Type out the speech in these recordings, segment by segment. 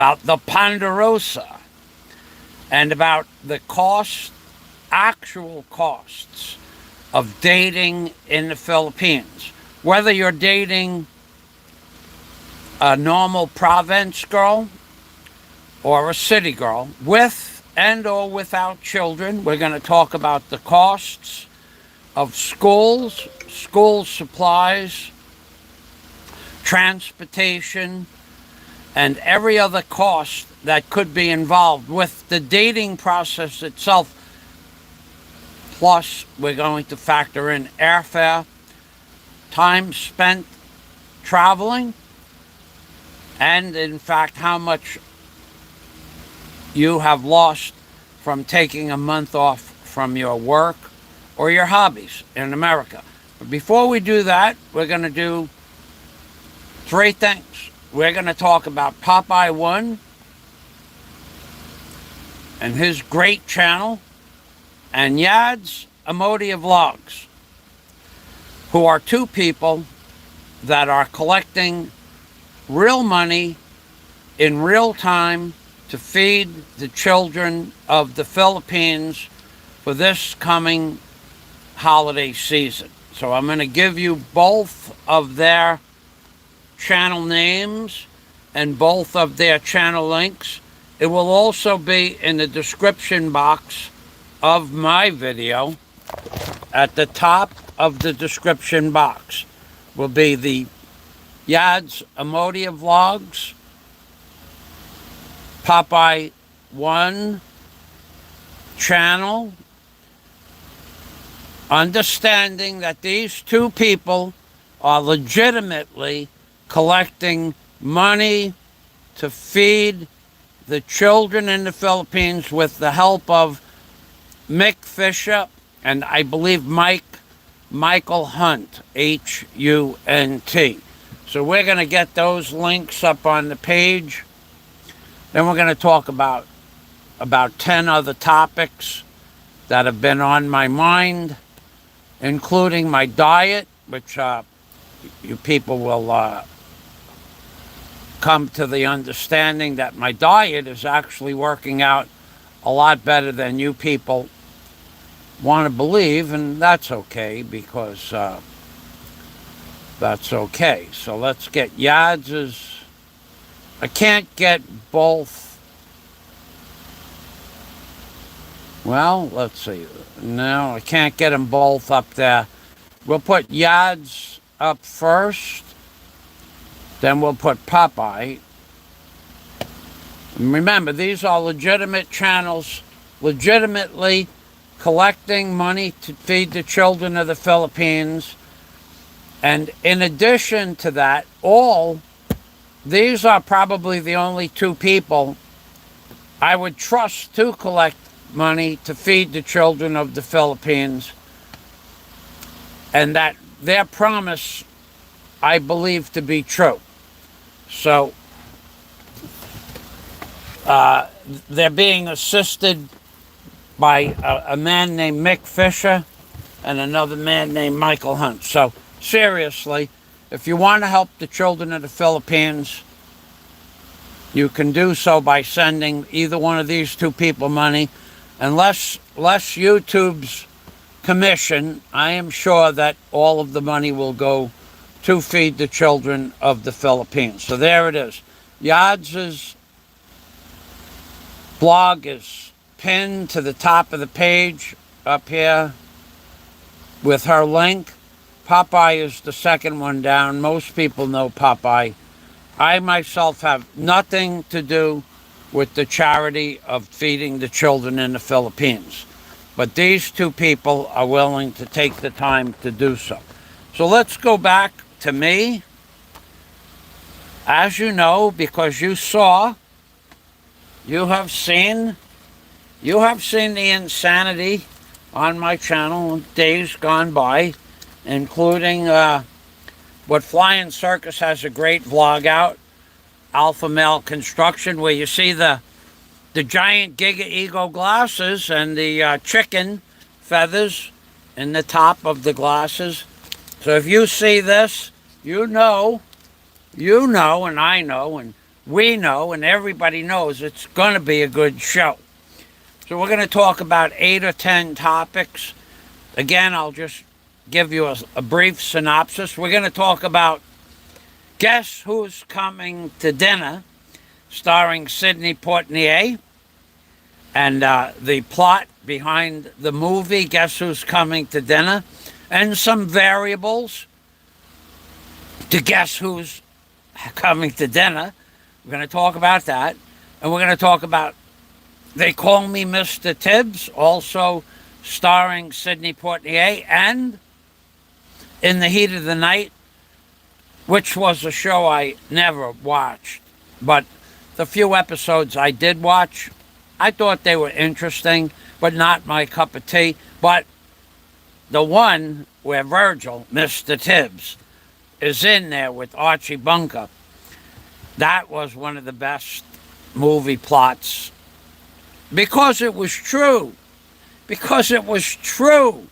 about the Ponderosa, and about the actual costs of dating in the Philippines. Whether you're dating a normal province girl or a city girl, with and or without children, we're going to talk about the costs of schools, school supplies, transportation, and every other cost that could be involved with the dating process itself. Plus, we're going to factor in airfare, time spent traveling, and in fact, how much you have lost from taking a month off from your work or your hobbies in America. But before we do that, we're going to do three things. We're going to talk about POPEYE 1 and his great channel, and YADZ Amodia Vlogs, who are two people that are collecting real money in real time to feed the children of the Philippines for this coming holiday season. So I'm going to give you both of their channel names and both of their channel links. It will also be in the description box of my video. At the top of the description box will be the YADZ Amodia Vlogs, POPEYE 1 channel, understanding that these two people are legitimately collecting money to feed the children in the Philippines with the help of Mick Fisher and I believe Michael Hunt, H-U-N-T. So we're going to get those links up on the page. Then we're going to talk about 10 other topics that have been on my mind, including my diet, which you people will come to the understanding that my diet is actually working out a lot better than you people want to believe, and that's okay, because that's okay. So let's get YADZ's. I can't get both. Well, let's see. No, I can't get them both up there. We'll put YADZ up first, then we'll put POPEYE. And remember, these are legitimate channels, legitimately collecting money to feed the children of the Philippines. And in addition to that, these are probably the only two people I would trust to collect money to feed the children of the Philippines, and that their promise I believe to be true. So they're being assisted by a man named Mick Fisher and another man named Michael Hunt. So seriously, if you want to help the children of the Philippines, you can do so by sending either one of these two people money. And less YouTube's commission, I am sure that all of the money will go to feed the children of the Philippines. So there it is. YADZ's blog is pinned to the top of the page up here with her link. POPEYE is the second one down. Most people know POPEYE. I myself have nothing to do with the charity of feeding the children in the Philippines. But these two people are willing to take the time to do so. So let's go back to me. As you know, because you have seen the insanity on my channel in days gone by, including what Flying Circus has a great vlog out, Alpha Male Construction, where you see the giant Giga Ego glasses and the chicken feathers in the top of the glasses. So if you see this, you know, and I know, and we know and everybody knows it's going to be a good show. So we're going to talk about 8 or 10 topics. Again, I'll just give you a brief synopsis. We're going to talk about Guess Who's Coming to Dinner, starring Sidney Poitier, and the plot behind the movie Guess Who's Coming to Dinner, and some variables to guess who's coming to dinner. We're going to talk about that. And we're going to talk about They Call Me Mr. Tibbs, also starring Sidney Poitier, and In the Heat of the Night, which was a show I never watched. But the few episodes I did watch, I thought they were interesting, but not my cup of tea. But the one where Virgil, Mr. Tibbs, is in there with Archie Bunker, that was one of the best movie plots. Because it was true. Because it was true.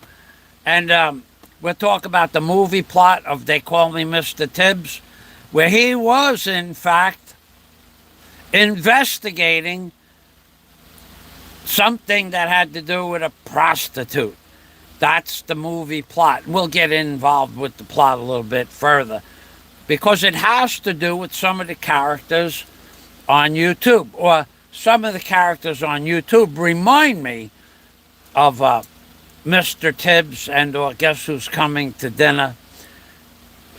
And we'll talk about the movie plot of They Call Me Mr. Tibbs, where he was, in fact, investigating something that had to do with a prostitute. That's the movie plot. We'll get involved with the plot a little bit further because it has to do with some of the characters on YouTube, or some of the characters on YouTube remind me of Mr. Tibbs and or Guess Who's Coming to Dinner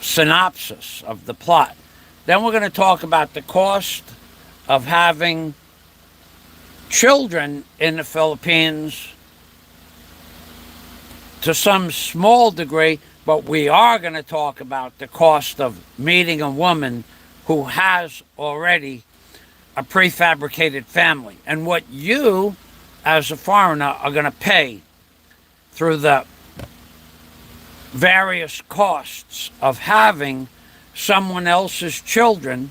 synopsis of the plot. Then we're going to talk about the cost of having children in the Philippines to some small degree, but we are going to talk about the cost of meeting a woman who has already a prefabricated family and what you, as a foreigner, are going to pay through the various costs of having someone else's children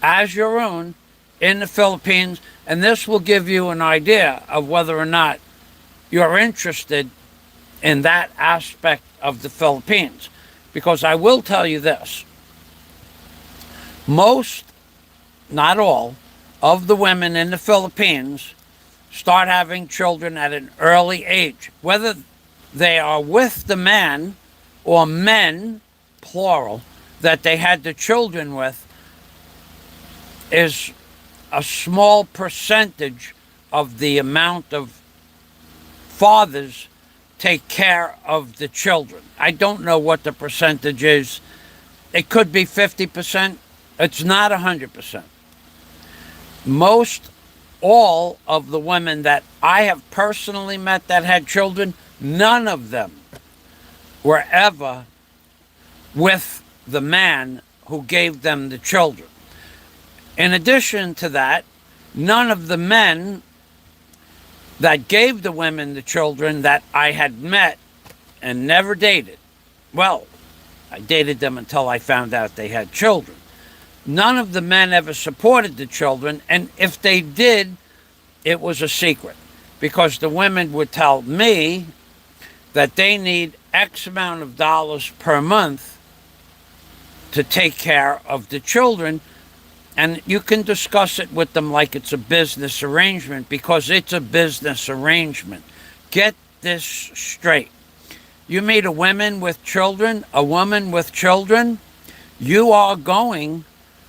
as your own in the Philippines. And this will give you an idea of whether or not you're interested in that aspect of the Philippines. Because I will tell you this, most, not all, of the women in the Philippines start having children at an early age. Whether they are with the man or men, plural, that they had the children with is a small percentage of the amount of fathers take care of the children. I don't know what the percentage is. It could be 50%. It's not 100%. Most all of the women that I have personally met that had children, none of them were ever with the man who gave them the children. In addition to that, none of the men that gave the women the children that I had met and never dated, well, I dated them until I found out they had children. None of the men ever supported the children, and if they did, it was a secret, because the women would tell me that they need X amount of dollars per month to take care of the children. And you can discuss it with them like it's a business arrangement, because it's a business arrangement. Get this straight. You meet a woman with children, you are going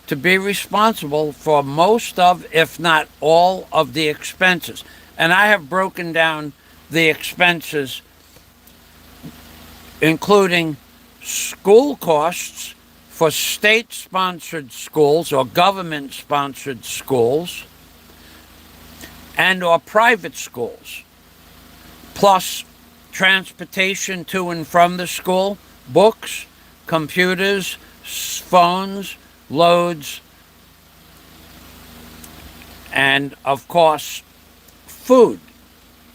to be responsible for most of, if not all, of the expenses. And I have broken down the expenses, including school costs for state-sponsored schools or government-sponsored schools and or private schools, plus transportation to and from the school, books, computers, phones, loads, and, of course, food,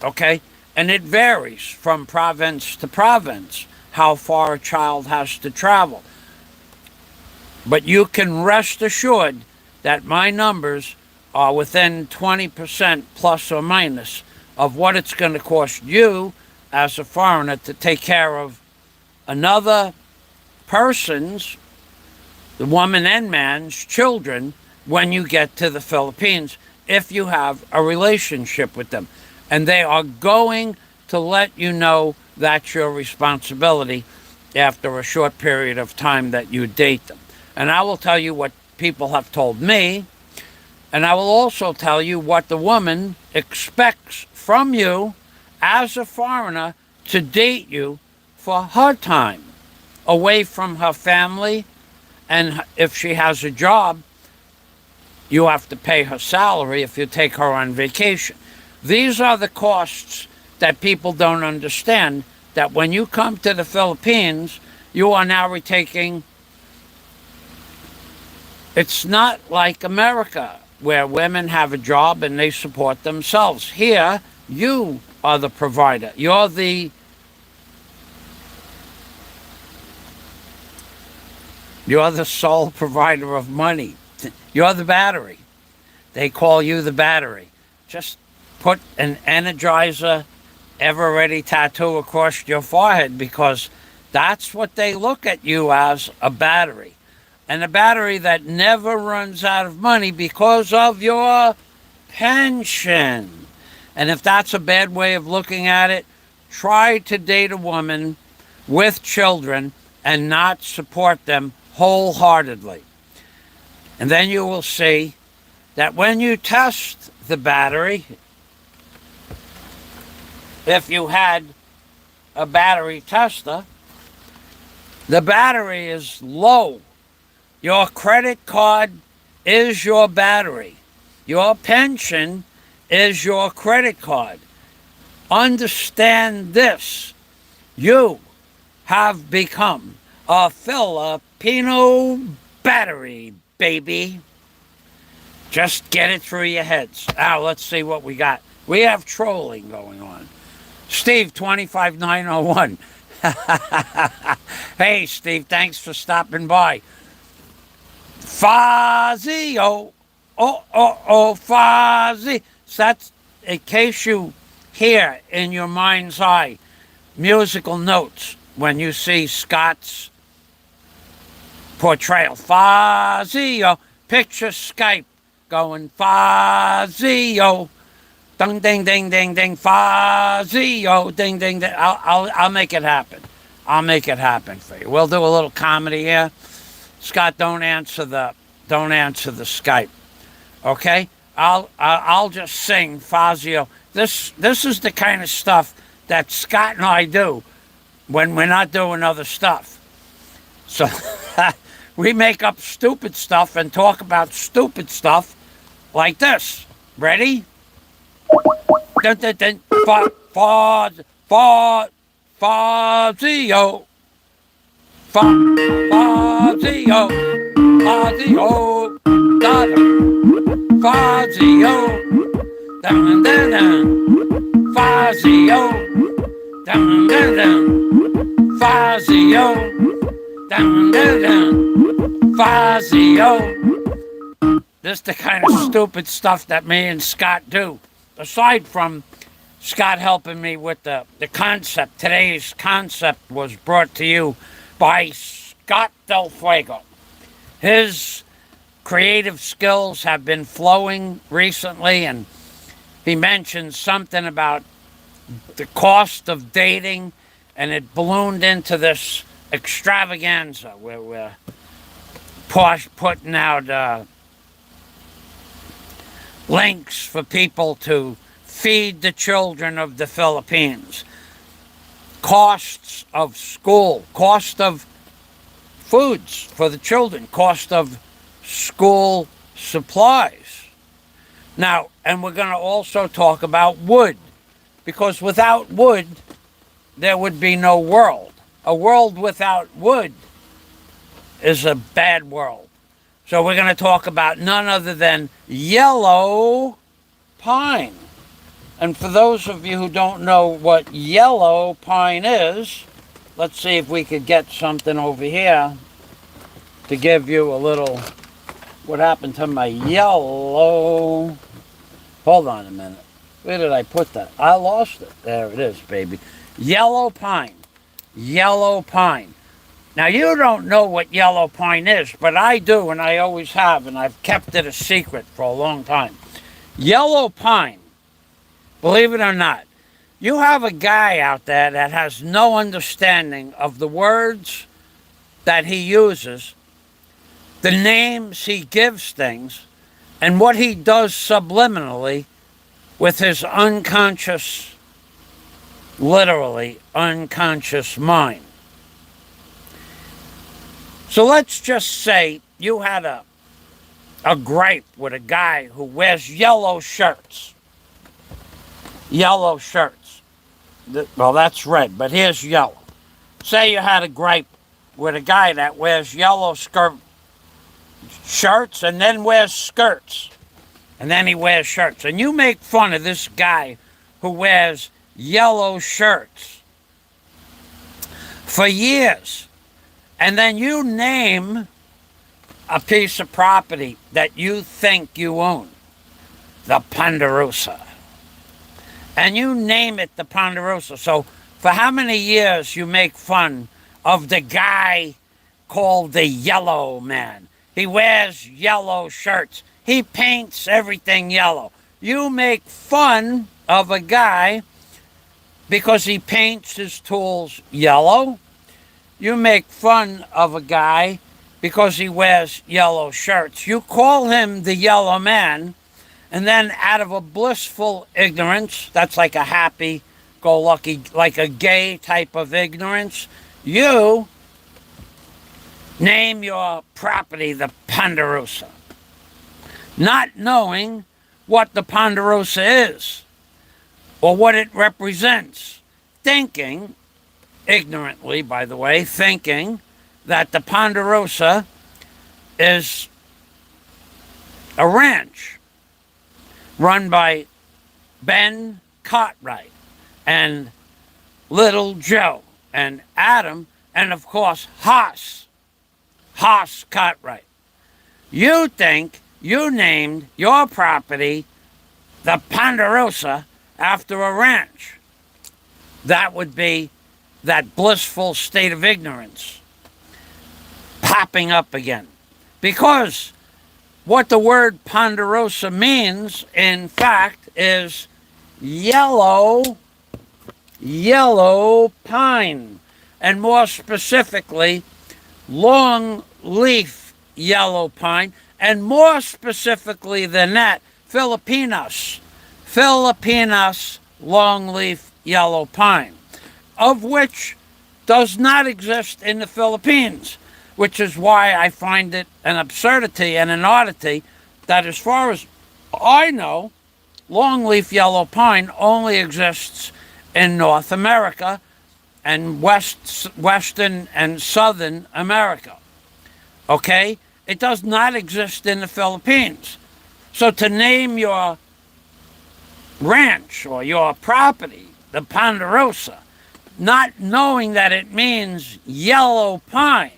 okay? And it varies from province to province how far a child has to travel. But you can rest assured that my numbers are within 20% plus or minus of what it's going to cost you as a foreigner to take care of another person's, the woman and man's children when you get to the Philippines if you have a relationship with them. And they are going to let you know that's your responsibility after a short period of time that you date them. And I will tell you what people have told me, and I will also tell you what the woman expects from you as a foreigner to date you for her time away from her family. And if she has a job, you have to pay her salary if you take her on vacation. These are the costs that people don't understand, that when you come to the Philippines, you are now retaking. It's not like America, where women have a job and they support themselves. Here, you are the provider. You're the sole provider of money. You're the battery. They call you the battery. Just put an Energizer ever-ready tattoo across your forehead, because that's what they look at you as, a battery. And a battery that never runs out of money because of your pension. And if that's a bad way of looking at it, try to date a woman with children and not support them wholeheartedly. And then you will see that when you test the battery, if you had a battery tester, the battery is low. Your credit card is your battery. Your pension is your credit card. Understand this. You have become a Filipino battery, baby. Just get it through your heads. Now, let's see what we got. We have trolling going on. Steve, 25901. Hey, Steve, thanks for stopping by. Fazio. Fazio. So that's, in case you hear in your mind's eye musical notes when you see Scott's portrayal. Fazio. Picture Skype going Fazio. Ding, ding, ding, ding, ding. Fazio. Ding, ding, ding. I'll make it happen. I'll make it happen for you. We'll do a little comedy here. Scott, don't answer the Skype. Okay? I'll just sing Fazio. This is the kind of stuff that Scott and I do when we're not doing other stuff. So we make up stupid stuff and talk about stupid stuff like this. Ready? Dun, dun, dun. Fazio. Fazio. Fazio. Fazio. Dun, dun, dun. Fazio. Dun, dun, dun. Fazio. Dun, dun, dun. Fazio. This is the kind of stupid stuff that me and Scott do. Aside from Scott helping me with the concept, today's concept was brought to you by Scott Del Fuego. His creative skills have been flowing recently, and he mentioned something about the cost of dating, and it ballooned into this extravaganza where we're putting out links for people to feed the children of the Philippines. Costs of school, cost of foods for the children, cost of school supplies. Now, and we're going to also talk about wood, because without wood, there would be no world. A world without wood is a bad world. So we're going to talk about none other than yellow pine. And for those of you who don't know what yellow pine is, let's see if we could get something over here to give you a little, what happened to my yellow, hold on a minute. Where did I put that? I lost it. There it is, baby. Yellow pine. Yellow pine. Now, you don't know what yellow pine is, but I do, and I always have, and I've kept it a secret for a long time. Yellow pine, believe it or not, you have a guy out there that has no understanding of the words that he uses, the names he gives things, and what he does subliminally with his unconscious, literally unconscious mind. So let's just say you had a gripe with a guy who wears yellow shirts. Yellow shirts. Well, that's red, but here's yellow. Say you had a gripe with a guy that wears yellow shirts and then wears skirts. And then he wears shirts. And you make fun of this guy who wears yellow shirts for years. And then you name a piece of property that you think you own, the Ponderosa. And you name it the Ponderosa. So for how many years you make fun of the guy called the Yellow Man? He wears yellow shirts. He paints everything yellow. You make fun of a guy because he paints his tools yellow. You make fun of a guy because he wears yellow shirts. You call him the Yellow Man, and then out of a blissful ignorance, that's like a happy-go-lucky, like a gay type of ignorance, you name your property the Ponderosa, not knowing what the Ponderosa is or what it represents, thinking, ignorantly, by the way, thinking that the Ponderosa is a ranch run by Ben Cartwright and Little Joe and Adam and, of course, Hoss Cartwright. You think you named your property the Ponderosa after a ranch. That would be that blissful state of ignorance popping up again. Because what the word Ponderosa means, in fact, is yellow pine. And more specifically, long leaf yellow pine. And more specifically than that, Filipinos long leaf yellow pine, of which does not exist in the Philippines, which is why I find it an absurdity and an oddity that, as far as I know, longleaf yellow pine only exists in North America and Western and Southern America. Okay? It does not exist in the Philippines. So to name your ranch or your property the Ponderosa, not knowing that it means yellow pine,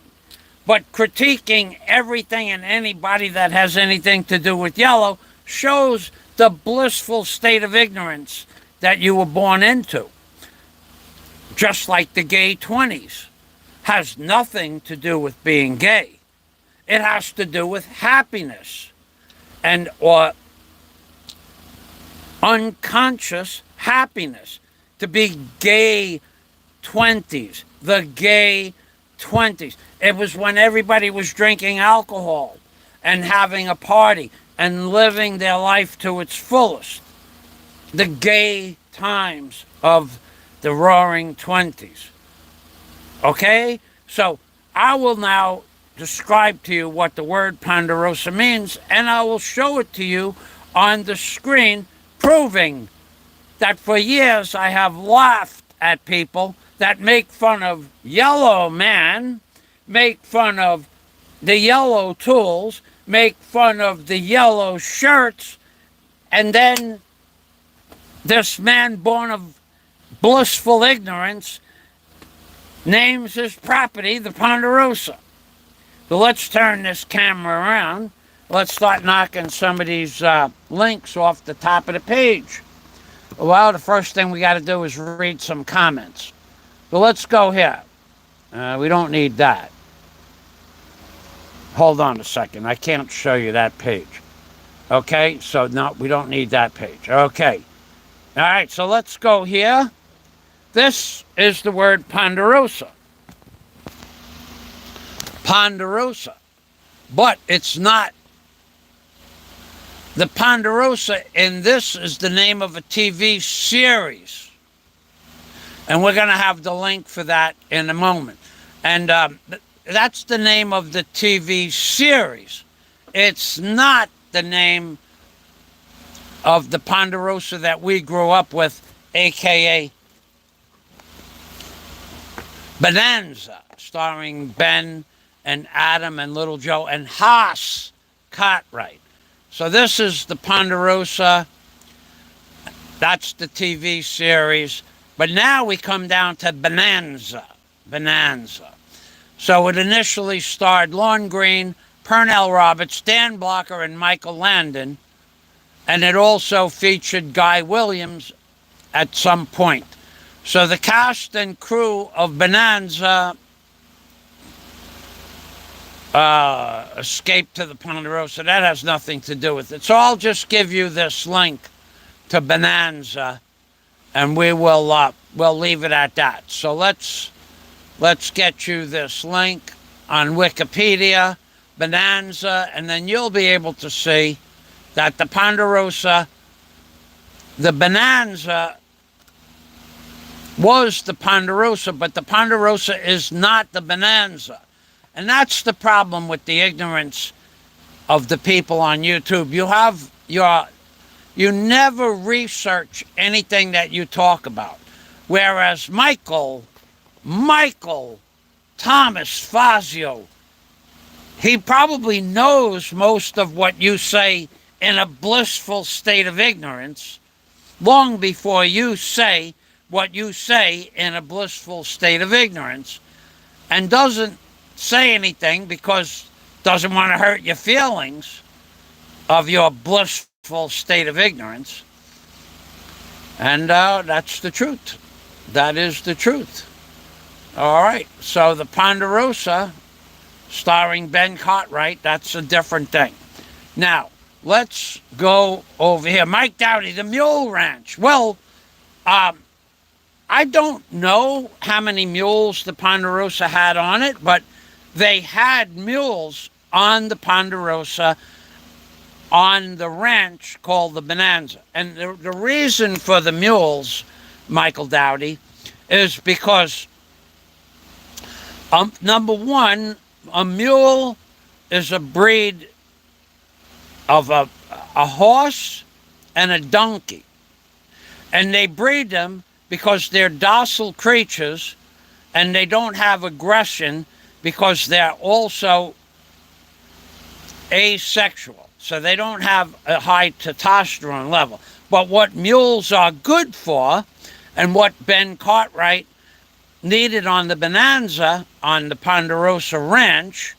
but critiquing everything and anybody that has anything to do with yellow, shows the blissful state of ignorance that you were born into. Just like the gay 20s has nothing to do with being gay. It has to do with happiness or unconscious happiness. To be gay 20s, the gay 20s. It was when everybody was drinking alcohol and having a party and living their life to its fullest. The gay times of the roaring 20s. Okay? So I will now describe to you what the word Ponderosa means, and I will show it to you on the screen, proving that for years I have laughed at people that make fun of Yellow Man, make fun of the yellow tools, make fun of the yellow shirts, and then this man born of blissful ignorance names his property the Ponderosa. So let's turn this camera around. Let's start knocking some of these links off the top of the page. Well, the first thing we got to do is read some comments. So let's go here. We don't need that. Hold on a second. I can't show you that page. Okay, so no, we don't need that page. Okay. All right, so let's go here. This is the word Ponderosa. Ponderosa. But it's not. The Ponderosa in this is the name of a TV series. And we're going to have the link for that in a moment. And that's the name of the TV series. It's not the name of the Ponderosa that we grew up with, a.k.a. Bonanza, starring Ben and Adam and Little Joe and Haas Cartwright. So this is the Ponderosa. That's the TV series. But now we come down to Bonanza. Bonanza. So it initially starred Lorne Greene, Pernell Roberts, Dan Blocker, and Michael Landon. And it also featured Guy Williams at some point. So the cast and crew of Bonanza escaped to the Ponderosa. That has nothing to do with it. So I'll just give you this link to Bonanza, and we'll leave it at that. So let's get you this link on Wikipedia, Bonanza, and then you'll be able to see that the Ponderosa, the Bonanza was the Ponderosa, but the Ponderosa is not the Bonanza. And that's the problem with the ignorance of the people on YouTube. You never research anything that you talk about. Whereas Michael Thomas Fazio, he probably knows most of what you say in a blissful state of ignorance long before you say what you say in a blissful state of ignorance, and doesn't say anything because doesn't want to hurt your feelings of your blissful state of ignorance. And that's the truth. That is the truth. All right, so the Ponderosa, starring Ben Cartwright, that's a different thing. Now, let's go over here. Mike Dowdy, the Mule Ranch. Well, I don't know how many mules the Ponderosa had on it, but they had mules on the Ponderosa on the ranch called the Bonanza. And the reason for the mules, Michael Dowdy, is because, number one, a mule is a breed of a horse and a donkey. And they breed them because they're docile creatures and they don't have aggression because they're also asexual. So they don't have a high testosterone level. But what mules are good for, and what Ben Cartwright needed on the Bonanza, on the Ponderosa Ranch,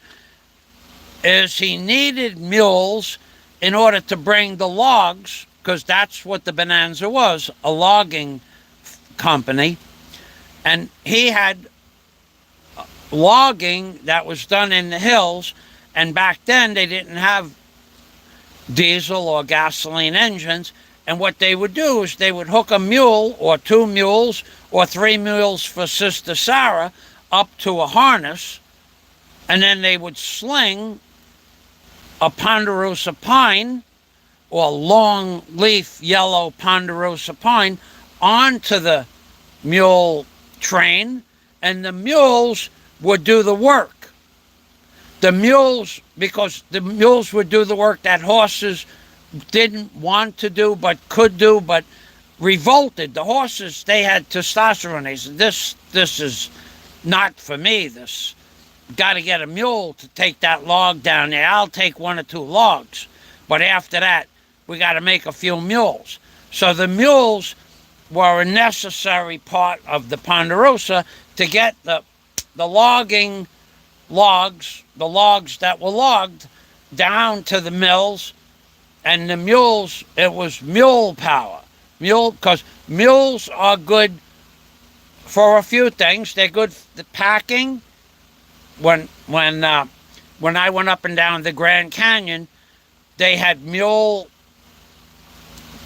is he needed mules in order to bring the logs, because that's what the Bonanza was, a logging company. And he had logging that was done in the hills, and back then they didn't have diesel or gasoline engines, and what they would do is they would hook a mule or two mules or three mules for Sister Sarah up to a harness, and then they would sling a Ponderosa pine or long leaf yellow Ponderosa pine onto the mule train, and the mules would do the work. The mules, because the mules would do the work that horses didn't want to do but could do, but revolted. The horses, they had testosterone. They said, this is not for me. This got to get a mule to take that log down there. I'll take one or two logs, but after that we got to make a few mules. So the mules were a necessary part of the Ponderosa to get the logging logs, the logs that were logged, down to the mills. And the mules, it was mule power. Because mules are good for a few things. They're good for packing. When I went up and down the Grand Canyon, they had mule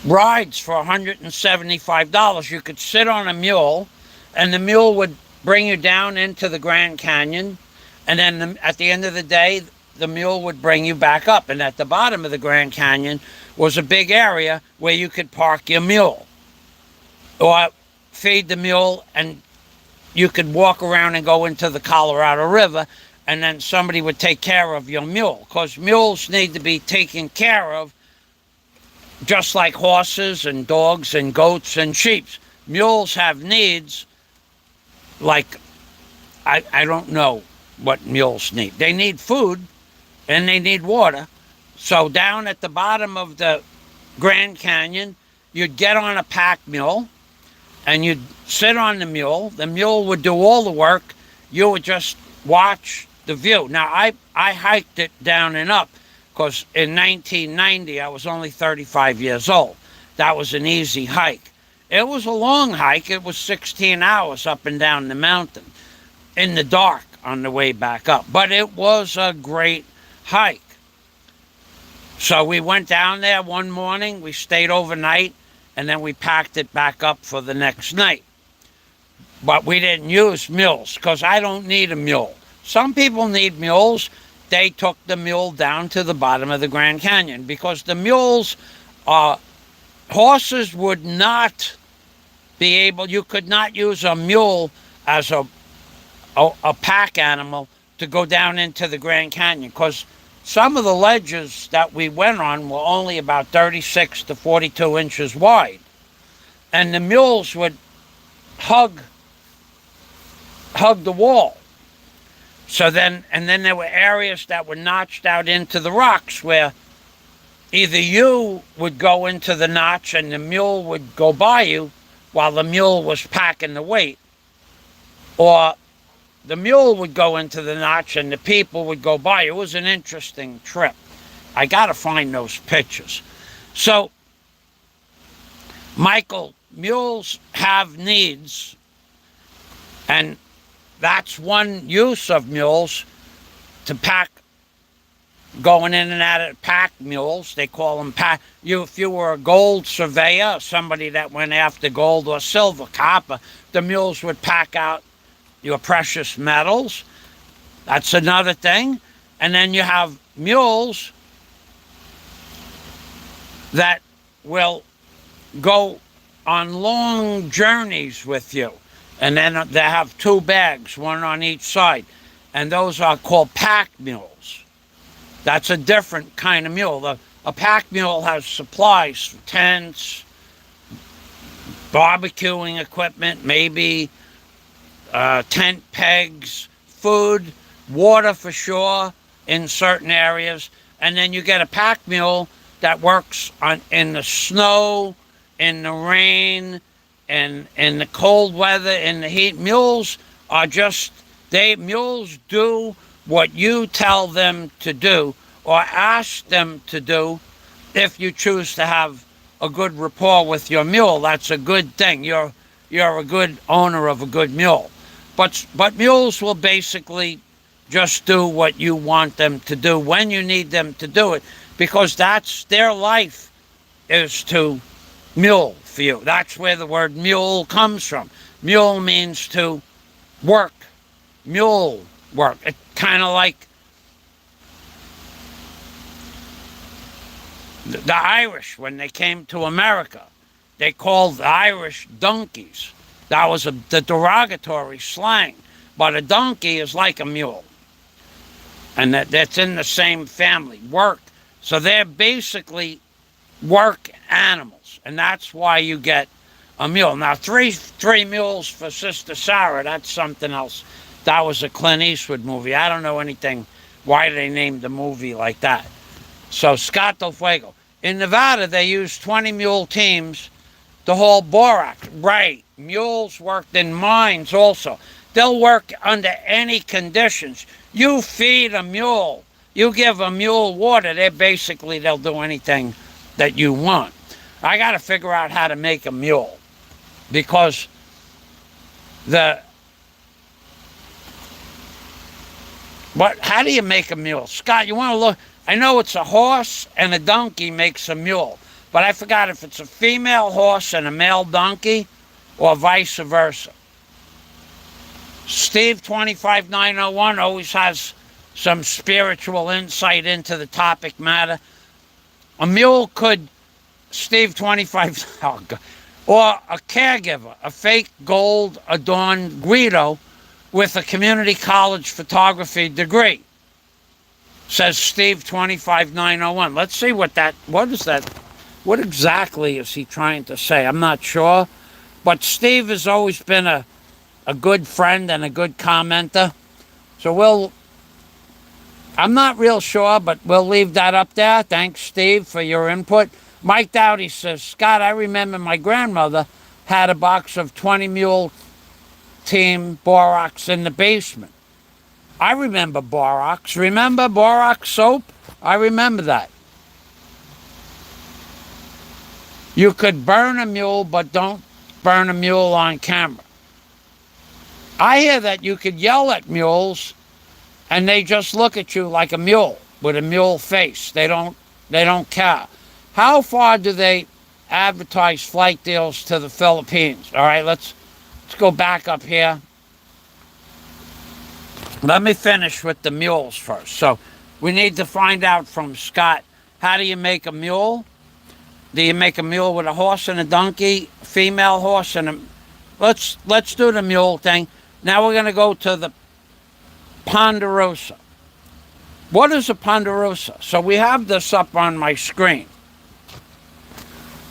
rides for $175. You could sit on a mule, and the mule would bring you down into the Grand Canyon, and then at the end of the day, the mule would bring you back up. And at the bottom of the Grand Canyon was a big area where you could park your mule or feed the mule, and you could walk around and go into the Colorado River, and then somebody would take care of your mule, because mules need to be taken care of just like horses and dogs and goats and sheep. Mules have needs like, I don't know what mules need. They need food and they need water. So down at the bottom of the Grand Canyon, you'd get on a pack mule and you'd sit on the mule. The mule would do all the work. You would just watch the view. Now, I hiked it down and up because in 1990, I was only 35 years old. That was an easy hike. It was a long hike. It was 16 hours up and down the mountain in the dark on the way back up. But it was a great hike. So we went down there one morning. We stayed overnight, and then we packed it back up for the next night. But we didn't use mules because I don't need a mule. Some people need mules. They took the mule down to the bottom of the Grand Canyon because the mules, horses would not be able, you could not use a mule as a pack animal to go down into the Grand Canyon, because some of the ledges that we went on were only about 36 to 42 inches wide. And the mules would hug the wall. So then there were areas that were notched out into the rocks where either you would go into the notch and the mule would go by you while the mule was packing the weight, or the mule would go into the notch and the people would go by. It was an interesting trip. I got to find those pictures. So, Michael, mules have needs, and that's one use of mules, to pack, going in and out of pack mules. They call them pack. If you were a gold surveyor, somebody that went after gold or silver, copper, the mules would pack out your precious metals. That's another thing. And then you have mules that will go on long journeys with you. And then they have two bags, one on each side. And those are called pack mules. That's a different kind of mule. A pack mule has supplies, tents, barbecuing equipment, maybe tent pegs, food, water for sure in certain areas. And then you get a pack mule that works in the snow, in the rain, and in the cold weather, in the heat. Mules are mules do what you tell them to do or ask them to do. If you choose to have a good rapport with your mule, that's a good thing. You're a good owner of a good mule. But mules will basically just do what you want them to do when you need them to do it, because that's their life, is to mule for you. That's where the word mule comes from. Mule means to work. Mule work. It's kind of like the Irish, when they came to America, they called the Irish donkeys. That was the derogatory slang. But a donkey is like a mule. And that's in the same family, work. So they're basically work animals. And that's why you get a mule. Now, three mules for Sister Sarah, that's something else. That was a Clint Eastwood movie. I don't know anything, why they named the movie like that. So, Scott Del Fuego. In Nevada, they used 20 mule teams to haul borax. Right. Mules worked in mines also. They'll work under any conditions. You feed a mule, you give a mule water, they'll do anything that you want. I got to figure out how to make a mule, because The what? How do you make a mule, Scott? You want to look? I know it's a horse and a donkey makes a mule, but I forgot if it's a female horse and a male donkey, or vice versa. Steve 25901 always has some spiritual insight into the topic matter. A mule could, Steve 25, oh God, or a caregiver, a fake gold adorned Guido with a community college photography degree, says Steve 25901. Let's see what is that? What exactly is he trying to say? I'm not sure, but Steve has always been a good friend and a good commenter. So I'm not real sure, but we'll leave that up there. Thanks, Steve, for your input. Mike Dowdy says, Scott, I remember my grandmother had a box of 20 Mule Team Borax in the basement. I remember Borax. Remember Borax soap? I remember that. You could burn a mule, but don't burn a mule on camera. I hear that you could yell at mules and they just look at you like a mule with a mule face. They don't care. How far do they advertise flight deals to the Philippines? All right, let's go back up here. Let me finish with the mules first. So we need to find out from Scott, how do you make a mule? Do you make a mule with a horse and a donkey, female horse and a... Let's do the mule thing. Now we're going to go to the Ponderosa. What is a Ponderosa? So we have this up on my screen.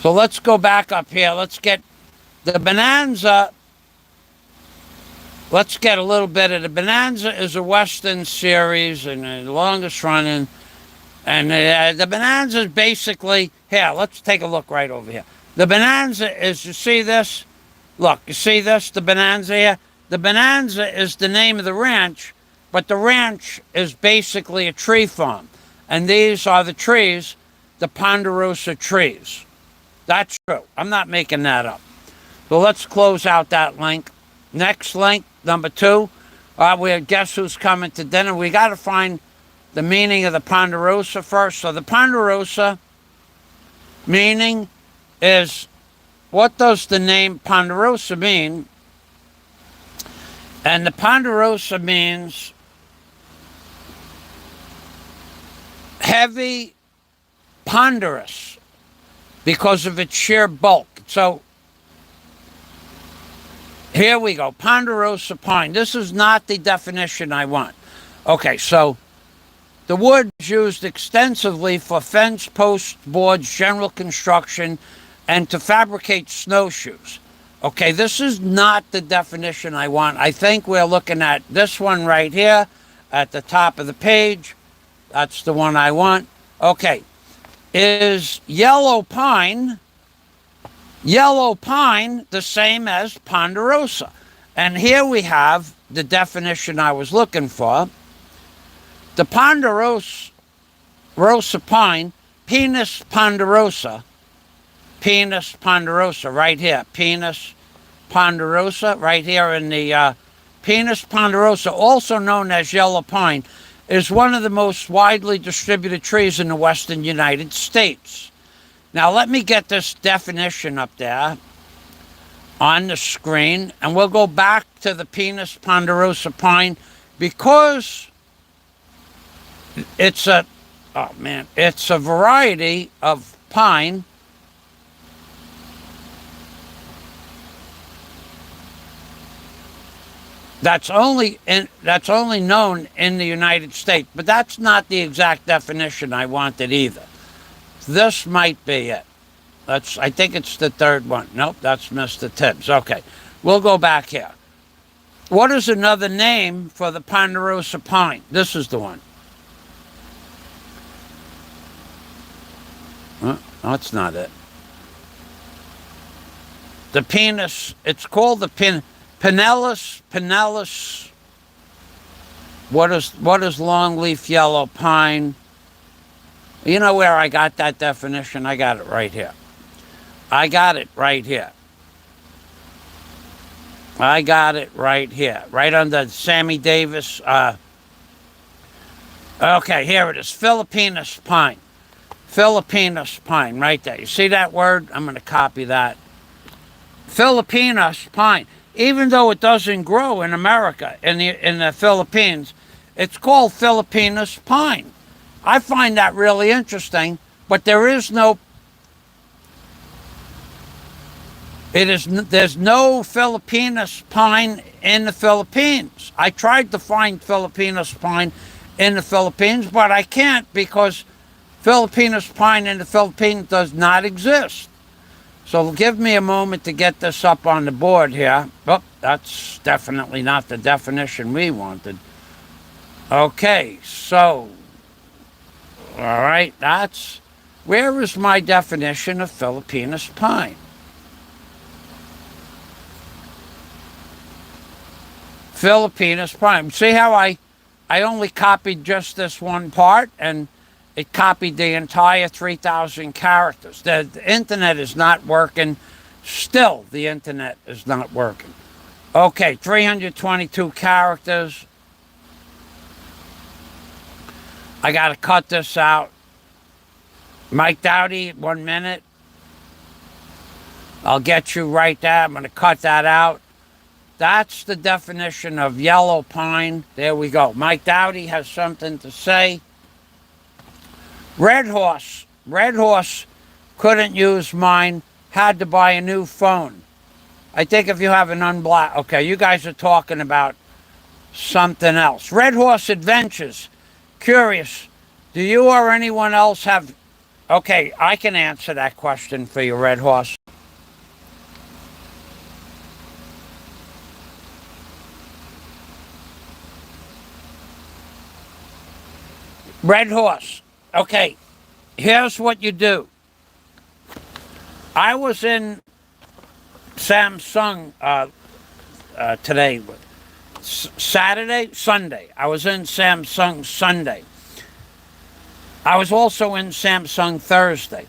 So let's go back up here. Let's get the Bonanza. Let's get a little bit of the Bonanza. Is a Western series and the longest running. And the Bonanza is basically, here, let's take a look right over here. The Bonanza is, you see this? Look, you see this, the Bonanza here? The Bonanza is the name of the ranch, but the ranch is basically a tree farm. And these are the trees, the Ponderosa trees. That's true. I'm not making that up. So let's close out that link. Next link, number 2. We guess who's coming to dinner. We got to find the meaning of the Ponderosa first. So the Ponderosa meaning is, what does the name Ponderosa mean? And the Ponderosa means heavy, ponderous, because of its sheer bulk. So here we go, Ponderosa pine. This is not the definition I want. Okay, so the wood is used extensively for fence, posts, boards, general construction, and to fabricate snowshoes. Okay, this is not the definition I want. I think we're looking at this one right here at the top of the page. That's the one I want. Okay, is yellow pine the same as Ponderosa? And here we have the definition I was looking for. The Ponderosa pine, Pinus ponderosa, right here, Pinus ponderosa, right here in the Pinus ponderosa, also known as yellow pine, is one of the most widely distributed trees in the western United States. Now let me get this definition up there on the screen, and we'll go back to the Pinus ponderosa pine because it's a variety of pine that's only known in the United States, but that's not the exact definition I wanted either. This might be it. I think it's the third one. Nope, that's Mr. Tibbs. Okay, we'll go back here. What is another name for the Ponderosa pine? This is the one. No, that's not it. The Pinus, it's called the Pinellus. What is longleaf yellow pine? You know where I got that definition? I got it right here. I got it right here, right under Sammy Davis. Okay, here it is. Philippinus pine. Philippinus pine, right there. You see that word? I'm going to copy that. Philippinus pine. Even though it doesn't grow in America, in the Philippines, it's called Philippinus pine. I find that really interesting, but there's no Philippinus pine in the Philippines. I tried to find Philippinus pine in the Philippines, but I can't because Philippinus pine in the Philippines does not exist. So give me a moment to get this up on the board here. Oh, that's definitely not the definition we wanted. Okay, so, all right, where is my definition of Philippinus pine? Philippinus pine. See how I only copied just this one part, and it copied the entire 3,000 characters. The internet is not working. Still, the internet is not working. Okay, 322 characters. I got to cut this out. Mike Dowdy, 1 minute. I'll get you right there. I'm going to cut that out. That's the definition of yellow pine. There we go. Mike Dowdy has something to say. Red Horse. Red Horse couldn't use mine. Had to buy a new phone. I think if you have an unblocked... Okay, you guys are talking about something else. Red Horse Adventures. Curious. Do you or anyone else have... Okay, I can answer that question for you, Red Horse. Red Horse. Okay, here's what you do. I was in Samsung today, Sunday. I was in Samsung Sunday. I was also in Samsung Thursday.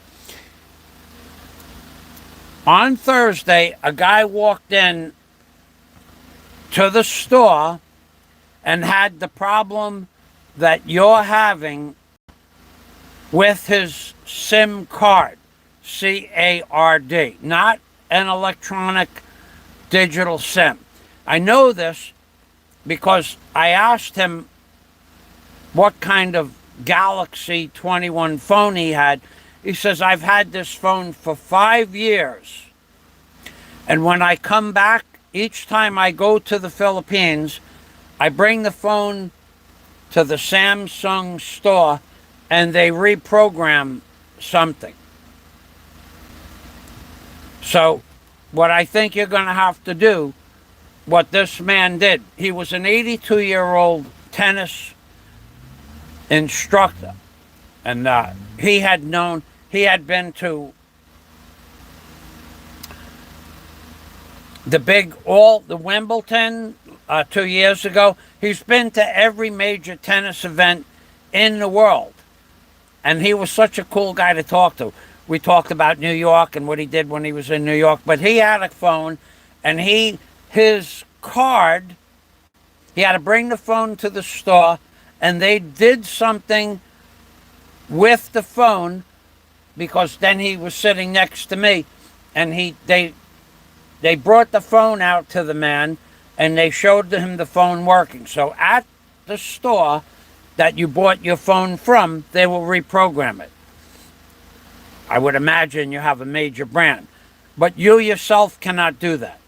On Thursday, a guy walked in to the store and had the problem that you're having with his SIM card, C-A-R-D, not an electronic digital SIM. I know this because I asked him what kind of Galaxy 21 phone he had. He says, I've had this phone for 5 years. And when I come back, each time I go to the Philippines, I bring the phone to the Samsung store and they reprogram something. So what I think you're going to have to do, what this man did, he was an 82-year-old tennis instructor. And he had been to the Wimbledon 2 years ago. He's been to every major tennis event in the world. And he was such a cool guy to talk to. We talked about New York and what he did when he was in New York. But he had a phone, and his card, he had to bring the phone to the store, and they did something with the phone, because then he was sitting next to me, and they brought the phone out to the man, and they showed him the phone working. So at the store that you bought your phone from, they will reprogram it. I would imagine you have a major brand. But you yourself cannot do that.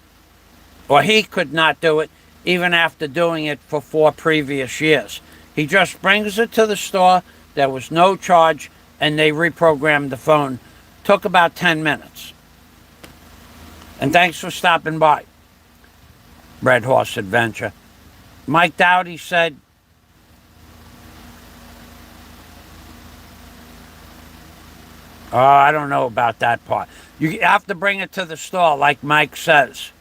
Or he could not do it, even after doing it for 4 previous years. He just brings it to the store, there was no charge, and they reprogrammed the phone. Took about 10 minutes. And thanks for stopping by. Red Horse Adventure. Mike Dowdy said, oh, I don't know about that part. You have to bring it to the store, like Mike says.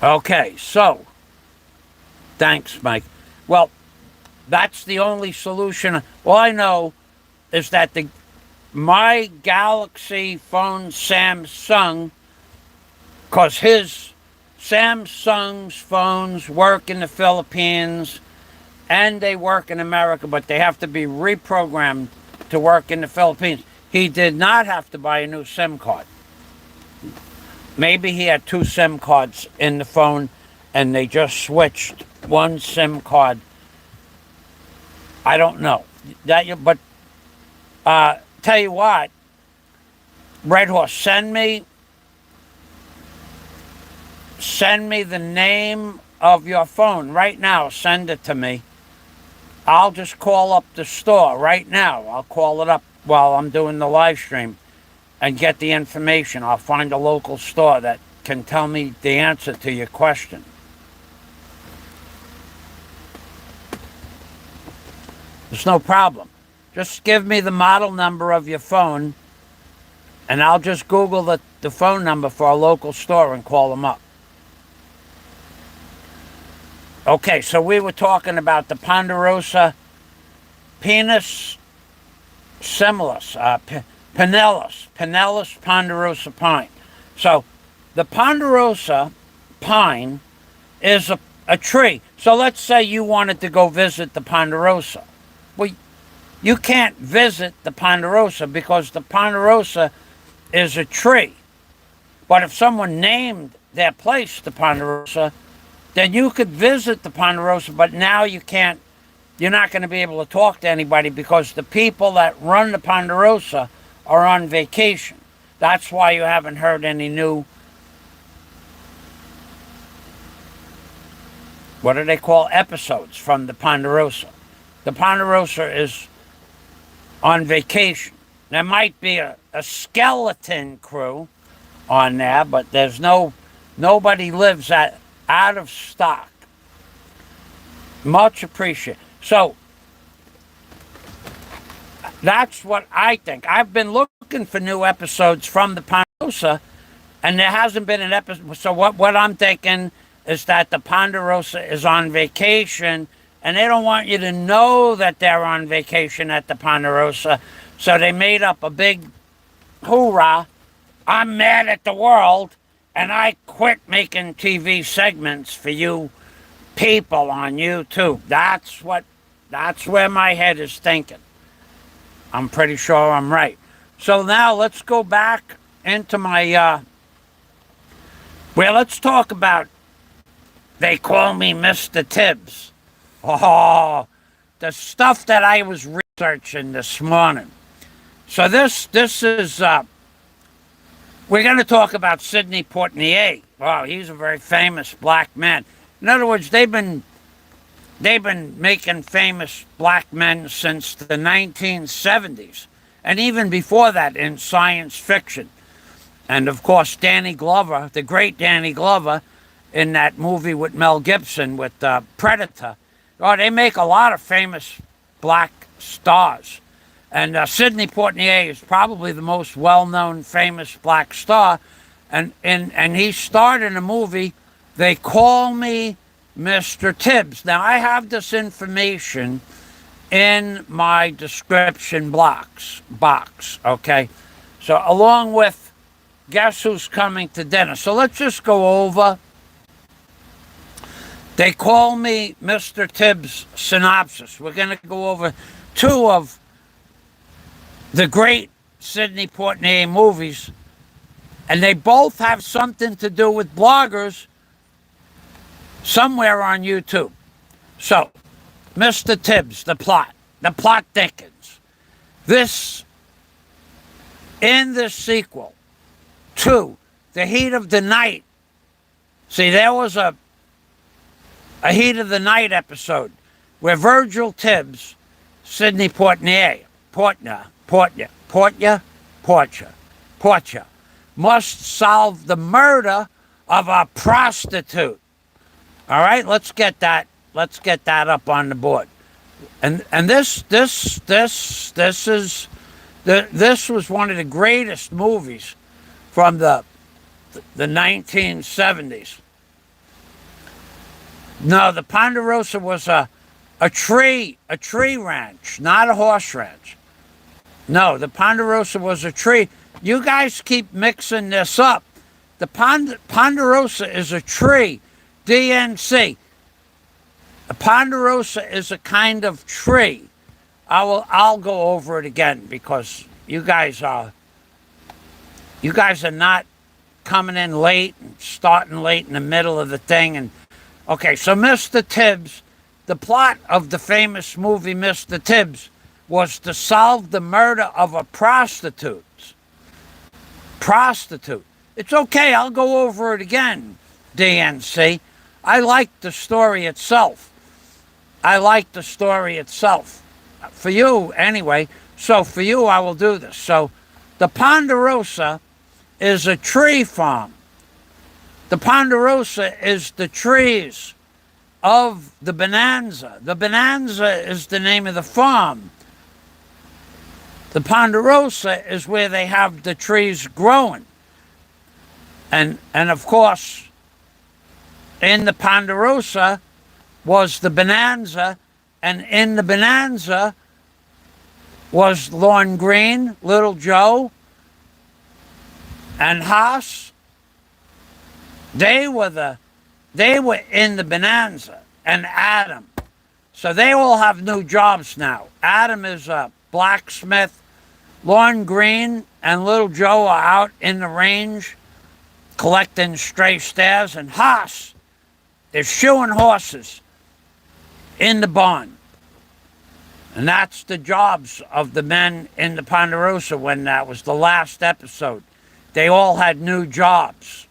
Okay, so, thanks, Mike. Well, that's the only solution. All I know is that my Galaxy phone, Samsung, because his Samsung's phones work in the Philippines and they work in America, but they have to be reprogrammed to work in the Philippines. He did not have to buy a new SIM card. Maybe he had 2 SIM cards in the phone and they just switched one SIM card. I don't know. But tell you what, Red Horse, send me the name of your phone right now. Send it to me. I'll just call up the store right now. I'll call it up while I'm doing the live stream and get the information. I'll find a local store that can tell me the answer to your question. There's no problem. Just give me the model number of your phone and I'll just Google the phone number for a local store and call them up. Okay, so we were talking about the Ponderosa Pinus similis, Pinellus ponderosa pine. So the Ponderosa pine is a tree. So let's say you wanted to go visit the Ponderosa. Well, you can't visit the Ponderosa because the Ponderosa is a tree. But if someone named their place the Ponderosa, then you could visit the Ponderosa, but now you can't. You're not going to be able to talk to anybody because the people that run the Ponderosa are on vacation. That's why you haven't heard any new, what do they call, episodes from the Ponderosa. The Ponderosa is on vacation. There might be a skeleton crew on there, but there's nobody lives out of stock. Much appreciated. So that's what I think. I've been looking for new episodes from the Ponderosa, and there hasn't been an episode. So what I'm thinking is that the Ponderosa is on vacation, and they don't want you to know that they're on vacation at the Ponderosa. So they made up a big hoorah. I'm mad at the world, and I quit making TV segments for you people on YouTube. That's where my head is thinking. I'm pretty sure I'm right. So now let's go back into my, well, let's talk about, they call me Mr. Tibbs. Oh, the stuff that I was researching this morning. So this is, we're going to talk about Sidney Poitier. Wow, he's a very famous black man. In other words, they've been making famous black men since the 1970s, and even before that in science fiction. And of course, Danny Glover, the great Danny Glover, in that movie with Mel Gibson with Predator. Oh, they make a lot of famous black stars. And Sidney Poitier is probably the most well-known famous black star. And he starred in a movie, They Call Me Mr. Tibbs. Now, I have this information in my description box, okay? So along with Guess Who's Coming to Dinner. So let's just go over They Call Me Mr. Tibbs synopsis. We're going to go over 2 of the great Sidney Poitier movies, and they both have something to do with bloggers somewhere on YouTube. So, Mr. Tibbs, the plot thickens. In this sequel to The Heat of the Night, see, there was a Heat of the Night episode where Virgil Tibbs, Sidney Poitier, must solve the murder of a prostitute. All right, let's get that up on the board. And this was one of the greatest movies from the 1970s. No, the Ponderosa was a tree ranch, not a horse ranch. No, the Ponderosa was a tree. You guys keep mixing this up. The Ponderosa is a tree. DNC. A Ponderosa is a kind of tree. I'll go over it again because you guys are not coming in late and starting late in the middle of the thing. And okay, so Mr. Tibbs, the plot of the famous movie Mr. Tibbs was to solve the murder of a prostitute. Prostitute. It's okay, I'll go over it again, DNC. I like the story itself. I like the story itself. For you, anyway. So for you, I will do this. So the Ponderosa is a tree farm. The Ponderosa is the trees of the Bonanza. The Bonanza is the name of the farm. The Ponderosa is where they have the trees growing. And of course, in the Ponderosa was the Bonanza, and in the Bonanza was Lorne Greene, Little Joe, and Haas. They were in the Bonanza, and Adam. So they all have new jobs now. Adam is a blacksmith. Lorne Greene and Little Joe are out in the range collecting stray stares, and Haas is shoeing horses in the barn. And that's the jobs of the men in the Ponderosa when that was the last episode. They all had new jobs.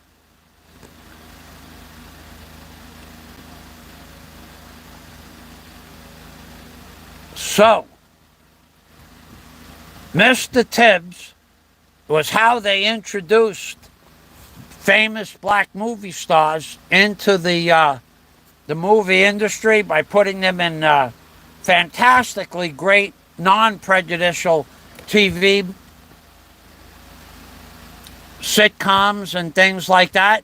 So, Mr. Tibbs was how they introduced famous black movie stars into the movie industry by putting them in fantastically great, non-prejudicial TV sitcoms and things like that.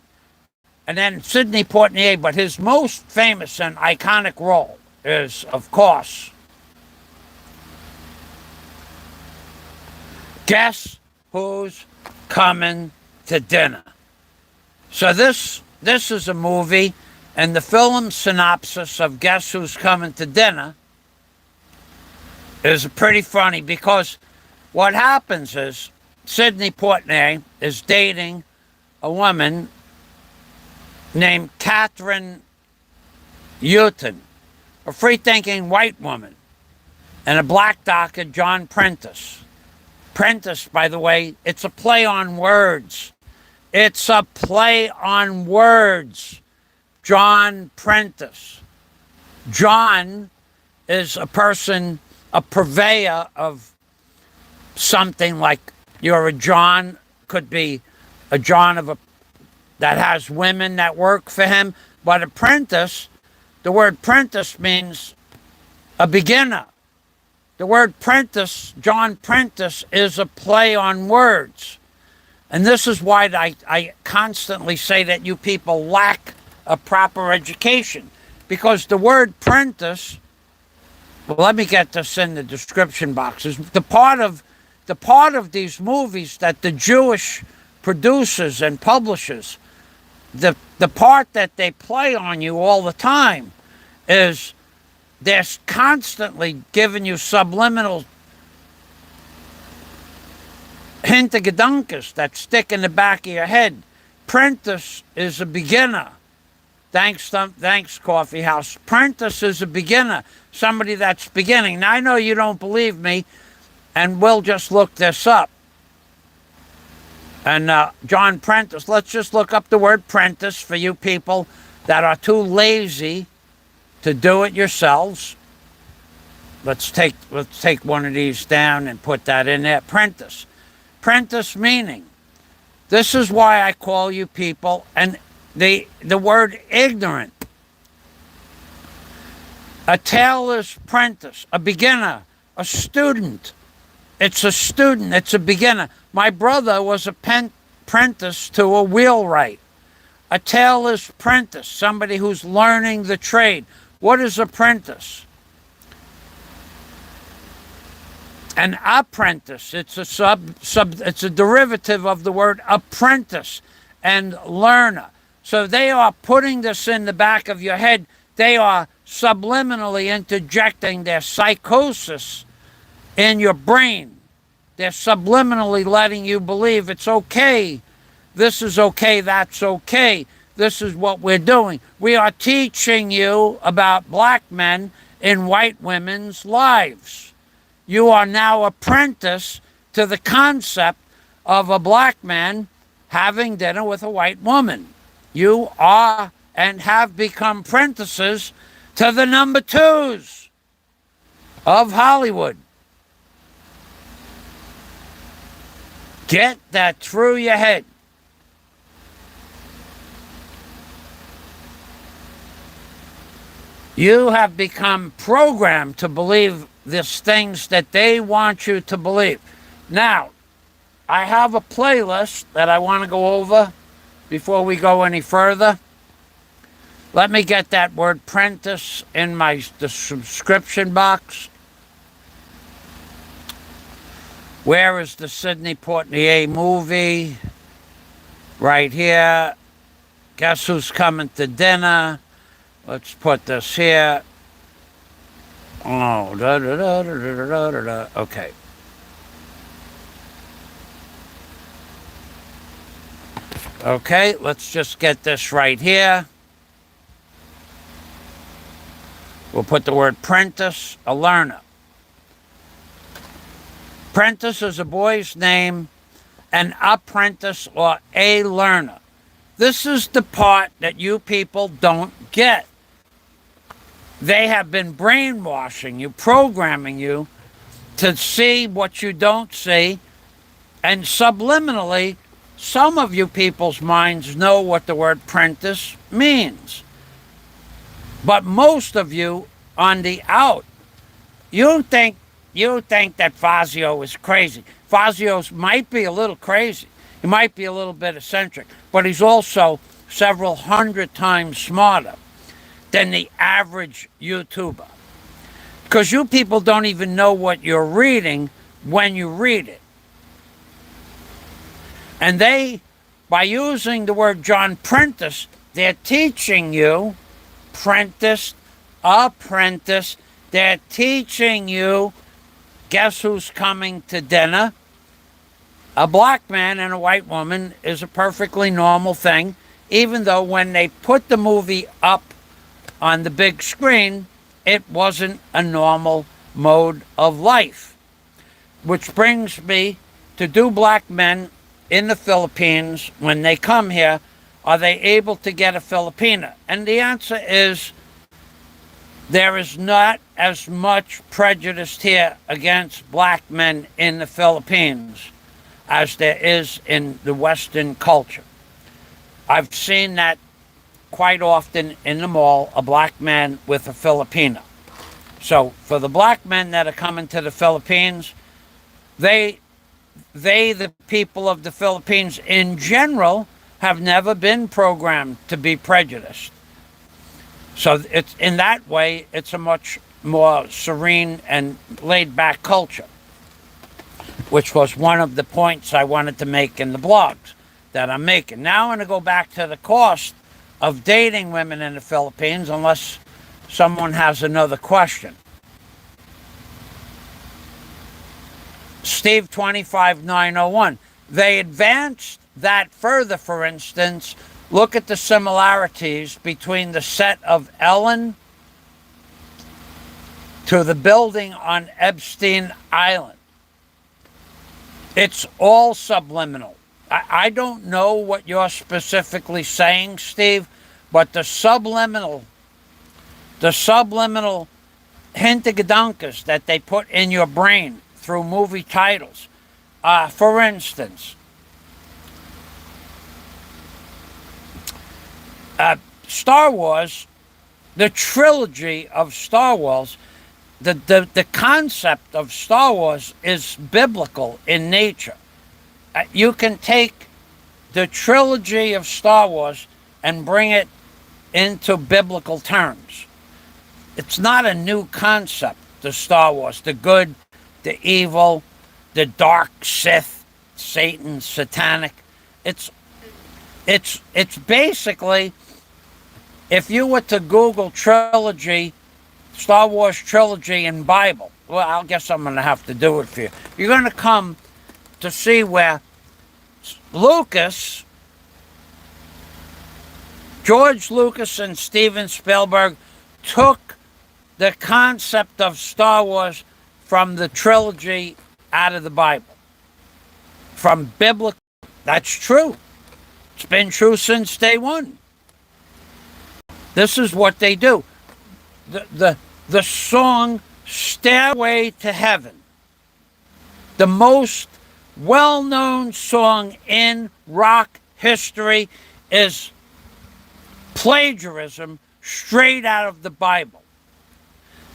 And then Sidney Poitier, but his most famous and iconic role is, of course, Guess Who's Coming to Dinner? So this is a movie, and the film synopsis of Guess Who's Coming to Dinner is pretty funny because what happens is Sidney Poitier is dating a woman named Catherine Houghton, a free-thinking white woman, and a black doctor, John Prentice. Prentice, by the way, it's a play on words. It's a play on words. John Prentice. John is a person, a purveyor of something like you're a John, could be a John that has women that work for him. But apprentice, the word prentice means a beginner. The word prentice, John Prentice, is a play on words. And this is why I constantly say that you people lack a proper education. Because the word prentice, well, let me get this in the description boxes. The part of these movies that the Jewish producers and publishers, the part that they play on you all the time is they're constantly giving you subliminal hintergedankes that stick in the back of your head. Prentice is a beginner. Thanks, Coffee House. Prentice is a beginner, somebody that's beginning. Now, I know you don't believe me, and we'll just look this up. And John Prentice, let's just look up the word prentice for you people that are too lazy to do it yourselves. Let's take one of these down and put that in there. Prentice. Prentice meaning. This is why I call you people, and the word ignorant. A tailor's apprentice, a beginner, a student. It's a student, it's a beginner. My brother was a apprentice to a wheelwright. A tailor's apprentice, somebody who's learning the trade. What is apprentice? An apprentice, it's a derivative of the word apprentice. and learner. So they are putting this in the back of your head. They are subliminally interjecting their psychosis in your brain. They're subliminally letting you believe it's okay. This is okay, that's okay. This is what we're doing. We are teaching you about black men in white women's lives. You are now apprentice to the concept of a black man having dinner with a white woman. You are and have become apprentices to the number twos of Hollywood. Get that through your head. You have become programmed to believe these things that they want you to believe. Now, I have a playlist that I want to go over before we go any further. Let me get that word "prentice" in the subscription box. Where is the Sidney Poitier movie? Right here. Guess who's coming to dinner? Let's put this here. Oh, okay. Okay, let's just get this right here. We'll put the word "prentice," a learner. Prentice is a boy's name, an apprentice or a learner. This is the part that you people don't get. They have been brainwashing you, programming you to see what you don't see, and subliminally, some of you people's minds know what the word "prentice" means. But most of you on the out, you think that Fazio is crazy. Fazio might be a little crazy. He might be a little bit eccentric, but he's also several hundred times smarter than the average YouTuber. Because you people don't even know what you're reading when you read it. And they, by using the word John Prentice, they're teaching you, prentice, apprentice, they're teaching you, guess who's coming to dinner? A black man and a white woman is a perfectly normal thing, even though when they put the movie up on the big screen, it wasn't a normal mode of life. Which brings me to, do black men in the Philippines, when they come here, are they able to get a Filipina? And the answer is, there is not as much prejudice here against black men in the Philippines as there is in the Western culture. I've seen that quite often in the mall, a black man with a Filipina. So for the black men that are coming to the Philippines, they, the people of the Philippines in general, have never been programmed to be prejudiced. So it's, in that way, it's a much more serene and laid-back culture, which was one of the points I wanted to make in the blogs that I'm making. Now I'm going to go back to the cost of dating women in the Philippines, unless someone has another question. Steve 25901. They advanced that further. For instance, look at the similarities between the set of Ellen to the building on Epstein Island. It's all subliminal. I don't know what you're specifically saying, Steve, but the subliminal hintergedankas that they put in your brain through movie titles. For instance, Star Wars, the trilogy of Star Wars, the concept of Star Wars is biblical in nature. You can take the trilogy of Star Wars and bring it into biblical terms. It's not a new concept, the Star Wars, the good, the evil, the dark Sith, Satan, satanic. It's basically, if you were to Google trilogy, Star Wars trilogy and Bible, well, I guess I'm going to have to do it for you. You're going to come to see where George Lucas and Steven Spielberg took the concept of Star Wars from the trilogy out of the Bible. From biblical, that's true. It's been true since day one. This is what they do. The song Stairway to Heaven, the most well-known song in rock history, is plagiarism straight out of the Bible.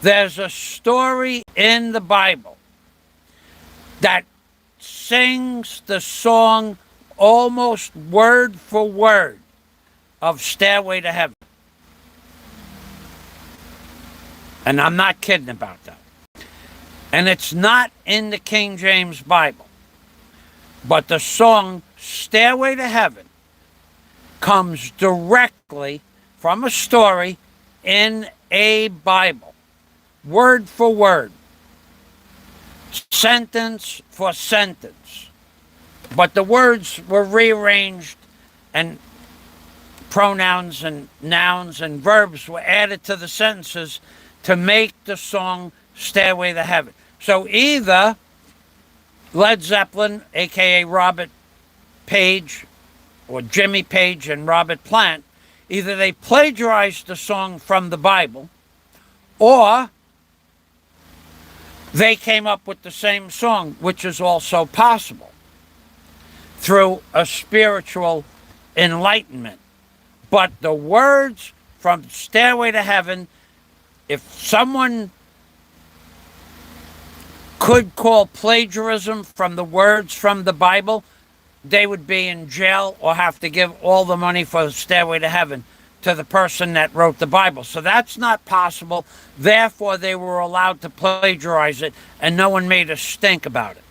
There's a story in the Bible that sings the song almost word for word of Stairway to Heaven. And I'm not kidding about that. And it's not in the King James Bible. But the song Stairway to Heaven comes directly from a story in a Bible, word for word, sentence for sentence. But the words were rearranged, and pronouns and nouns and verbs were added to the sentences to make the song Stairway to Heaven. So either Led Zeppelin, a.k.a. Robert Page, or Jimmy Page and Robert Plant, either they plagiarized the song from the Bible, or they came up with the same song, which is also possible, through a spiritual enlightenment. But the words from Stairway to Heaven, if someone could call plagiarism from the words from the Bible, they would be in jail or have to give all the money for Stairway to Heaven to the person that wrote the Bible. So that's not possible. Therefore, they were allowed to plagiarize it, and no one made a stink about it.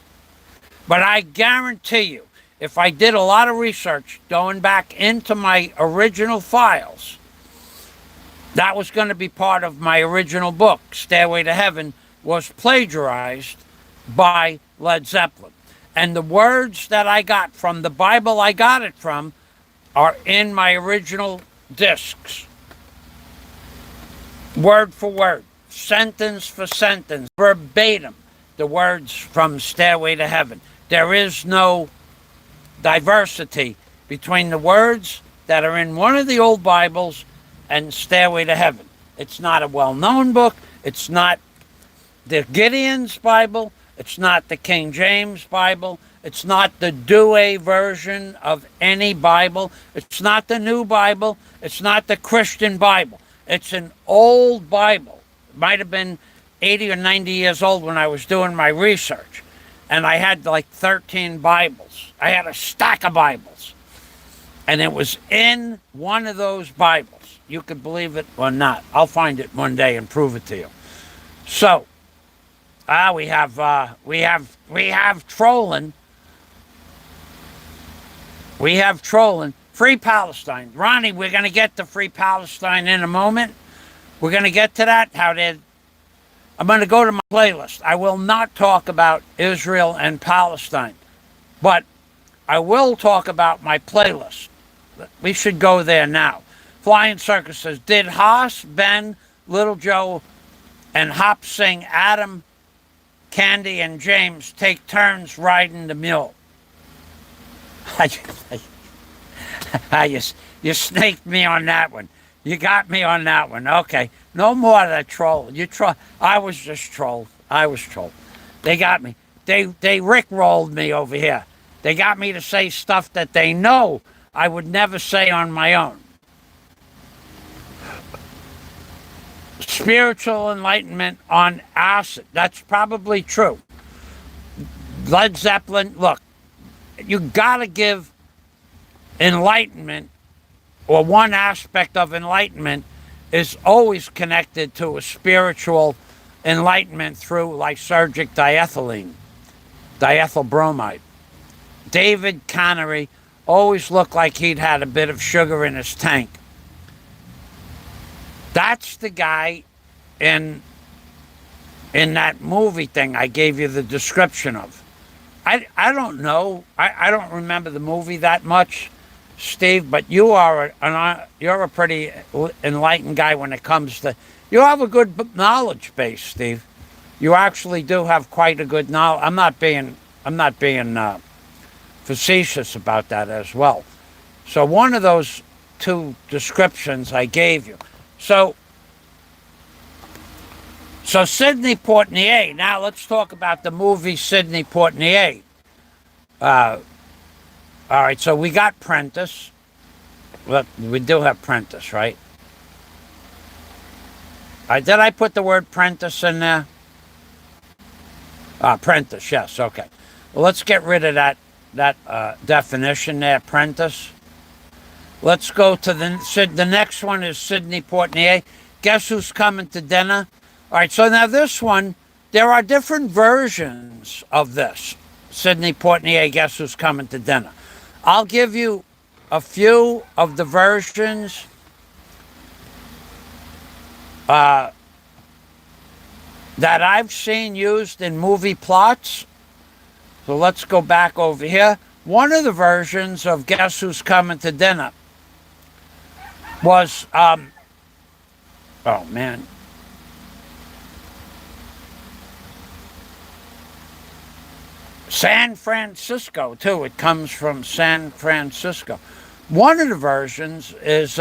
But I guarantee you, if I did a lot of research going back into my original files, that was going to be part of my original book, Stairway to Heaven, was plagiarized by Led Zeppelin. And the words that I got from the Bible I got it from are in my original discs. Word for word, sentence for sentence, verbatim, the words from Stairway to Heaven. There is no diversity between the words that are in one of the old Bibles and Stairway to Heaven. It's not a well-known book. It's not the Gideon's Bible. It's not the King James Bible. It's not the Douay version of any Bible. It's not the New Bible. It's not the Christian Bible. It's an old Bible. It might have been 80 or 90 years old when I was doing my research. And I had like 13 Bibles. I had a stack of Bibles. And it was in one of those Bibles. You could believe it or not. I'll find it one day and prove it to you. So, we have trolling. We have trolling. Free Palestine. Ronnie, we're going to get to Free Palestine in a moment. We're going to get to that. I'm going to go to my playlist. I will not talk about Israel and Palestine, but I will talk about my playlist. We should go there now. Flying Circus says, did Haas, Ben, Little Joe, and Hop sing Adam, Candy, and James take turns riding the mule? You snaked me on that one. You got me on that one. Okay. No more of that troll. I was just trolled. They got me. They rickrolled me over here. They got me to say stuff that they know I would never say on my own. Spiritual enlightenment on acid. That's probably true. Led Zeppelin, look, you gotta give enlightenment, or one aspect of enlightenment is always connected to a spiritual enlightenment through lysergic diethylene, diethyl bromide. David Connery always looked like he'd had a bit of sugar in his tank. That's the guy in that movie thing I gave you the description of. I don't know. I don't remember the movie that much, Steve, but you're a pretty enlightened guy when it comes to... You have a good knowledge base, Steve. You actually do have quite a good knowledge. I'm not being facetious about that as well. So one of those two descriptions I gave you. So Sidney Poitier. Now let's talk about the movie Sidney Poitier. All right, so we got Prentice. Well, we do have Prentice, right? Did I put the word Prentice in there? Prentice, yes, okay. Well, let's get rid of that definition there, Prentice. Let's go to the next one is Sidney Poitier. Guess who's coming to dinner? All right, so now this one, there are different versions of this. Sidney Poitier, guess who's coming to dinner? I'll give you a few of the versions that I've seen used in movie plots. So let's go back over here. One of the versions of Guess Who's Coming to Dinner was, oh man. San Francisco, too. It comes from San Francisco. One of the versions is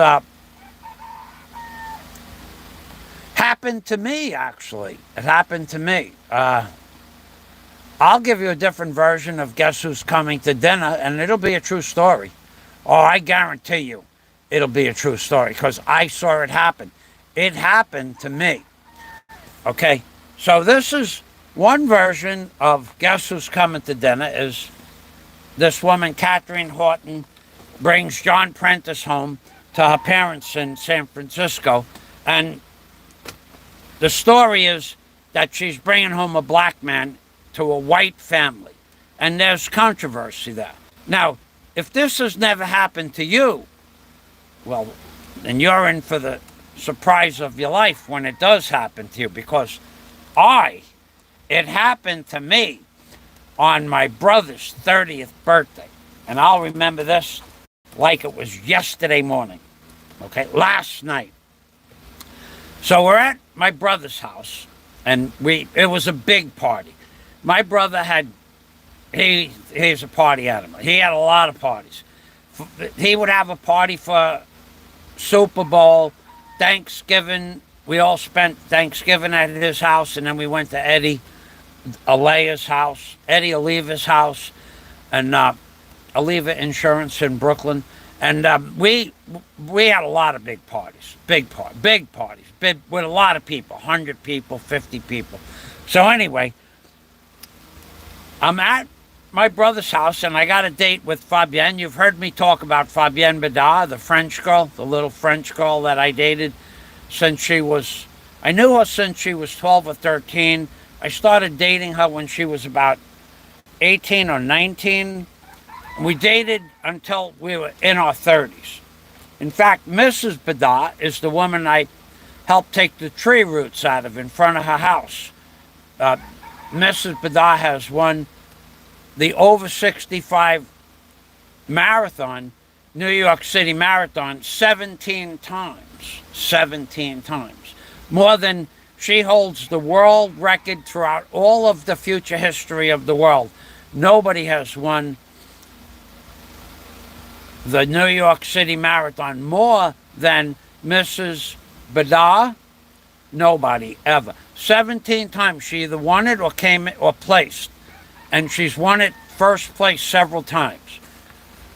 happened to me, actually. It happened to me. I'll give you a different version of Guess Who's Coming to Dinner, and it'll be a true story. Oh, I guarantee you it'll be a true story, because I saw it happen. It happened to me. Okay, so this is one version of Guess Who's Coming to Dinner. Is this woman, Catherine Horton, brings John Prentice home to her parents in San Francisco, and the story is that she's bringing home a black man to a white family, and there's controversy there. Now, if this has never happened to you, well, then you're in for the surprise of your life when it does happen to you, because it happened to me on my brother's 30th birthday, and I'll remember this like it was yesterday morning, okay, last night. So we're at my brother's house, and it was a big party. My brother he's a party animal. He had a lot of parties. He would have a party for Super Bowl, Thanksgiving. We all spent Thanksgiving at his house, and then we went to Eddie Alea's house, Eddie Aleva's house, and Aleva Insurance in Brooklyn. And we had a lot of big parties, big parties, with a lot of people, 100 people, 50 people. So anyway, I'm at my brother's house, and I got a date with Fabienne. You've heard me talk about Fabienne Bedard, the French girl, the little French girl that I dated I knew her since she was 12 or 13. I started dating her when she was about 18 or 19. We dated until we were in our 30s. In fact, Mrs. Bedard is the woman I helped take the tree roots out of in front of her house. Mrs. Bedard has won the over 65 marathon, New York City Marathon, 17 times. 17 times. More than she holds the world record throughout all of the future history of the world. Nobody has won the New York City Marathon more than Mrs. Bedard. Nobody ever. 17 times. She either won it or came or placed. And she's won it first place several times.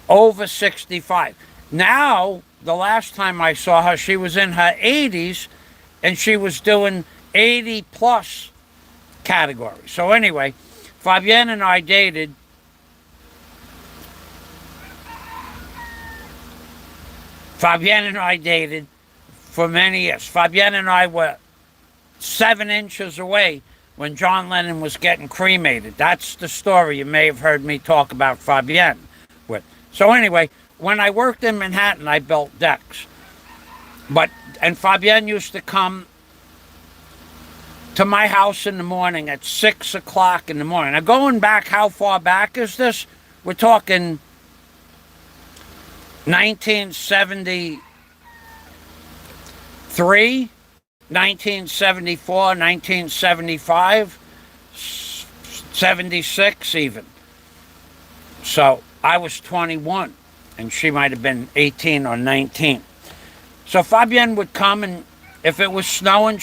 Over 65. Now, the last time I saw her, she was in her 80s, and she was doing 80 plus category. So anyway, Fabienne and I dated. Fabienne and I dated for many years. Fabienne and I were 7 inches away when John Lennon was getting cremated. That's the story you may have heard me talk about Fabienne with. So anyway, when I worked in Manhattan, I built decks. And Fabienne used to come to my house in the morning at 6 o'clock in the morning. Now, going back, how far back is this? We're talking 1973, 1974, 1975, 76 even. So I was 21, and she might have been 18 or 19. So Fabienne would come, and if it was snowing,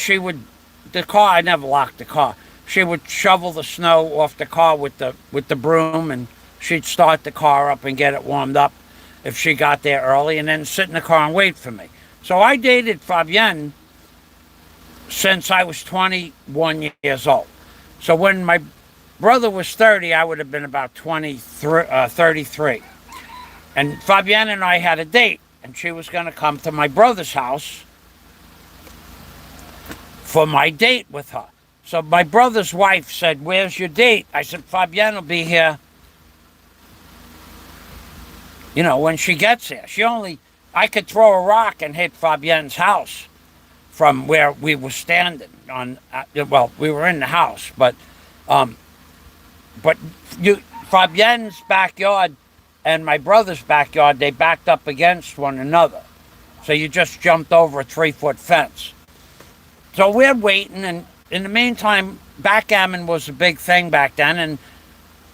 the car, I never locked the car. She would shovel the snow off the car with the broom, and she'd start the car up and get it warmed up if she got there early, and then sit in the car and wait for me. So I dated Fabienne since I was 21 years old. So when my brother was 30, I would have been about 33. And Fabienne and I had a date, and she was going to come to my brother's house for my date with her. So my brother's wife said, "Where's your date?" I said, "Fabienne will be here, when she gets here." I could throw a rock and hit Fabienne's house from where we were standing we were in the house, but Fabienne's backyard and my brother's backyard, they backed up against one another. So you just jumped over a 3-foot fence. So we're waiting, and in the meantime, backgammon was a big thing back then, and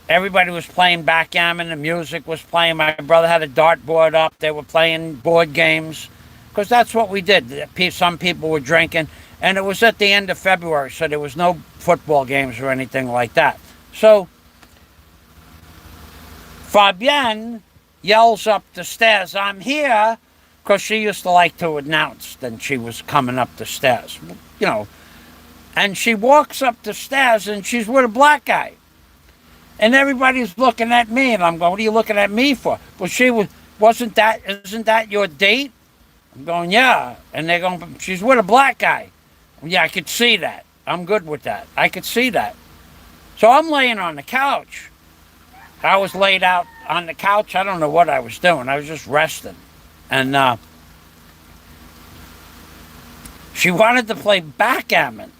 everybody was playing backgammon, the music was playing. My brother had a dartboard up, they were playing board games, because that's what we did. Some people were drinking, and it was at the end of February, so there was no football games or anything like that. So Fabienne yells up the stairs, "I'm here," because she used to like to announce that she was coming up the stairs, And she walks up the stairs, and she's with a black guy. And everybody's looking at me, and I'm going, "What are you looking at me for?" "Well, isn't that your date?" I'm going, "Yeah." And they're going, "She's with a black guy." "Yeah, I could see that. I'm good with that. I could see that." So I'm laying on the couch. I was laid out on the couch. I don't know what I was doing. I was just resting. And she wanted to play backgammon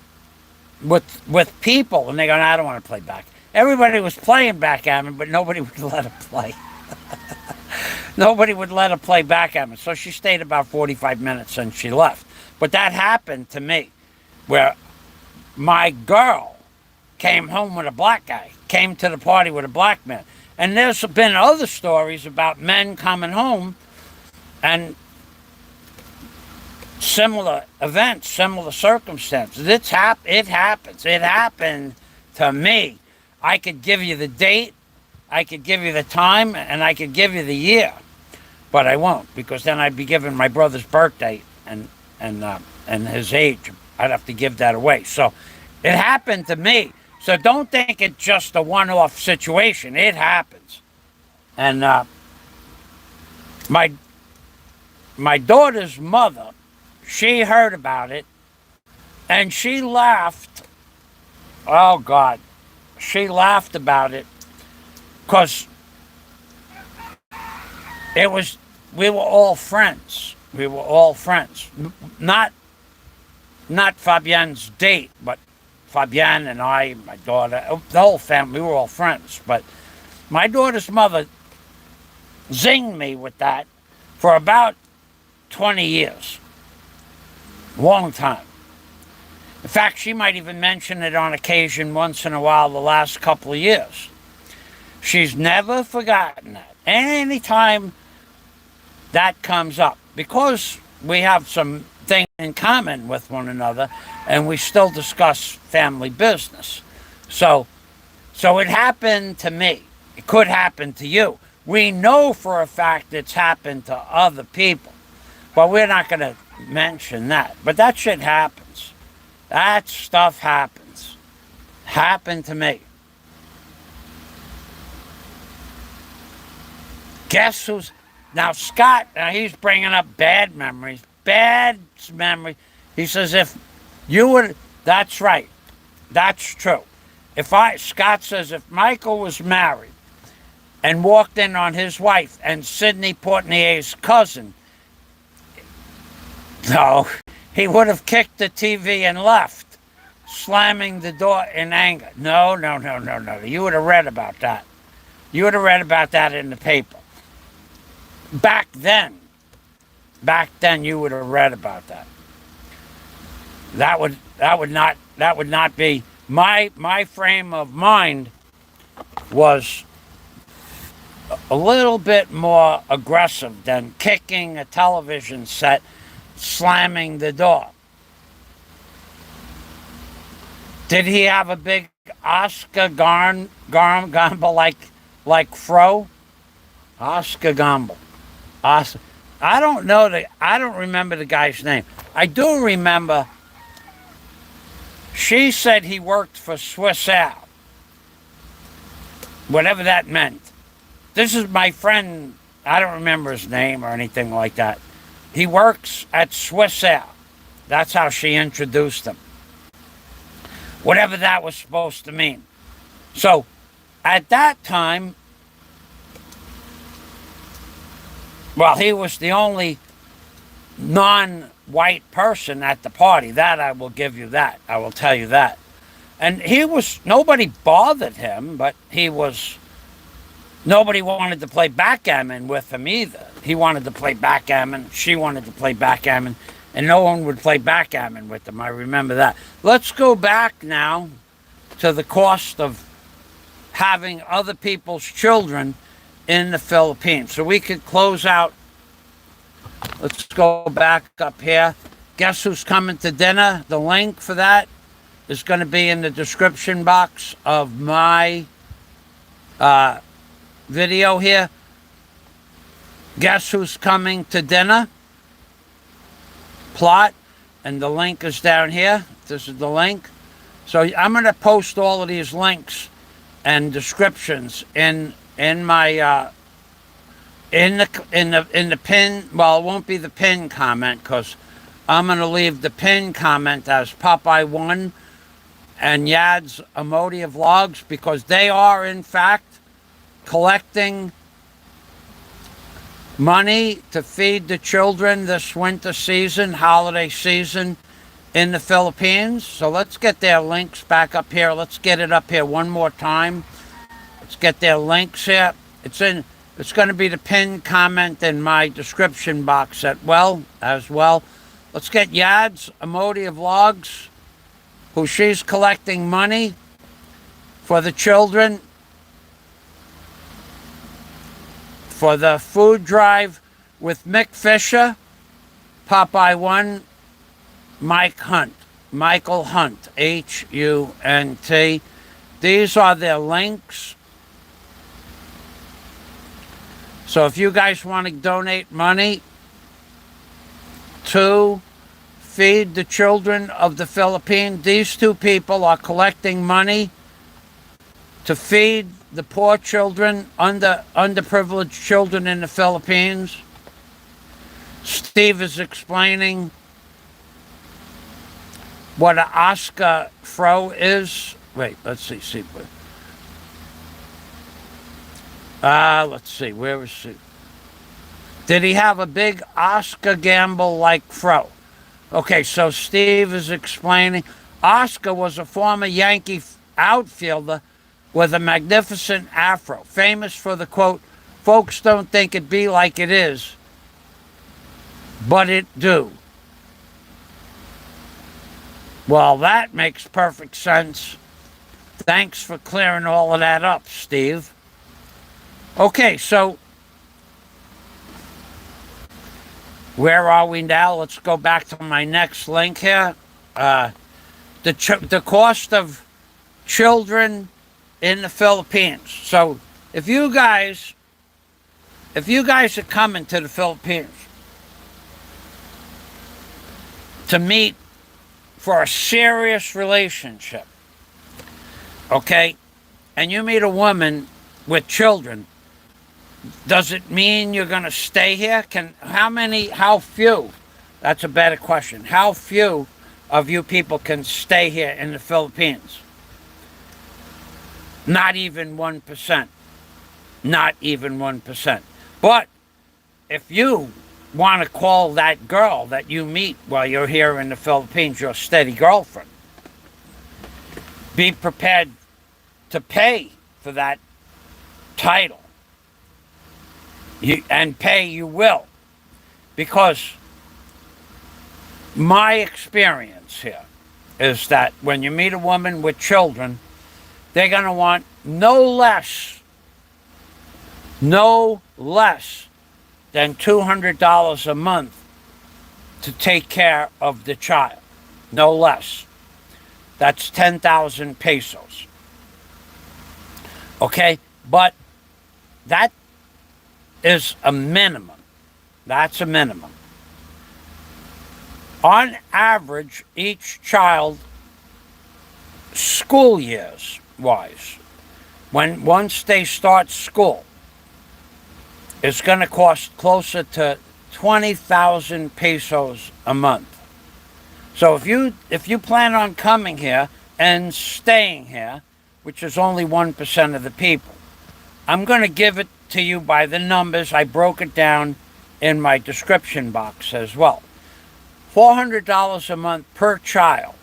with people. And they go, "I don't want to play back." Everybody was playing backgammon, but nobody would let her play. Nobody would let her play backgammon. So she stayed about 45 minutes and she left. But that happened to me, where my girl came home with a black guy, came to the party with a black man. And there's been other stories about men coming home and similar events, similar circumstances. It happens. It happened to me. I could give you the date, I could give you the time, and I could give you the year. But I won't, because then I'd be giving my brother's birthday and his age. I'd have to give that away. So it happened to me. So don't think it's just a one-off situation. It happens. And my daughter's mother, she heard about it, and she laughed. Oh, God. She laughed about it because we were all friends. We were all friends. Not Fabienne's date, but Fabienne and I, my daughter, the whole family, we were all friends. But my daughter's mother zinged me with that for about 20 years. Long time. In fact, she might even mention it on occasion once in a while the last couple of years. She's never forgotten that. Anytime that comes up, because we have some things in common with one another, and we still discuss family business. So it happened to me. It could happen to you. We know for a fact it's happened to other people, but we're not going to mention that. But that shit happens. That stuff happens. Happened to me. Guess who's... Now, Scott, he's bringing up bad memories. Bad memory. He says, if you would... That's right. That's true. Scott says, if Michael was married and walked in on his wife and Sidney Poitier's cousin, no, he would have kicked the TV and left, slamming the door in anger. No. You would have read about that. You would have read about that in the paper. Back then, you would have read about that. That would not be my frame of mind. Was a little bit more aggressive than kicking a television set, slamming the door. Did he have a big Oscar Gamble like Fro? Oscar Gamble. I don't remember the guy's name. I do remember she said he worked for Swiss Air. Whatever that meant. This is my friend, I don't remember his name or anything like that. He works at Swiss Air. That's how she introduced him. Whatever that was supposed to mean. So, at that time, well, he was the only non-white person at the party. That I will give you that. I will tell you that. And nobody bothered him, but nobody wanted to play backgammon with him either. He wanted to play backgammon, she wanted to play backgammon, and no one would play backgammon with him. I remember that. Let's go back now to the cost of having other people's children in the Philippines. So we could close out. Let's go back up here. Guess who's coming to dinner? The link for that is going to be in the description box of my video here. Guess who's coming to dinner? Plot. And the link is down here. This is the link. So I'm going to post all of these links and descriptions in my in the pin. Well, it won't be the pin comment because I'm going to leave the pin comment as Popeye 1 and YADZ Amodia Vlogs, because they are in fact collecting money to feed the children this winter season, holiday season in the Philippines. So let's get their links back up here. Let's get it up here one more time. Let's get their links here. It's going to be the pinned comment in my description box as well. Let's get YADZ Amodia Vlogs, who she's collecting money for the children for the food drive with Mick Fisher, Popeye 1, Michael Hunt, Hunt. These are their links. So if you guys want to donate money to feed the children of the Philippines, these two people are collecting money to feed the poor children, underprivileged children in the Philippines. Steve is explaining what an Oscar Fro is. Wait, let's see. Let's see, where is he? Did he have a big Oscar gamble like Fro? Okay, so Steve is explaining. Oscar was a former Yankee outfielder with a magnificent afro, famous for the quote, "Folks don't think it be like it is, but it do." Well, that makes perfect sense. Thanks for clearing all of that up, Steve. Okay, so where are we now? Let's go back to my next link here. The cost of children in the Philippines. So if you guys are coming to the Philippines to meet for a serious relationship, okay, and you meet a woman with children, does it mean you're going to stay here? How few, that's a better question, how few of you people can stay here in the Philippines? Not even 1%. Not even 1%. But if you want to call that girl that you meet while you're here in the Philippines your steady girlfriend, be prepared to pay for that title. And pay you will. Because my experience here is that when you meet a woman with children, they're going to want no less than $200 a month to take care of the child. No less. That's 10,000 pesos. Okay? But that is a minimum. That's a minimum. On average, each child, school years wise, once they start school, it's going to cost closer to 20,000 pesos a month. So if you plan on coming here and staying here, which is only 1% of the people, I'm going to give it to you by the numbers. I broke it down in my description box as well. $400 a month per child.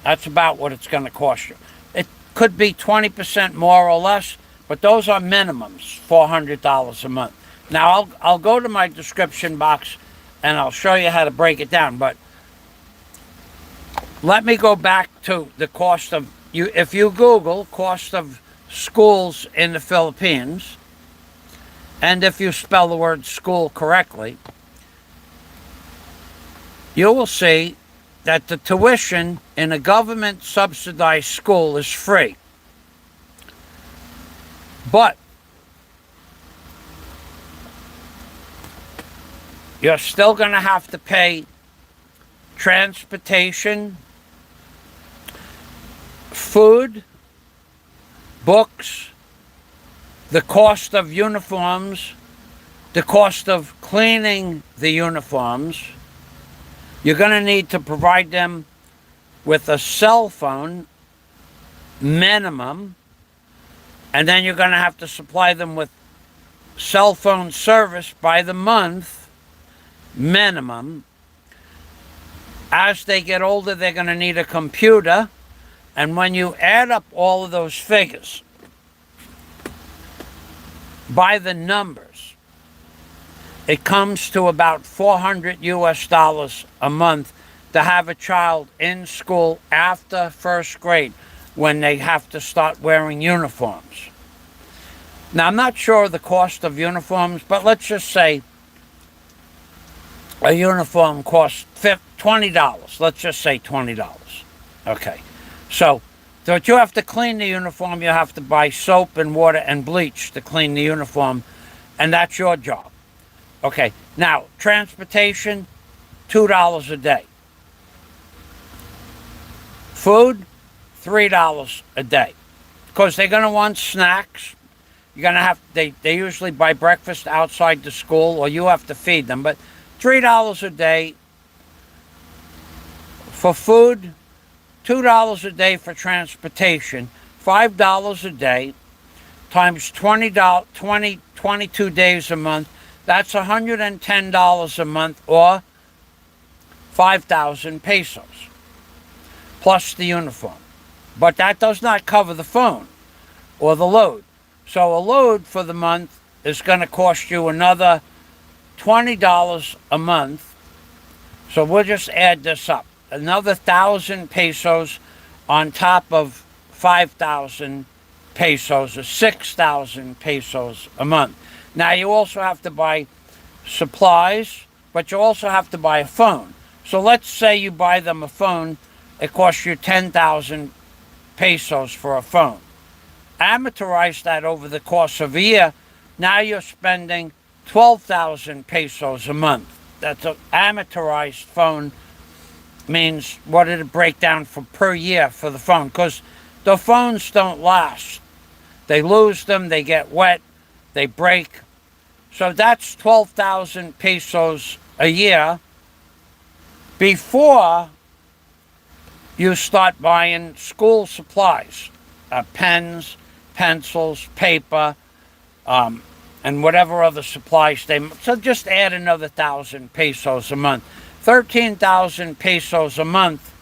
That's about what it's going to cost you. It could be 20% more or less, but those are minimums, $400 a month. Now, I'll go to my description box and I'll show you how to break it down, but let me go back to the cost of, if you Google cost of schools in the Philippines, and if you spell the word school correctly, you will see that the tuition in a government subsidized school is free. But you're still going to have to pay transportation, food, books, the cost of uniforms, the cost of cleaning the uniforms. You're going to need to provide them with a cell phone minimum, and then you're going to have to supply them with cell phone service by the month minimum. As they get older, they're going to need a computer, and when you add up all of those figures by the numbers, it comes to about $400 a month to have a child in school after first grade when they have to start wearing uniforms. Now, I'm not sure of the cost of uniforms, but let's just say a uniform costs $20. Let's just say $20. Okay. So you have to clean the uniform. You have to buy soap and water and bleach to clean the uniform, and that's your job. Okay. Now, transportation, $2 a day. Food, $3 a day. Because they're going to want snacks. You're going to have, they usually buy breakfast outside the school, or you have to feed them. But $3 a day for food, $2 a day for transportation, $5 a day times 22 days a month. That's $110 a month, or 5,000 pesos, plus the uniform. But that does not cover the phone or the load. So a load for the month is going to cost you another $20 a month. So we'll just add this up. Another 1,000 pesos on top of 5,000 pesos, or 6,000 pesos a month. Now, you also have to buy supplies, but you also have to buy a phone. So let's say you buy them a phone, it costs you 10,000 pesos for a phone. Amortize that over the course of a year. Now you're spending 12,000 pesos a month. That's an amortized phone. Means what did it break down for per year for the phone? Because the phones don't last. They lose them, they get wet, they break. So that's 12,000 pesos a year before you start buying school supplies, pens, pencils, paper, and whatever other supplies so just add another 1,000 pesos a month. 13,000 pesos a month.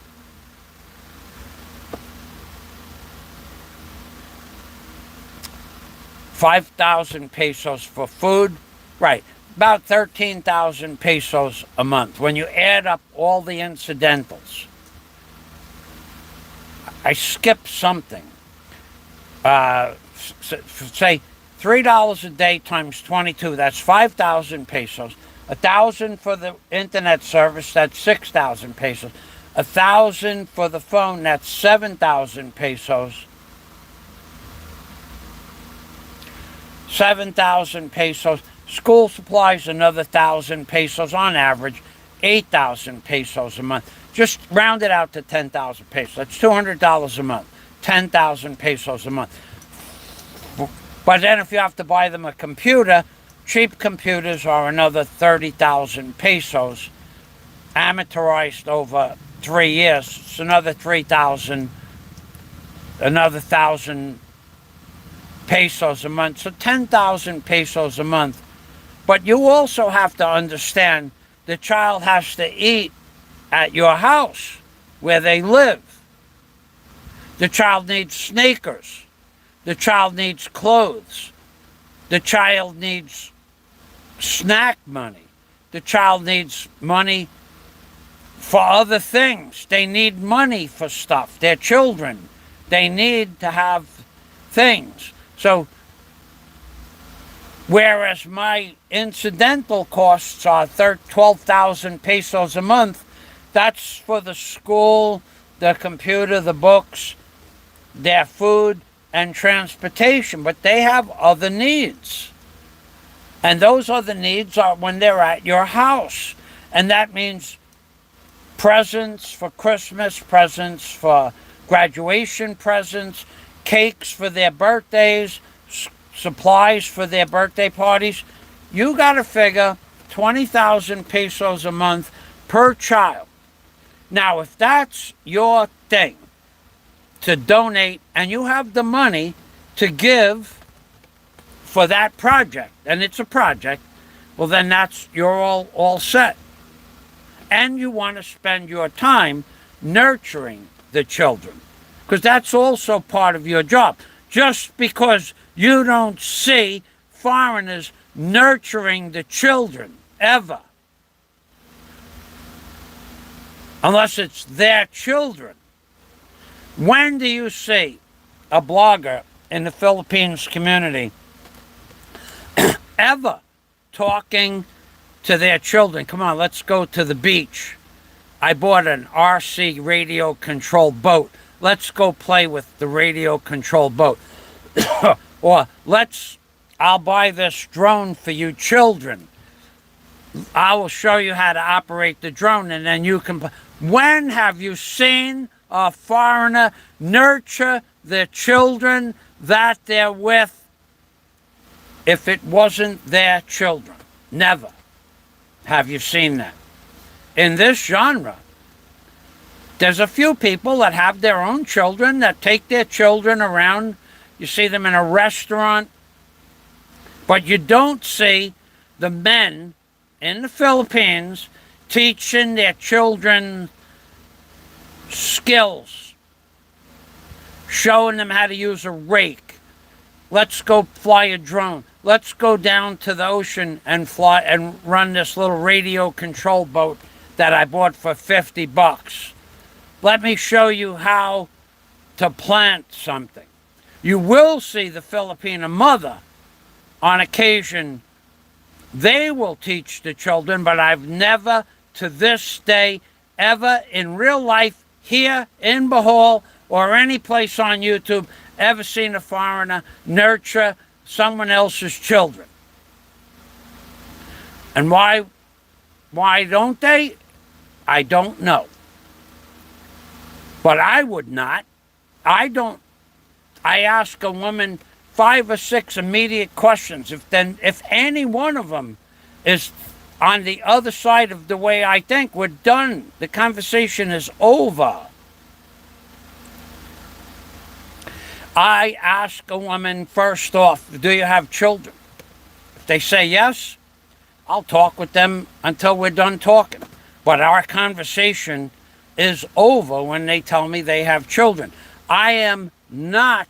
$5,000 pesos for food. Right. About 13,000 pesos a month. When you add up all the incidentals. I skipped something. Say $3 a day times 22, that's 5,000 pesos. 1,000 for the internet service, that's 6,000 pesos. 1,000 for the phone, that's 7,000 pesos. 7,000 pesos. School supplies, another 1,000 pesos on average. 8,000 pesos a month. Just round it out to 10,000 pesos. That's $200 a month. 10,000 pesos a month. But then if you have to buy them a computer, cheap computers are another 30,000 pesos, amortized over 3 years. It's another 3,000, another 1,000 pesos a month. So 10,000 pesos a month. But you also have to understand the child has to eat at your house where they live. The child needs sneakers. The child needs clothes. The child needs snack money. The child needs money for other things. They need money for stuff. They're children. They need to have things. So, whereas my incidental costs are 12,000 pesos a month, that's for the school, the computer, the books, their food, and transportation, but they have other needs. And those other needs are when they're at your house. And that means presents for Christmas, presents for graduation presents, cakes for their birthdays, supplies for their birthday parties. You got to figure 20,000 pesos a month per child. Now, if that's your thing, to donate, and you have the money to give for that project, and it's a project, well then you're all set. And you want to spend your time nurturing the children, because that's also part of your job. Just because you don't see foreigners nurturing the children, ever, unless it's their children. When do you see a blogger in the Philippines community ever talking to their children? Come on, let's go to the beach. I bought an RC radio-controlled boat. Let's go play with the radio-controlled boat. Or I'll buy this drone for you children. I will show you how to operate the drone, and then you can... When have you seen a foreigner nurture the children that they're with if it wasn't their children? Never have you seen that. In this genre, there's a few people that have their own children, that take their children around. You see them in a restaurant, but you don't see the men in the Philippines teaching their children skills, showing them how to use a rake. Let's go fly a drone. Let's go down to the ocean and fly and run this little radio control boat that I bought for $50. Let me show you how to plant something. You will see the Filipino mother on occasion. They will teach the children, but I've never to this day ever in real life here in Bohol or any place on YouTube ever seen a foreigner nurture someone else's children. And why don't they? I don't know. But I would not. I ask a woman 5 or 6 immediate questions. If any one of them is on the other side of the way I think, we're done. The conversation is over. I ask a woman first off, do you have children? If they say yes, I'll talk with them until we're done talking. But our conversation is over when they tell me they have children. I am not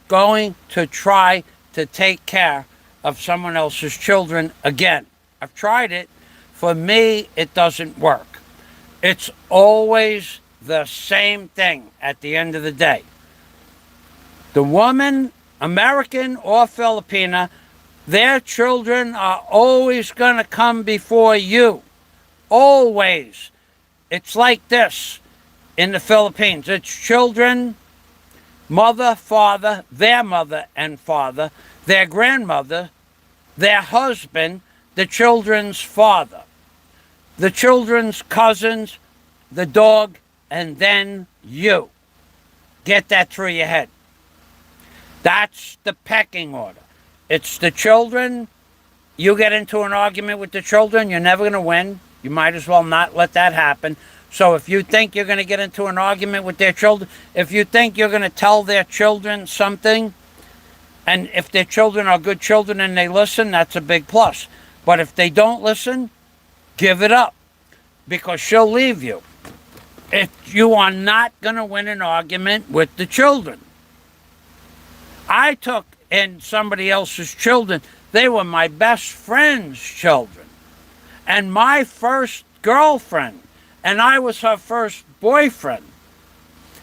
going to try to take care of someone else's children again. I've tried it. For me, it doesn't work. It's always the same thing at the end of the day. The woman, American or Filipina, their children are always going to come before you. Always. It's like this in the Philippines. It's children, mother, father, their mother and father, their grandmother, their husband, the children's father, the children's cousins, the dog, and then you. Get that through your head. That's the pecking order. It's the children. You get into an argument with the children, you're never going to win. You might as well not let that happen. So if you think you're going to get into an argument with their children, if you think you're going to tell their children something, and if their children are good children and they listen, that's a big plus. But if they don't listen, give it up, because she'll leave you. If you are not going to win an argument with the children. I took in somebody else's children. They were my best friend's children. And my first girlfriend. And I was her first boyfriend.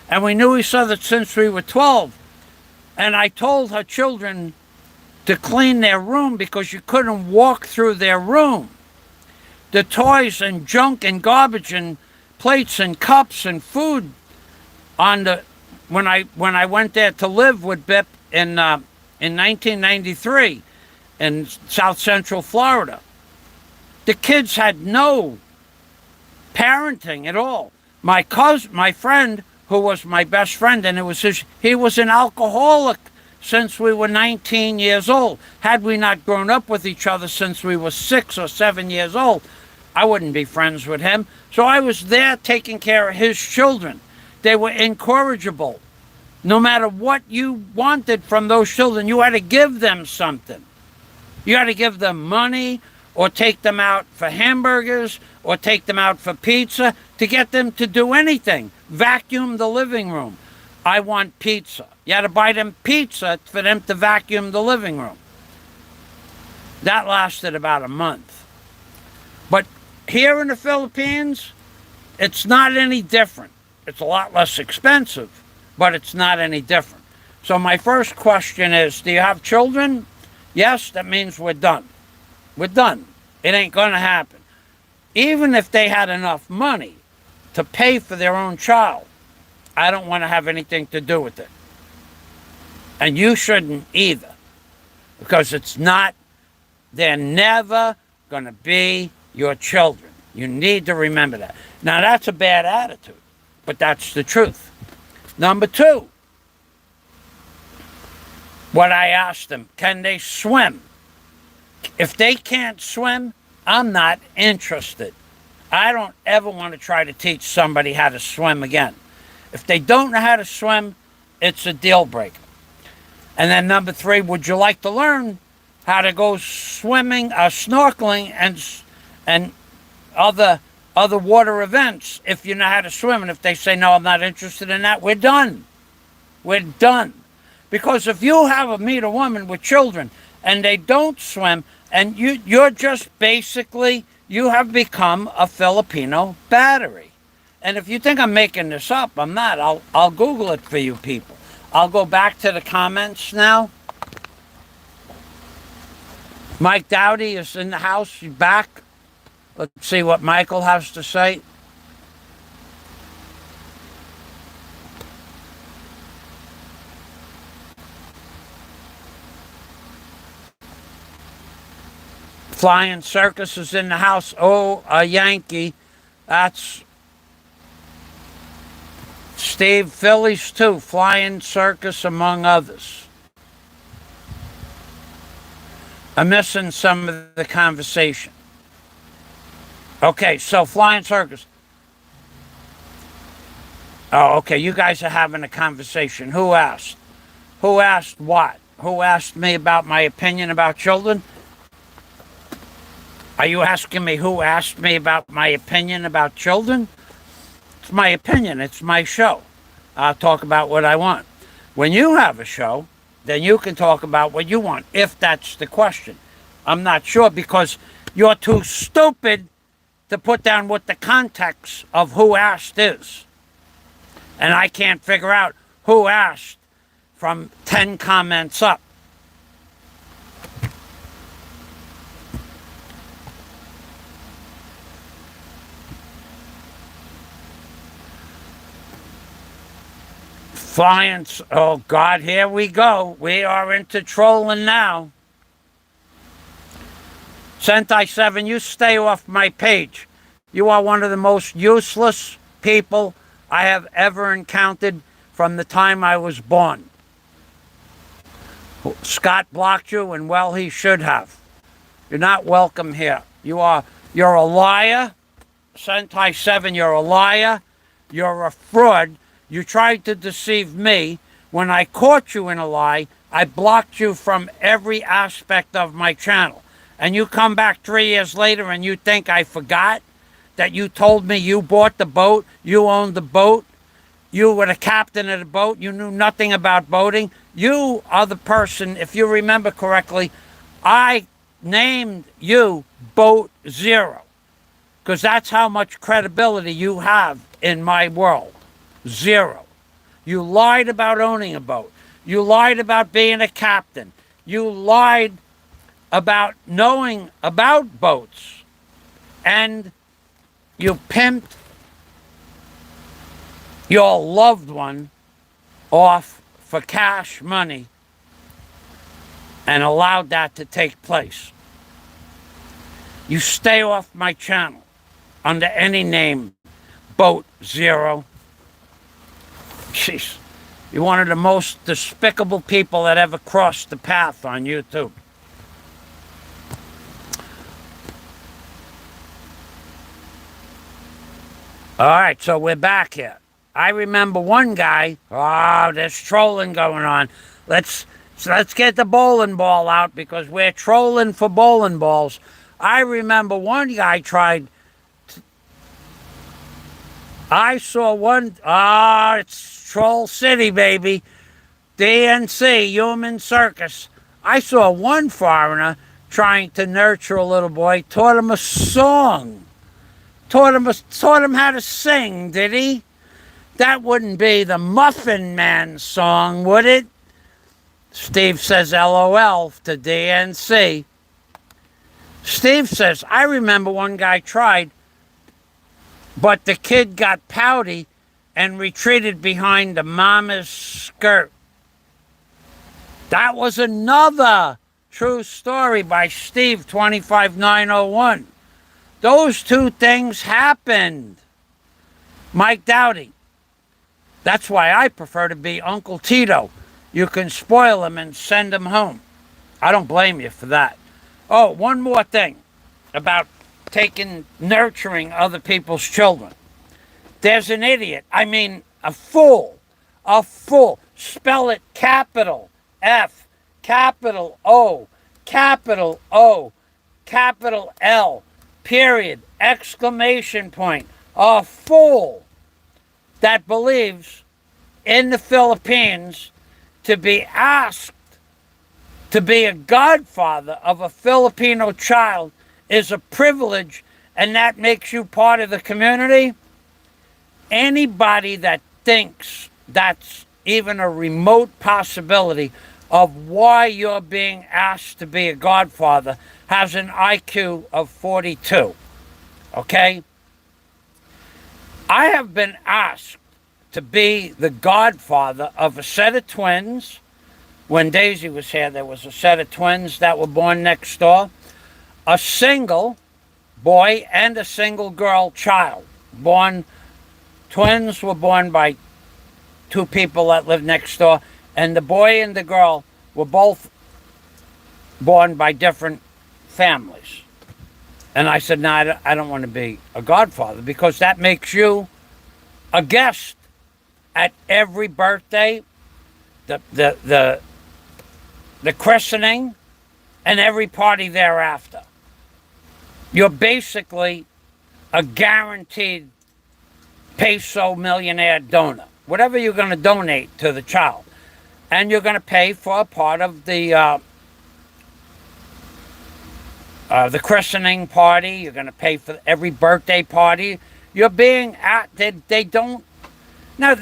And we knew each other since we were 12. And I told her children to clean their room because you couldn't walk through their room. The toys and junk and garbage and plates and cups and food on the when I went there to live with Bip in 1993 in South Central Florida. The kids had no parenting at all. My friend, who was my best friend, and he was an alcoholic since we were 19 years old. Had we not grown up with each other since we were 6 or 7 years old, I wouldn't be friends with him. So I was there taking care of his children. They were incorrigible. No matter what you wanted from those children, you had to give them something. You had to give them money, or take them out for hamburgers, or take them out for pizza, to get them to do anything. Vacuum the living room. I want pizza. You had to buy them pizza for them to vacuum the living room. That lasted about a month. But here in the Philippines, it's not any different. It's a lot less expensive, but it's not any different. So my first question is, do you have children? Yes, that means we're done. We're done. It ain't going to happen. Even if they had enough money to pay for their own child, I don't want to have anything to do with it. And you shouldn't either. Because they're never going to be your children. You need to remember that. Now, that's a bad attitude, but that's the truth. Number 2, what I asked them, can they swim? If they can't swim, I'm not interested. I don't ever want to try to teach somebody how to swim again. If they don't know how to swim, it's a deal breaker. And then number 3, would you like to learn how to go swimming, snorkeling, and other water events if you know how to swim? And if they say, no, I'm not interested in that, we're done. We're done. Because if you meet a woman with children and they don't swim, and you're just basically, you have become a Filipino battery. And if you think I'm making this up, I'm not. I'll Google it for you people. I'll go back to the comments now. Mike Dowdy is in the house. He's back. Let's see what Michael has to say. Flying Circus is in the house. Oh, a Yankee. That's Steve. Phillies too. Flying Circus among others. I'm missing some of the conversation. Okay, so Flying Circus. Oh, okay, you guys are having a conversation. Who asked? Who asked what? Who asked me about my opinion about children? Are you asking me who asked me about my opinion about children? It's my opinion. It's my show. I'll talk about what I want. When you have a show, then you can talk about what you want, if that's the question. I'm not sure, because you're too stupid to put down what the context of who asked is. And I can't figure out who asked from 10 comments up. Clients, oh God, here we go. We are into trolling now. Sentai 7, you stay off my page. You are one of the most useless people I have ever encountered from the time I was born. Scott blocked you, and well, he should have. You're not welcome here. You're a liar. Sentai 7, you're a liar. You're a fraud. You tried to deceive me. When I caught you in a lie, I blocked you from every aspect of my channel. And you come back 3 years later and you think I forgot that you told me you bought the boat, you owned the boat, you were the captain of the boat, you knew nothing about boating. You are the person, if you remember correctly, I named you Boat Zero, because that's how much credibility you have in my world. Zero. You lied about owning a boat. You lied about being a captain. You lied about knowing about boats. And you pimped your loved one off for cash money and allowed that to take place. You stay off my channel under any name, Boat Zero. Jeez, you're one of the most despicable people that ever crossed the path on YouTube. All right, so we're back here. I remember one guy, oh, there's trolling going on. Let's get the bowling ball out, because we're trolling for bowling balls. I remember one guy tried. I saw one, it's Troll City, baby. DNC, Human Circus. I saw one foreigner trying to nurture a little boy, taught him a song. Taught him how to sing, did he? That wouldn't be the Muffin Man song, would it? Steve says LOL to DNC. Steve says, I remember one guy tried, but the kid got pouty and retreated behind the mama's skirt. That was another true story by Steve 25901. Those two things happened. Mike Dowdy. That's why I prefer to be Uncle Tito. You can spoil him and send him home. I don't blame you for that. Oh, one more thing about nurturing other people's children. There's an idiot, a fool. Spell it capital F, capital O, capital O, capital L, period, exclamation point. A fool that believes in the Philippines to be asked to be a godfather of a Filipino child is a privilege, and that makes you part of the community. Anybody that thinks that's even a remote possibility of why you're being asked to be a godfather has an IQ of 42. Okay? I have been asked to be the godfather of a set of twins. When Daisy was here, there was a set of twins that were born next door. A single boy and a single girl child. Twins were born by two people that lived next door, and the boy and the girl were both born by different families. And I said, no, I don't want to be a godfather, because that makes you a guest at every birthday, the christening, and every party thereafter. You're basically a guaranteed peso millionaire donor. Whatever you're going to donate to the child. And you're going to pay for a part of the christening party. You're going to pay for every birthday party. You're being at, they don't, now,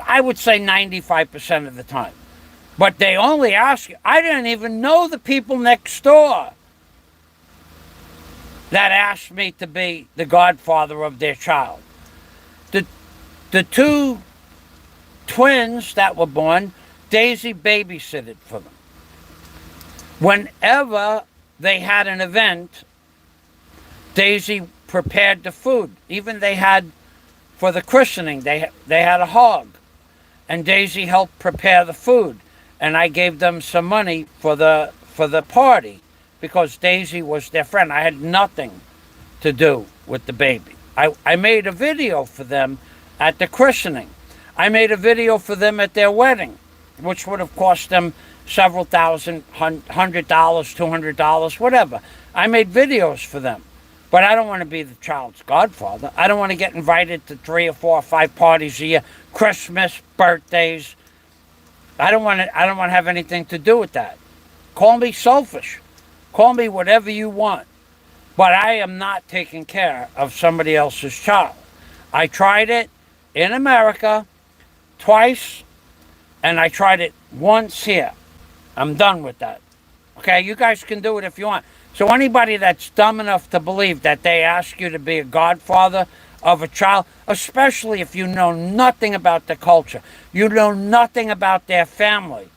I would say 95% of the time. But they only ask you. I didn't even know the people next door that asked me to be the godfather of their child. The two twins that were born, Daisy babysitted for them. Whenever they had an event, Daisy prepared the food. Even they had, for the christening, they had a hog. And Daisy helped prepare the food. And I gave them some money for the party because Daisy was their friend. I had nothing to do with the baby. I made a video for them at the christening. I made a video for them at their wedding, which would have cost them several thousand, $100, $200, whatever. I made videos for them. But I don't want to be the child's godfather. I don't want to get invited to 3 or 4 or 5 parties a year, Christmas, birthdays. I don't want to have anything to do with that. Call me selfish. Call me whatever you want. But I am not taking care of somebody else's child. I tried it in America twice, and I tried it once here. I'm done with that. Okay, you guys can do it if you want. So anybody that's dumb enough to believe that they ask you to be a godfather of a child, especially if you know nothing about the culture, you know nothing about their family.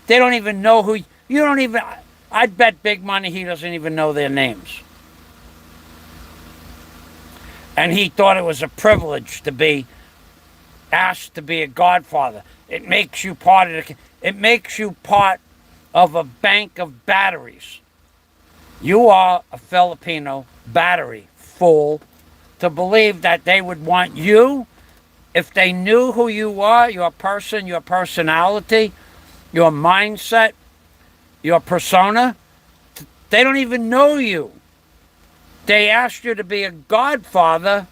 They don't even know who, you don't even, I'd bet big money he doesn't even know their names. And he thought it was a privilege to be asked to be a godfather. It makes you part of it makes you part of a bank of batteries. You are a Filipino battery full to believe that they would want you, if they knew who you are, your person, your personality, your mindset, your persona. They don't even know you. They asked you to be a godfather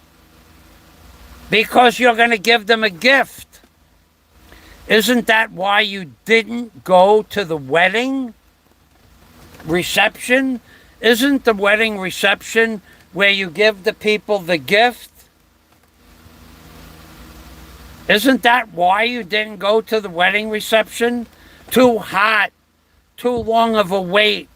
because you're going to give them a gift. Isn't that why you didn't go to the wedding reception? Isn't the wedding reception where you give the people the gift? Isn't that why you didn't go to the wedding reception? Too hot, too long of a wait.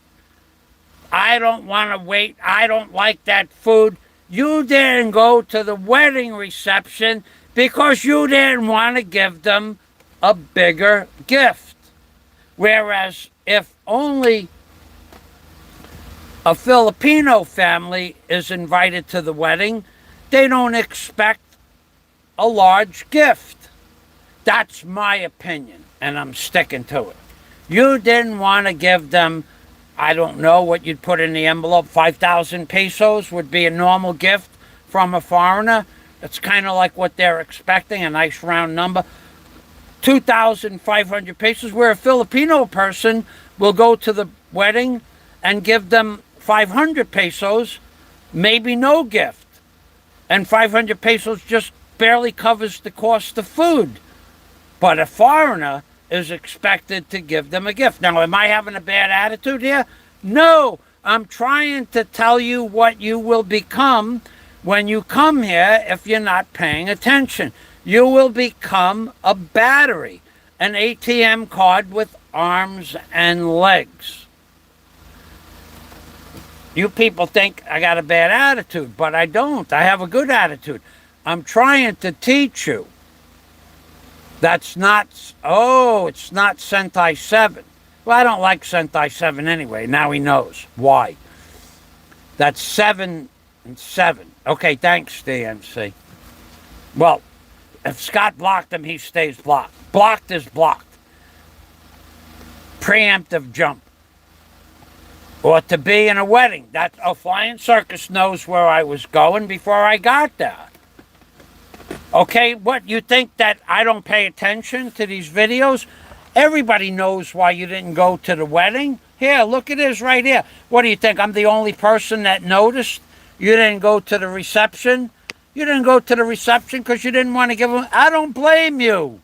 I don't want to wait. I don't like that food. You didn't go to the wedding reception because you didn't want to give them a bigger gift. Whereas if only a Filipino family is invited to the wedding, they don't expect a large gift. That's my opinion, and I'm sticking to it. You didn't want to give them, I don't know what you'd put in the envelope, 5,000 pesos would be a normal gift from a foreigner. It's kind of like what they're expecting, a nice round number. 2,500 pesos, where a Filipino person will go to the wedding and give them 500 pesos, maybe no gift. And 500 pesos just barely covers the cost of food. But a foreigner is expected to give them a gift. Now, am I having a bad attitude here? No, I'm trying to tell you what you will become when you come here if you're not paying attention. You will become a battery, an ATM card with arms and legs. You people think I got a bad attitude, but I don't. I have a good attitude. I'm trying to teach you. That's not, oh, it's not Sentai 7. Well, I don't like Sentai 7 anyway. Now he knows why. That's 7 and 7. Okay, thanks, DMC. Well, if Scott blocked him, he stays blocked. Blocked is blocked. Preemptive jump. Or to be in a wedding. That a flying circus knows where I was going before I got there. Okay, what, you think that I don't pay attention to these videos? Everybody knows why you didn't go to the wedding. Here, look at this right here. What do you think? I'm the only person that noticed you didn't go to the reception? You didn't go to the reception because you didn't want to give them. I don't blame you.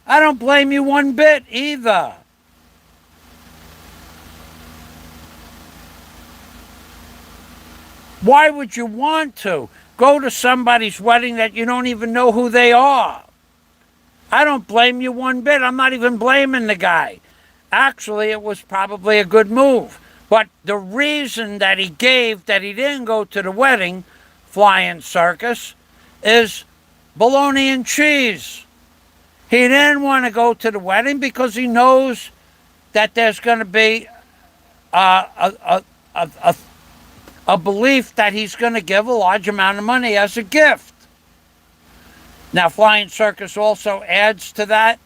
I don't blame you one bit either. Why would you want to go to somebody's wedding that you don't even know who they are? I don't blame you one bit. I'm not even blaming the guy. Actually, it was probably a good move. But the reason that he gave that he didn't go to the wedding, flying circus, is bologna and cheese. He didn't want to go to the wedding because he knows that there's going to be a belief that he's going to give a large amount of money as a gift. Now, flying circus also adds to that.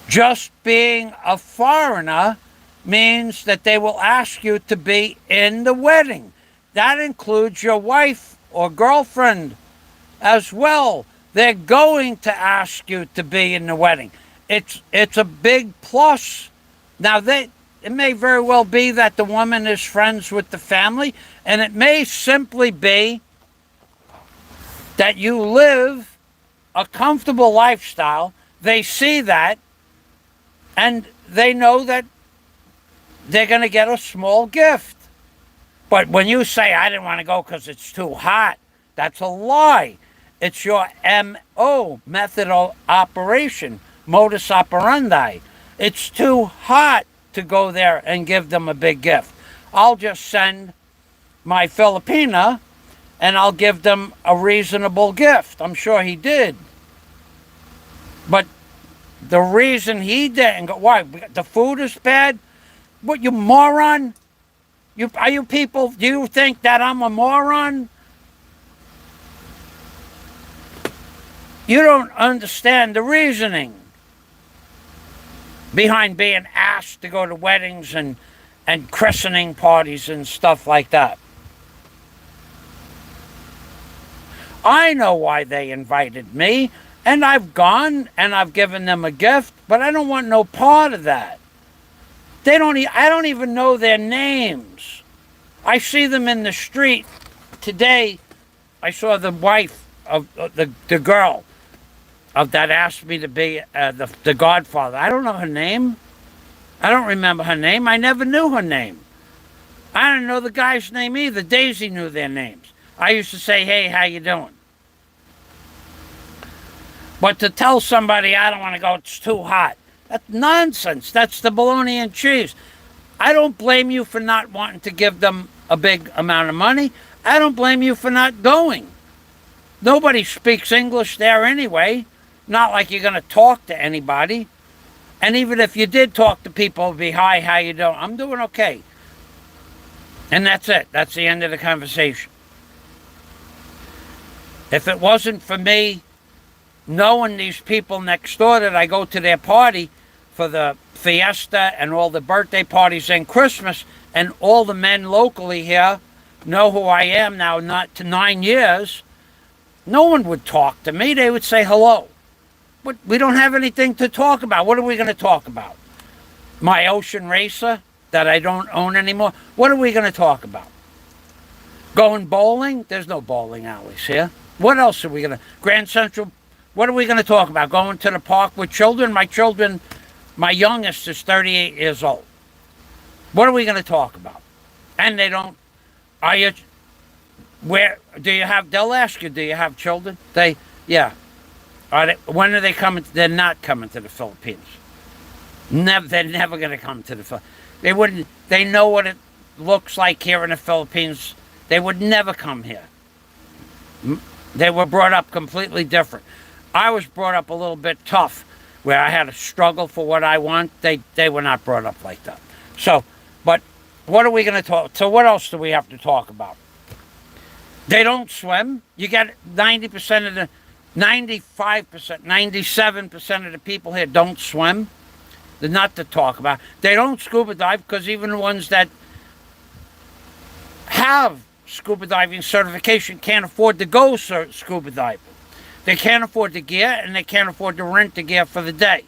Just being a foreigner means that they will ask you to be in the wedding. That includes your wife or girlfriend as well. They're going to ask you to be in the wedding. It's a big plus. Now, it may very well be that the woman is friends with the family, and it may simply be that you live a comfortable lifestyle. They see that, and they know that they're going to get a small gift. But when you say, I didn't want to go because it's too hot, that's a lie. It's your MO, method of operation, modus operandi. It's too hot to go there and give them a big gift. I'll just send my Filipina and I'll give them a reasonable gift. I'm sure he did. But the reason he didn't go, why? The food is bad? What, you moron? Are you people, do you think that I'm a moron? You don't understand the reasoning behind being asked to go to weddings and christening parties and stuff like that. I know why they invited me, and I've gone and I've given them a gift, but I don't want no part of that. I don't even know their names. I see them in the street. Today, I saw the wife of the girl that asked me to be the godfather. I don't know her name. I don't remember her name. I never knew her name. I didn't know the guy's name either. Daisy knew their names. I used to say, hey, how you doing? But to tell somebody I don't want to go, it's too hot, that's nonsense. That's the bologna and cheese. I don't blame you for not wanting to give them a big amount of money. I don't blame you for not going. Nobody speaks English there anyway. Not like you're going to talk to anybody. And even if you did talk to people, it'd be, hi, how you doing? I'm doing okay. And that's it. That's the end of the conversation. If it wasn't for me knowing these people next door that I go to their party for the fiesta and all the birthday parties and Christmas, and all the men locally here know who I am now, not to 9 years, no one would talk to me. They would say hello. But we don't have anything to talk about. What are we going to talk about? My ocean racer that I don't own anymore? What are we going to talk about? Going bowling? There's no bowling alleys here. What else are we going to... Grand Central, what are we going to talk about? Going to the park with children? My youngest is 38 years old. What are we going to talk about? And they don't... Are you... Where... Do you have... They'll ask you, do you have children? Yeah. When are they coming? They're not coming to the Philippines. They're never going to come to the Philippines. They wouldn't. They know what it looks like here in the Philippines. They would never come here. They were brought up completely different. I was brought up a little bit tough, where I had to struggle for what I want. They were not brought up like that. So, but what are we going to talk? So what else do we have to talk about? They don't swim. You get 90% of the... 95%, 97% of the people here don't swim. They're not to talk about. They don't scuba dive, because even the ones that have scuba diving certification can't afford to go scuba diving. They can't afford the gear, and they can't afford to rent the gear for the day.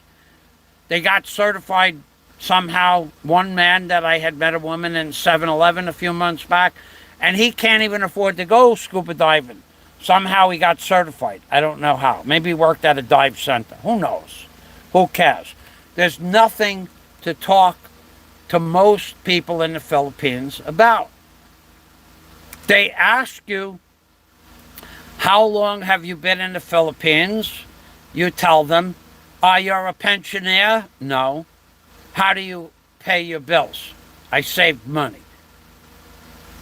They got certified somehow. One man that I had met a woman in 7-Eleven a few months back, and he can't even afford to go scuba diving. Somehow he got certified. I don't know how. Maybe he worked at a dive center. Who knows? Who cares? There's nothing to talk to most people in the Philippines about. They ask you, how long have you been in the Philippines? You tell them, you're a pensioner? No. How do you pay your bills? I saved money.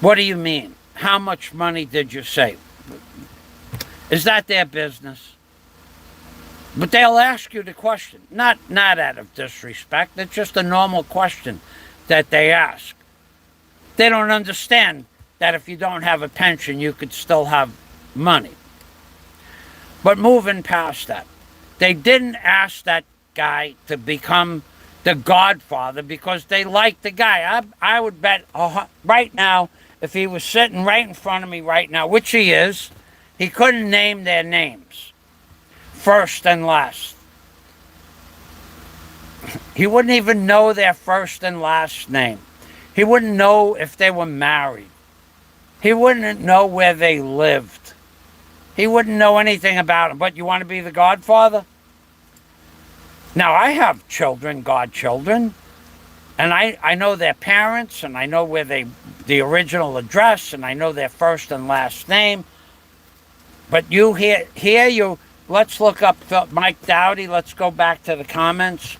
What do you mean? How much money did you save? Is that their business? But they'll ask you the question, not out of disrespect. It's just a normal question that they ask. They don't understand that if you don't have a pension, you could still have money. But moving past that, they didn't ask that guy to become the godfather because they liked the guy. I would bet right now, if he was sitting right in front of me right now, which he is, he couldn't name their names, first and last. He wouldn't even know their first and last name. He wouldn't know if they were married. He wouldn't know where they lived. He wouldn't know anything about them. But you want to be the godfather? Now, I have children, godchildren, and I know their parents, and I know where the original address, and I know their first and last name. But you here, let's look up Mike Dowdy. Let's go back to the comments.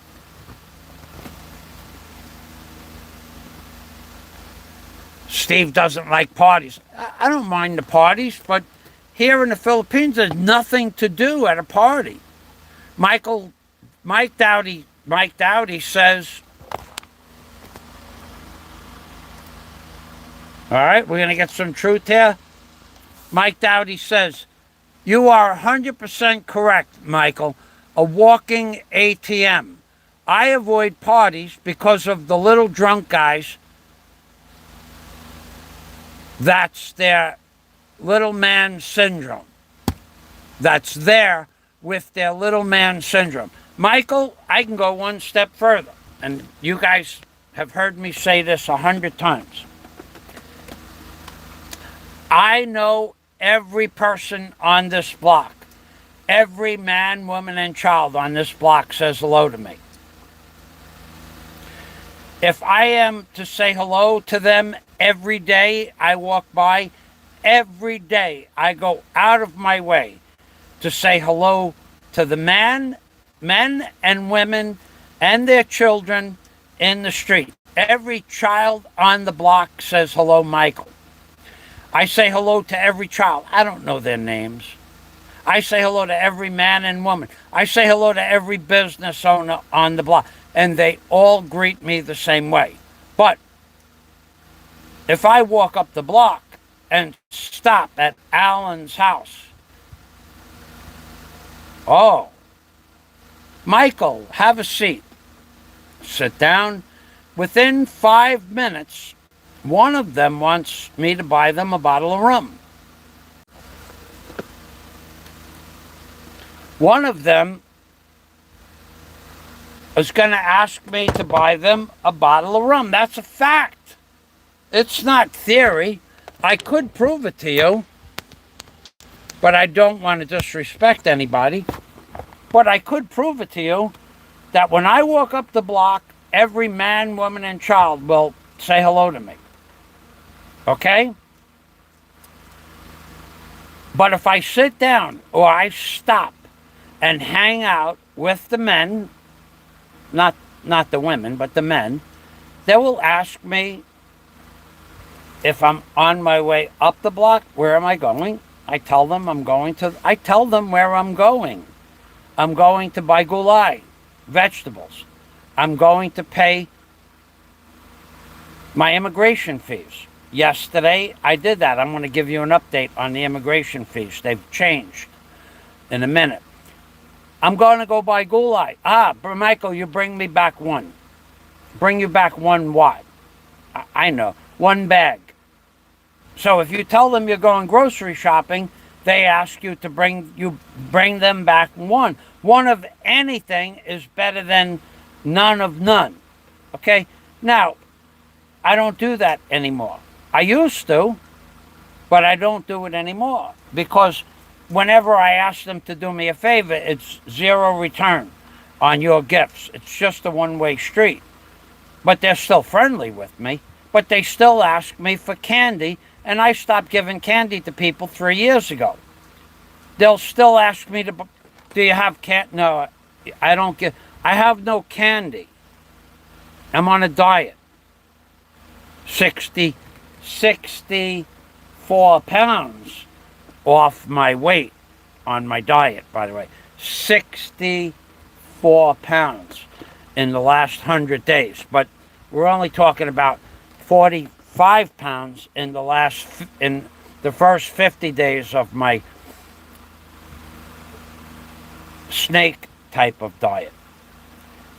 Steve doesn't like parties. I don't mind the parties, but here in the Philippines, there's nothing to do at a party. Mike Dowdy says, all right, we're going to get some truth here. Mike Dowdy says, you are 100% correct, Michael. A walking ATM. I avoid parties because of the little drunk guys. That's their little man syndrome. That's there with their little man syndrome. Michael, I can go one step further. And you guys have heard me say this 100 times. I know every person on this block. Every man, woman, and child on this block says hello to me. If I am to say hello to them every day I walk by, every day I go out of my way to say hello to the men and women and their children in the street. Every child on the block says hello, Michael. I say hello to every child. I don't know their names. I say hello to every man and woman. I say hello to every business owner on the block. And they all greet me the same way. But if I walk up the block and stop at Alan's house, oh, Michael, have a seat. Sit down. Within 5 minutes, one of them wants me to buy them a bottle of rum. One of them is going to ask me to buy them a bottle of rum. That's a fact. It's not theory. I could prove it to you, but I don't want to disrespect anybody. But I could prove it to you that when I walk up the block, every man, woman, and child will say hello to me. Okay? But if I sit down or I stop and hang out with the men, not the women, but the men, they will ask me if I'm on my way up the block, where am I going? I tell them I tell them where I'm going. I'm going to buy gulay, vegetables. I'm going to pay my immigration fees. Yesterday, I did that. I'm going to give you an update on the immigration fees. They've changed in a minute. I'm going to go buy gulay. Michael, you bring me back one. Bring you back one what? I know. One bag. So if you tell them you're going grocery shopping, they ask you to bring them back one. One of anything is better than none of none. Okay? Now, I don't do that anymore. I used to, but I don't do it anymore because whenever I ask them to do me a favor, it's zero return on your gifts. It's just a one-way street. But they're still friendly with me. But they still ask me for candy, and I stopped giving candy to people 3 years ago. They'll still ask me to, do you have candy? No, I don't get, I have no candy. I'm on a diet. 64 pounds off my weight on my diet, by the way. 64 pounds in the last 100 days. But we're only talking about 45 pounds in the first 50 days of my snake type of diet.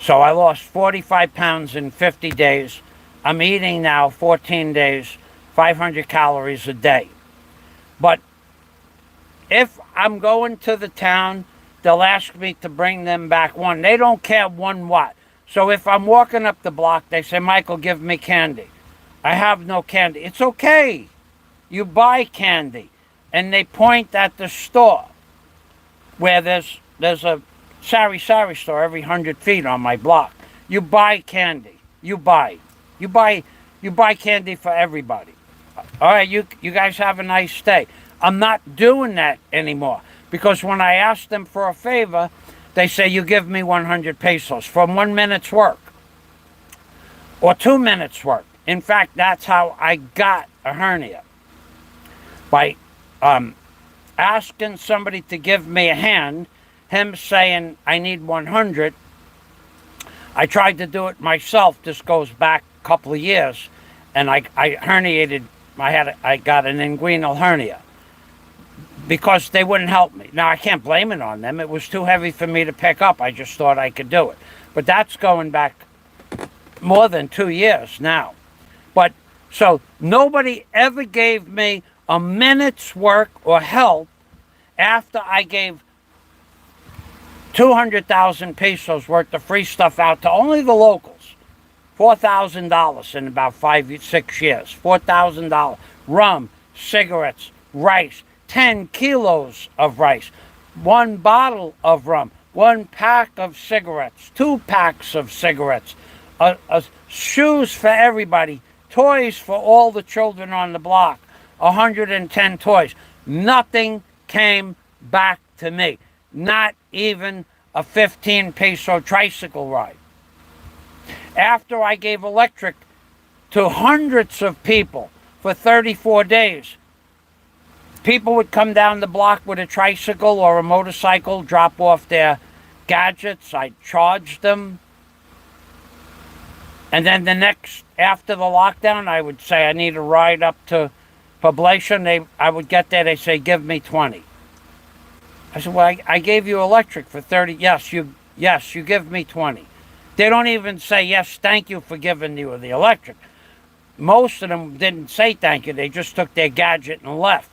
So I lost 45 pounds in 50 days. I'm eating now 14 days, 500 calories a day. But if I'm going to the town, they'll ask me to bring them back one. They don't care one what. So if I'm walking up the block, they say, Michael, give me candy. I have no candy. It's okay. You buy candy. And they point at the store where there's a sari store every 100 feet on my block. You buy candy. You buy candy for everybody. All right, you guys have a nice day. I'm not doing that anymore because when I ask them for a favor, they say, you give me 100 pesos from 1 minute's work or 2 minutes work. In fact, that's how I got a hernia. By asking somebody to give me a hand, him saying, I need 100. I tried to do it myself. This goes back a couple of years. And I herniated, I got an inguinal hernia because they wouldn't help me. Now, I can't blame it on them. It was too heavy for me to pick up. I just thought I could do it. But that's going back more than 2 years now. But so nobody ever gave me a minute's work or help after I gave 200,000 pesos worth of free stuff out to only the locals. $4,000 in about 6 years. $4,000. Rum, cigarettes, rice, 10 kilos of rice, 1 bottle of rum, 1 pack of cigarettes, 2 packs of cigarettes, shoes for everybody, toys for all the children on the block, 110 toys. Nothing came back to me. Not even a 15 peso tricycle ride. After I gave electric to hundreds of people for 34 days, people would come down the block with a tricycle or a motorcycle, drop off their gadgets. I'd charge them. And then after the lockdown, I would say, I need a ride up to Poblacion. I would get there, they say, give me 20. I said, well, I gave you electric for 30. Yes, you give me 20. They don't even say, yes, thank you for giving you the electric. Most of them didn't say thank you. They just took their gadget and left.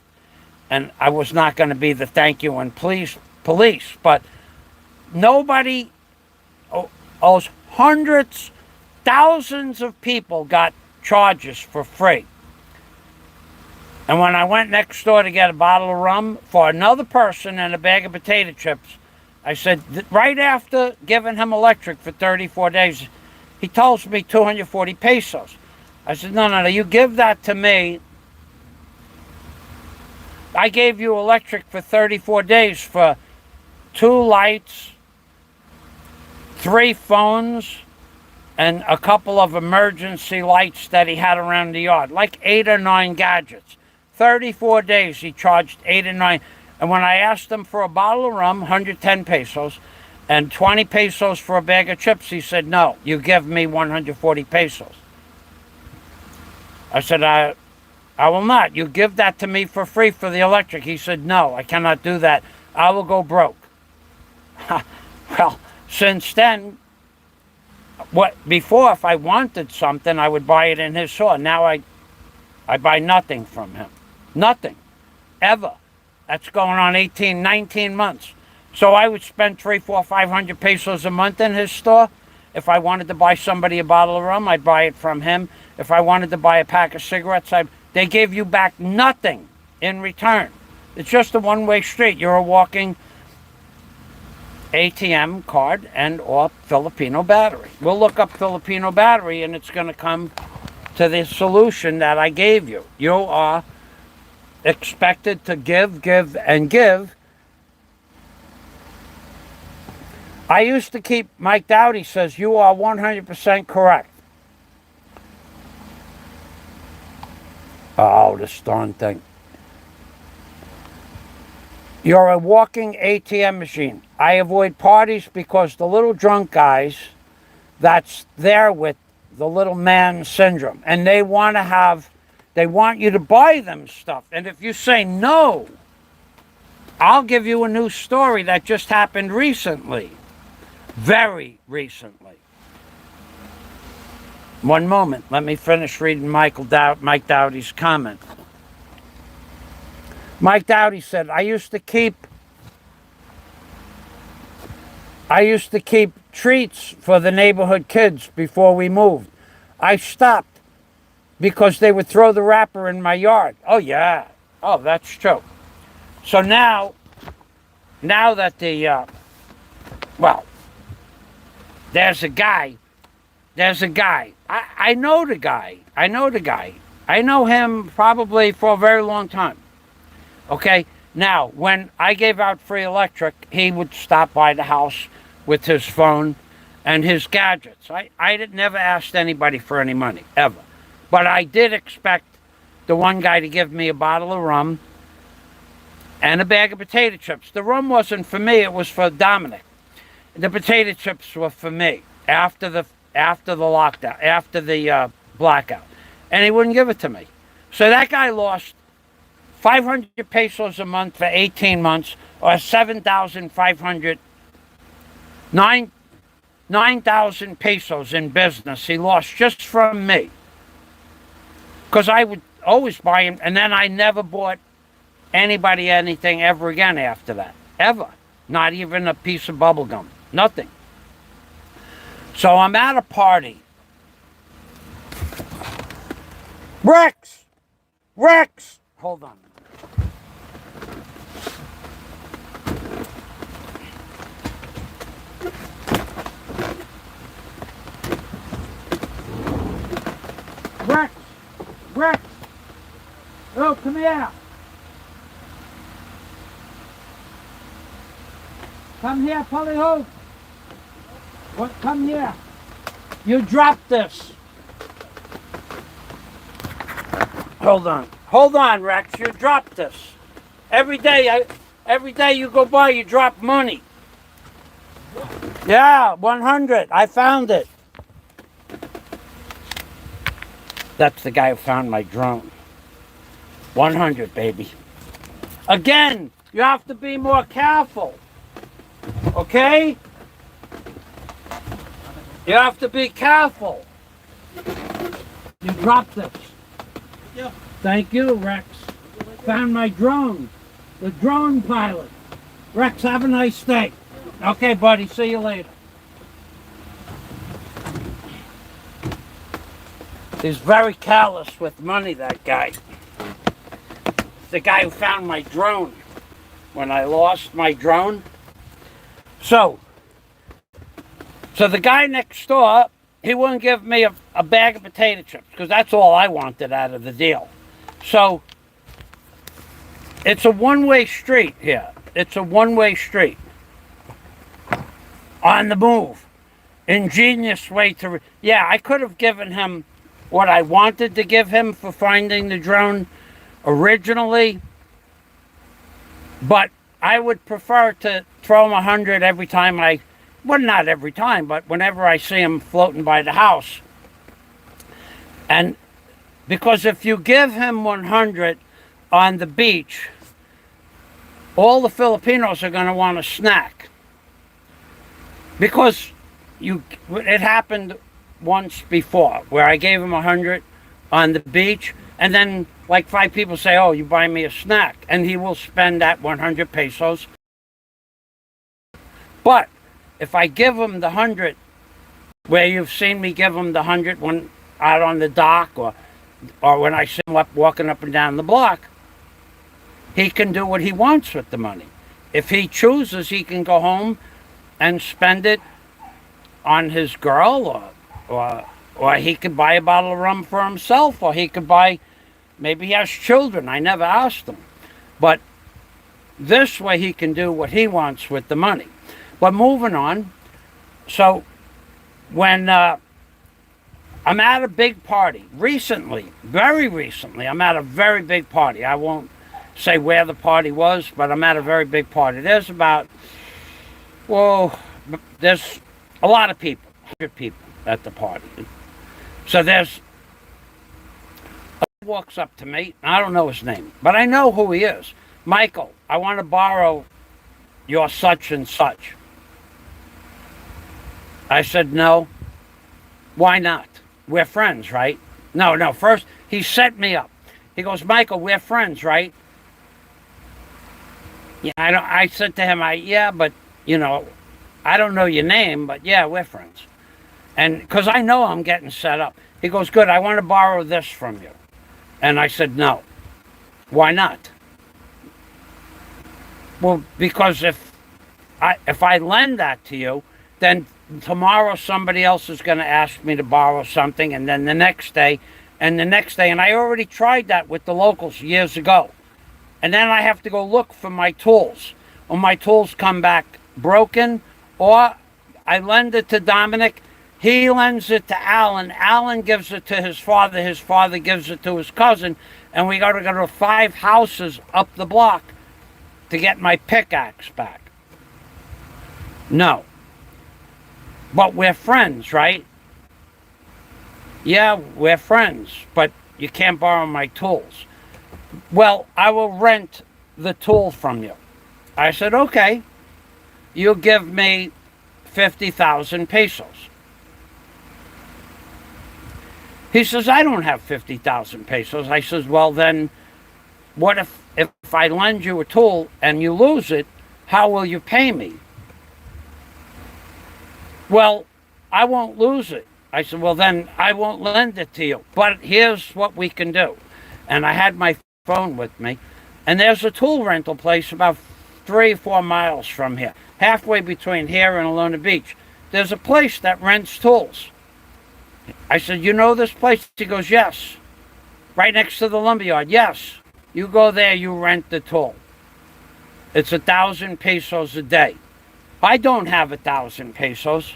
And I was not going to be the thank you and please police. But nobody, those hundreds, thousands of people got charges for free. And when I went next door to get a bottle of rum for another person and a bag of potato chips, I said, right after giving him electric for 34 days, he tells me 240 pesos. I said, no, you give that to me. I gave you electric for 34 days for 2 lights, 3 phones, and a couple of emergency lights that he had around the yard, like 8 or 9 gadgets. 34 days he charged 8 or 9. And when I asked him for a bottle of rum, 110 pesos, and 20 pesos for a bag of chips, he said, no, you give me 140 pesos. I said, I will not. You give that to me for free for the electric. He said, no, I cannot do that. I will go broke. Well, since then, before, if I wanted something, I would buy it in his store. Now I buy nothing from him. Nothing. Ever. That's going on 18, 19 months. So I would spend 300, 400, 500 pesos a month in his store. If I wanted to buy somebody a bottle of rum, I'd buy it from him. If I wanted to buy a pack of cigarettes, they give you back nothing in return. It's just a one-way street. You're a walking ATM card and or Filipino battery. We'll look up Filipino battery and it's going to come to the solution that I gave you. You are expected to give, and give. I used to keep, Mike Dowdy says, you are 100% correct. Oh, this darn thing. You're a walking ATM machine. I avoid parties because the little drunk guys that's there with the little man syndrome, and they want you to buy them stuff. And if you say no, I'll give you a new story that just happened recently. Very recently. One moment. Let me finish reading Mike Dowdy's comment. Mike Dowdy said, I used to keep treats for the neighborhood kids before we moved. I stopped because they would throw the wrapper in my yard. Oh, yeah. Oh, that's true. So now that there's a guy. I know the guy. I know him probably for a very long time. Okay? Now, when I gave out free electric, he would stop by the house with his phone and his gadgets. I never asked anybody for any money, ever. But I did expect the one guy to give me a bottle of rum and a bag of potato chips. The rum wasn't for me, it was for Dominic. The potato chips were for me after the lockdown, after the blackout. And he wouldn't give it to me. So that guy lost 500 pesos a month for 18 months, or 7,500, 9,000 pesos in business he lost just from me. Because I would always buy him, and then I never bought anybody anything ever again after that. Ever. Not even a piece of bubble gum. Nothing. So I'm at a party. Rex! Hold on. Rex! Oh, come here! Come here, Pollyho! What? Come here! You dropped this! Hold on, Rex, you dropped this. Every day you go by, you drop money. Yeah, 100, I found it. That's the guy who found my drone. 100, baby. Again, you have to be more careful. Okay? You have to be careful. You dropped this. Yeah. Thank you, Rex. Found my drone. The drone pilot. Rex, have a nice day. Okay, buddy, see you later. He's very callous with money, that guy. The guy who found my drone when I lost my drone. So the guy next door, he wouldn't give me a bag of potato chips because that's all I wanted out of the deal. So it's a one-way street here. It's a one-way street. On the move. Ingenious way to... Yeah, I could have given him what I wanted to give him for finding the drone originally, but I would prefer to throw him 100 every time well, not every time, but whenever I see him floating by the house. And because if you give him 100 on the beach, all the Filipinos are going to want a snack. Because it happened once before where I gave him 100 on the beach And then like 5 people say, oh, you buy me a snack. And he will spend that 100 pesos. But if I give him the 100, where you've seen me give him the 100 when out on the dock, or when I see him walking up and down the block, he can do what he wants with the money. If he chooses, he can go home and spend it on his girl, or he could buy a bottle of rum for himself, or he could buy, maybe he has children. I never asked him. But this way he can do what he wants with the money. But moving on, so when I'm at a big party, recently, very recently, I'm at a very big party. I won't say where the party was, but I'm at a very big party. There's about, there's a lot of people, 100 people at the party. So there's a guy walks up to me. I don't know his name, but I know who he is. Michael, I want to borrow your such and such. I said, no. Why not? We're friends, right? No, first he set me up. He goes, Michael, we're friends, right? Yeah, I said to him, but I don't know your name, but yeah, we're friends. And because I know I'm getting set up. He goes, good, I want to borrow this from you. And I said, no. Why not? Well, because if I lend that to you, then tomorrow somebody else is going to ask me to borrow something, and then the next day, and I already tried that with the locals years ago. And then I have to go look for my tools. Or my tools come back broken, or I lend it to Dominic. He lends it to Alan. Alan gives it to his father. His father gives it to his cousin. And we got to go to 5 houses up the block to get my pickaxe back. No. But we're friends, right? Yeah, we're friends, but you can't borrow my tools. Well, I will rent the tool from you. I said, okay, you give me 50,000 pesos. He says, I don't have 50,000 pesos. I says, well, then what if I lend you a tool and you lose it, how will you pay me? Well, I won't lose it. I said, well, then I won't lend it to you. But here's what we can do. And I had my phone with me. And there's a tool rental place about 3 or 4 miles from here. Halfway between here and Alona Beach. There's a place that rents tools. I said, you know this place? He goes, yes. Right next to the lumberyard. Yes. You go there, you rent the tool. It's 1,000 pesos a day. I don't have 1,000 pesos.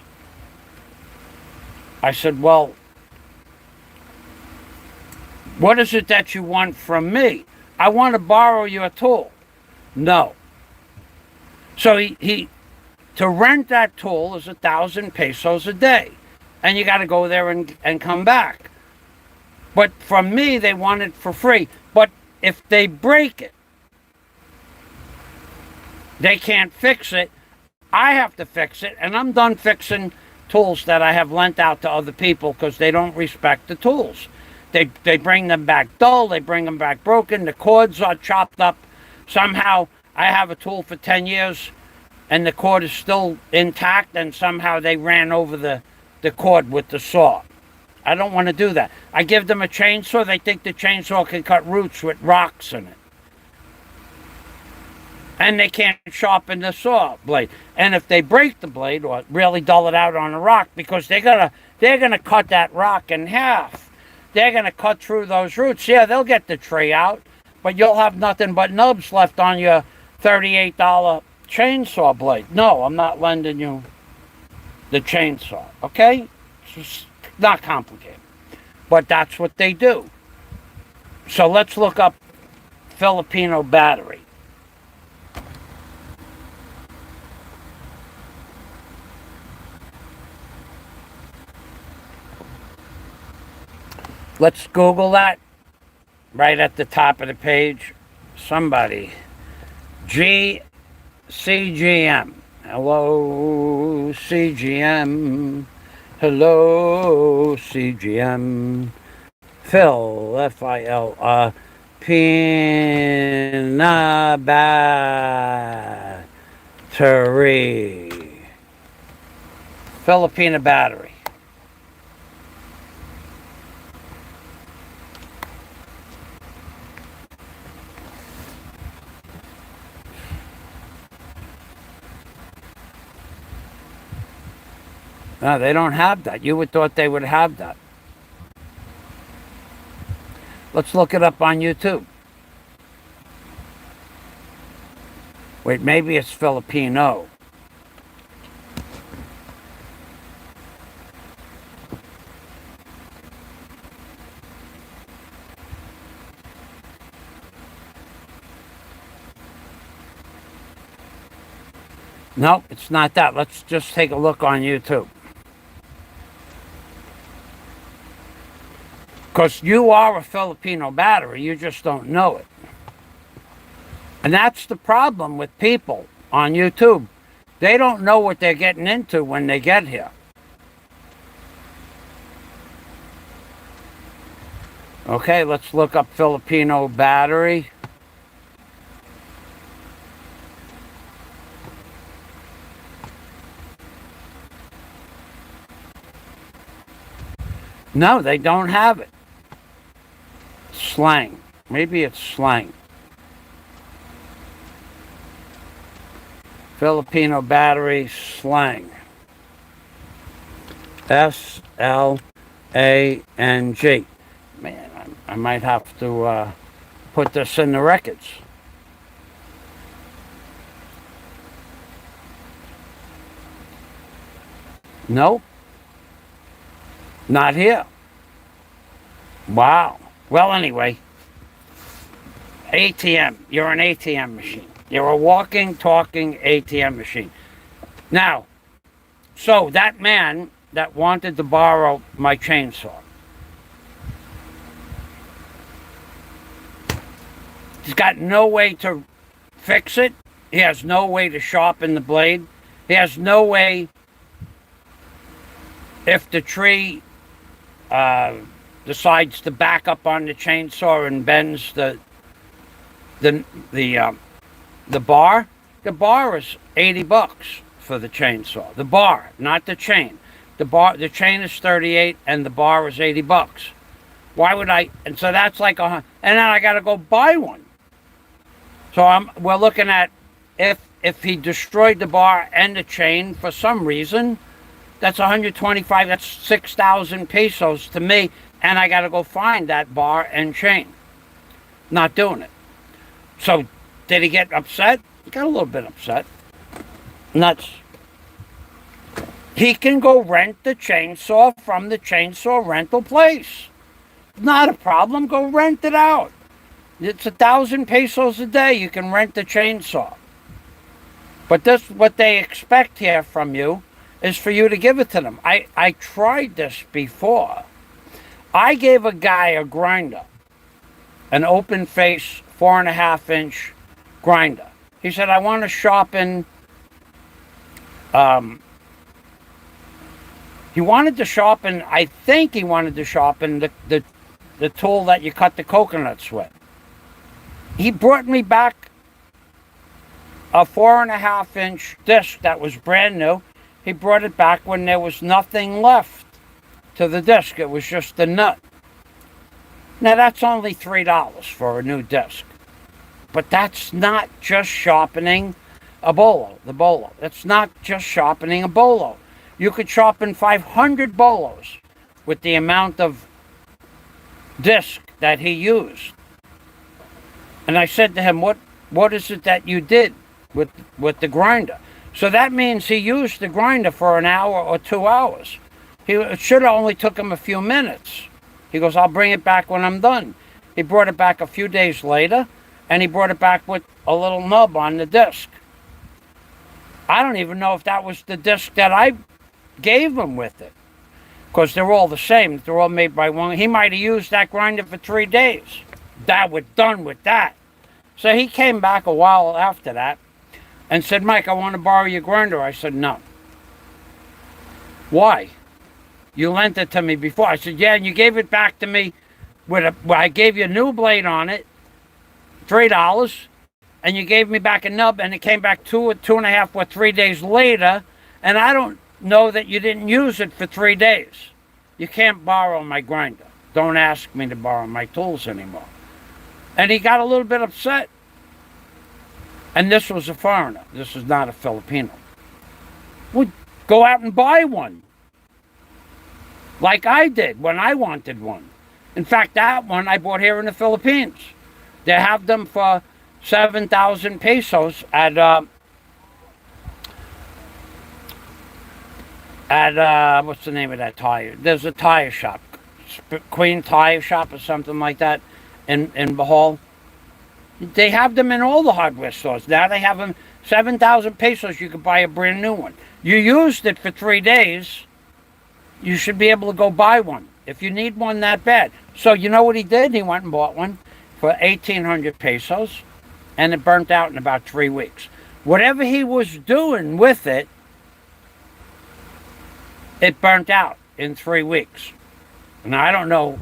I said, well, what is it that you want from me? I want to borrow your tool. No. So he to rent that tool is 1,000 pesos a day. And you got to go there and come back. But from me, they want it for free. But if they break it, they can't fix it. I have to fix it. And I'm done fixing tools that I have lent out to other people because they don't respect the tools. They bring them back dull. They bring them back broken. The cords are chopped up. Somehow I have a tool for 10 years and the cord is still intact, and somehow they ran over the cord with the saw. I don't want to do that. I give them a chainsaw. They think the chainsaw can cut roots with rocks in it. And they can't sharpen the saw blade. And if they break the blade or really dull it out on a rock, because they're gonna cut that rock in half. They're gonna cut through those roots. Yeah, they'll get the tree out, but you'll have nothing but nubs left on your $38 chainsaw blade. No, I'm not lending you the chainsaw, okay? It's not complicated. But that's what they do. So let's look up Filipino battery. Let's Google that. Right at the top of the page. Somebody. CGM. Hello, CGM. Hello, CGM. Phil, F-I-L, Pina battery. Filipina battery. No, they don't have that. You would thought they would have that. Let's look it up on YouTube. Wait, maybe it's Filipino. No, it's not that. Let's just take a look on YouTube. Because you are a Filipino battery, you just don't know it. And that's the problem with people on YouTube. They don't know what they're getting into when they get here. Okay, let's look up Filipino battery. No, they don't have it. Slang. Maybe it's slang. Filipino battery slang. S-L-A-N-G. Man, I might have to put this in the records. Nope. Not here. Wow. Well, anyway, ATM. You're an ATM machine. You're a walking, talking ATM machine. Now, so that man that wanted to borrow my chainsaw, he's got no way to fix it. He has no way to sharpen the blade. He has no way, if the tree decides to back up on the chainsaw and bends the bar. The bar is $80 for the chainsaw. The bar, not the chain. The chain is $38 and the bar is $80. Why would I? And so that's like and then I got to go buy one. So we're looking at if he destroyed the bar and the chain for some reason, that's 125. That's 6,000 pesos to me. And I got to go find that bar and chain. Not doing it. So, did he get upset? He got a little bit upset. Nuts. He can go rent the chainsaw from the chainsaw rental place. Not a problem. Go rent it out. It's 1,000 pesos a day. You can rent the chainsaw. But this, what they expect here from you, is for you to give it to them. I tried this before. I gave a guy a grinder, an open face 4.5-inch grinder. He said, I want to sharpen, he wanted to sharpen, I think he wanted to sharpen the tool that you cut the coconuts with. He brought me back a 4.5-inch disc that was brand new. He brought it back when there was nothing left to the disc. It was just the nut. Now that's only $3 for a new disc. But that's not just sharpening a bolo, the bolo. That's not just sharpening a bolo. You could sharpen 500 bolos with the amount of disc that he used. And I said to him, what is it that you did with the grinder? So that means he used the grinder for an hour or 2 hours. It should have only took him a few minutes. He goes, I'll bring it back when I'm done. He brought it back a few days later, and he brought it back with a little nub on the disc. I don't even know if that was the disc that I gave him with it, because they're all the same. They're all made by one. He might have used that grinder for 3 days. That was done with that. So he came back a while after that and said, Mike, I want to borrow your grinder. I said, no. Why? You lent it to me before. I said, yeah, and you gave it back to me Well, I gave you a new blade on it, $3, and you gave me back a nub, and it came back 2.5 or 3 days later, and I don't know that you didn't use it for 3 days. You can't borrow my grinder. Don't ask me to borrow my tools anymore. And he got a little bit upset. And this was a foreigner. This was not a Filipino. Would go out and buy one, like I did when I wanted one. In fact, that one I bought here in the Philippines. They have them for 7,000 pesos at what's the name of that tire? There's a tire shop, Queen Tire Shop or something like that, in Bohol. They have them in all the hardware stores. Now they have them 7,000 pesos. You could buy a brand new one. You used it for 3 days. You should be able to go buy one if you need one that bad. So you know what he did? He went and bought one for 1,800 pesos, and it burnt out in about 3 weeks. Whatever he was doing with it, it burnt out in 3 weeks. Now I don't know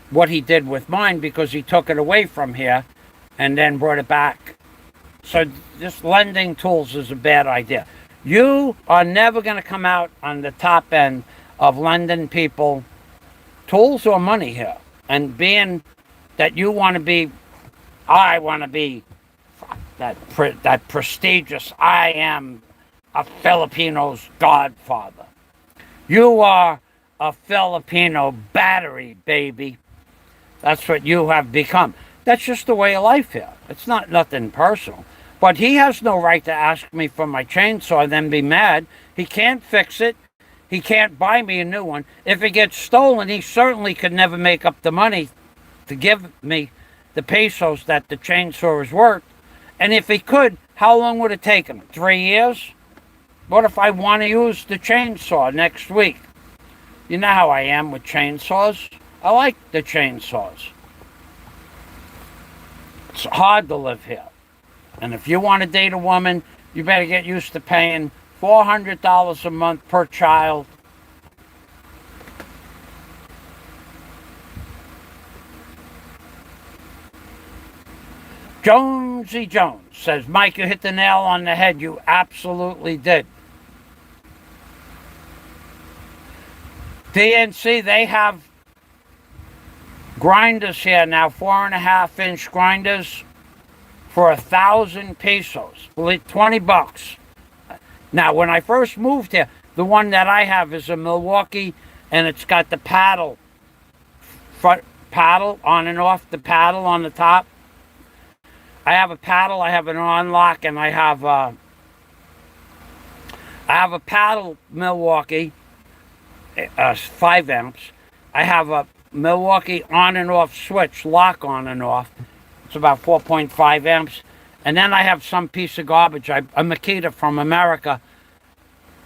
what he did with mine because he took it away from here and then brought it back. So this lending tools is a bad idea. You are never going to come out on the top end of lending people tools or money here. And being that you want to be, I want to be that prestigious, I am a Filipino's godfather. You are a Filipino battery, baby. That's what you have become. That's just the way of life here. It's not nothing personal. But he has no right to ask me for my chainsaw and then be mad. He can't fix it. He can't buy me a new one. If it gets stolen, he certainly could never make up the money to give me the pesos that the chainsaw is worth. And if he could, how long would it take him? 3 years? What if I want to use the chainsaw next week? You know how I am with chainsaws. I like the chainsaws. It's hard to live here. And if you want to date a woman, you better get used to paying $400 a month per child. Jonesy Jones says, Mike, you hit the nail on the head. You absolutely did. DNC, they have grinders here now, 4.5-inch grinders for 1,000 pesos, $20. Now, when I first moved here, the one that I have is a Milwaukee, and it's got the paddle, front paddle on and off the paddle on the top. I have a paddle, I have an on-lock, and I have a paddle Milwaukee, 5 amps. I have a Milwaukee on and off switch, lock on and off. It's about 4.5 amps. And then I have some piece of garbage, a Makita from America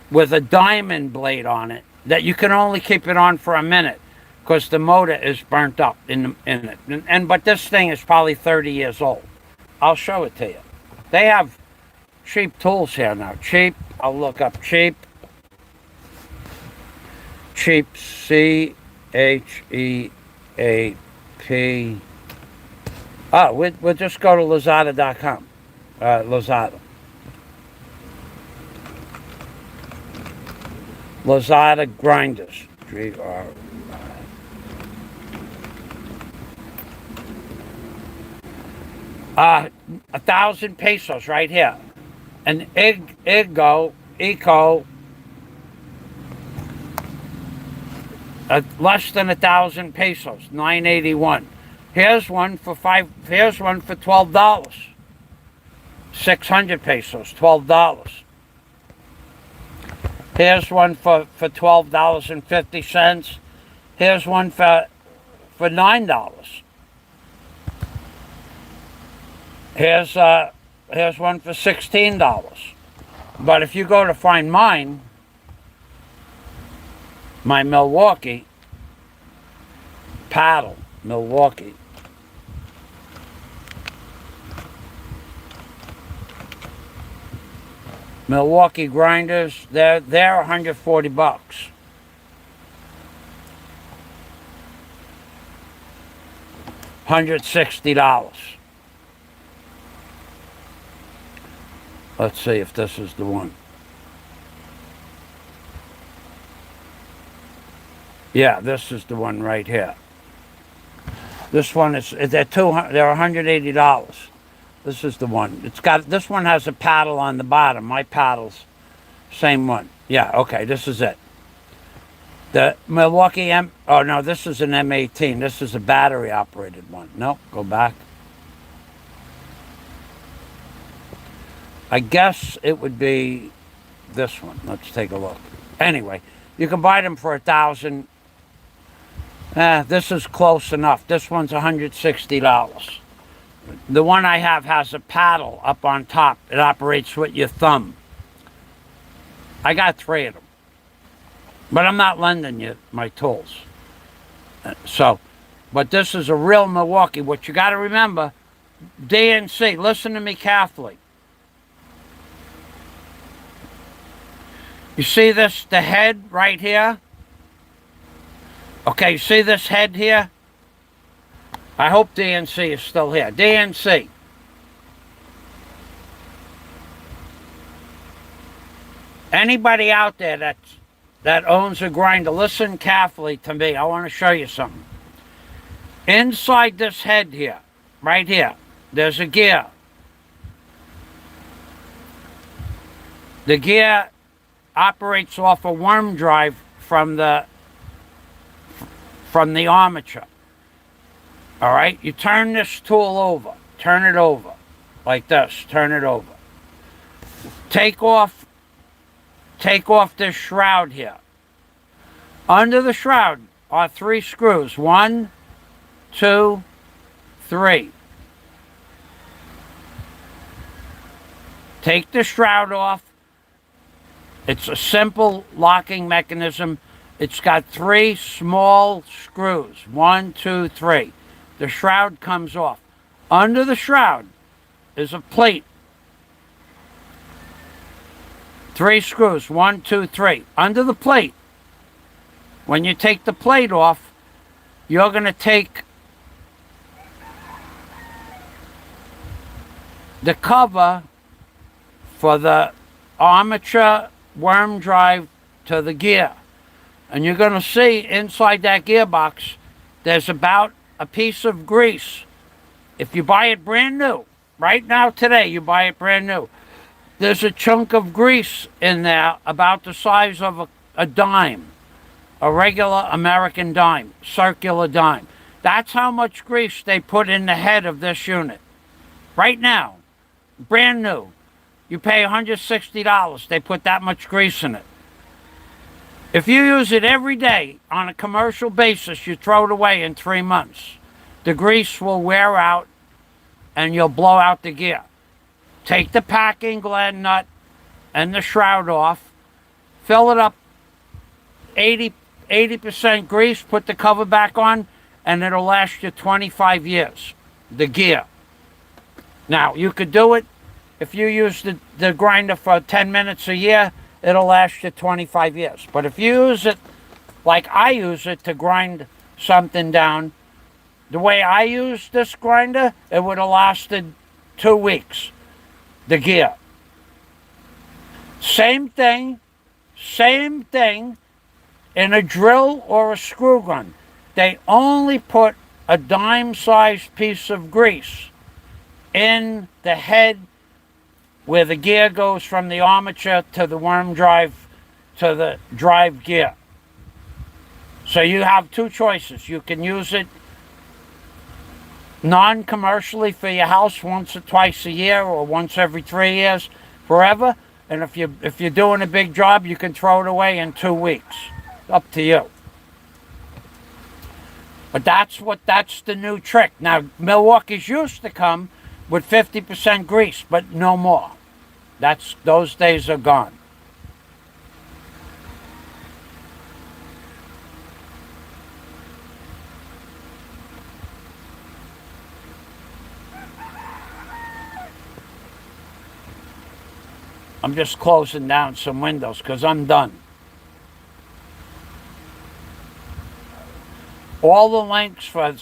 with a diamond blade on it that you can only keep it on for a minute because the motor is burnt up in it. But this thing is probably 30 years old. I'll show it to you. They have cheap tools here now. Cheap, I'll look up cheap. Cheap, C-H-E-A-P. Oh, we'll just go to Lazada.com. Lazada. Lazada grinders. G-R. 1,000 pesos right here. An Eco, less than 1,000 pesos, 981. Here's one for $12. 600 pesos, $12. Here's one for $12.50. Here's one for $9. Here's one for $16. But if you go to find mine, my Milwaukee paddle, Milwaukee. Milwaukee grinders, they're $140. $160. Let's see if this is the one. Yeah, this is the one right here. This one is, they're $180. This is the one. This one has a paddle on the bottom. My paddle's same one. Yeah, okay, this is it. The Milwaukee oh no, this is an M18. This is a battery operated one. Nope, go back. I guess it would be this one. Let's take a look. Anyway, you can buy them for $1,000. This is close enough. This one's $160. The one I have has a paddle up on top. It operates with your thumb. I got 3 of them. But I'm not lending you my tools. But this is a real Milwaukee. What you got to remember, DNC, listen to me carefully. You see this, the head right here? Okay, you see this head here? I hope DNC is still here. DNC. Anybody out there that owns a grinder, listen carefully to me. I want to show you something. Inside this head here, right here, there's a gear. The gear operates off a worm drive from the armature. All right, you turn this tool over, turn it over, like this, turn it over. Take off this shroud here. Under the shroud are 3 screws. 1, 2, 3. Take the shroud off. It's a simple locking mechanism. It's got 3 small screws. 1, 2, 3. The shroud comes off. Under the shroud is a plate. 3 screws. 1, 2, 3. Under the plate, when you take the plate off, you're going to take the cover for the armature worm drive to the gear. And you're going to see inside that gearbox, there's about a piece of grease. If you buy it brand new, right now today, you buy it brand new, there's a chunk of grease in there about the size of a dime, a regular American dime, circular dime. That's how much grease they put in the head of this unit. Right now, brand new. You pay $160, they put that much grease in it. If you use it every day on a commercial basis, you throw it away in 3 months. The grease will wear out and you'll blow out the gear. Take the packing gland nut and the shroud off, fill it up 80% grease, put the cover back on, and it'll last you 25 years, the gear. Now, you could do it if you use the grinder for 10 minutes a year, it'll last you 25 years. But if you use it like I use it to grind something down, the way I use this grinder, it would have lasted 2 weeks, the gear. Same thing in a drill or a screw gun. They only put a dime-sized piece of grease in the head where the gear goes from the armature to the worm drive to the drive gear. So you have 2 choices. You can use it non-commercially for your house once or twice a year or once every 3 years, forever. And if you're doing a big job, you can throw it away in 2 weeks. Up to you. But that's the new trick. Now, Milwaukee's used to come with 50% grease, but no more. Those days are gone. I'm just closing down some windows because I'm done. All the links for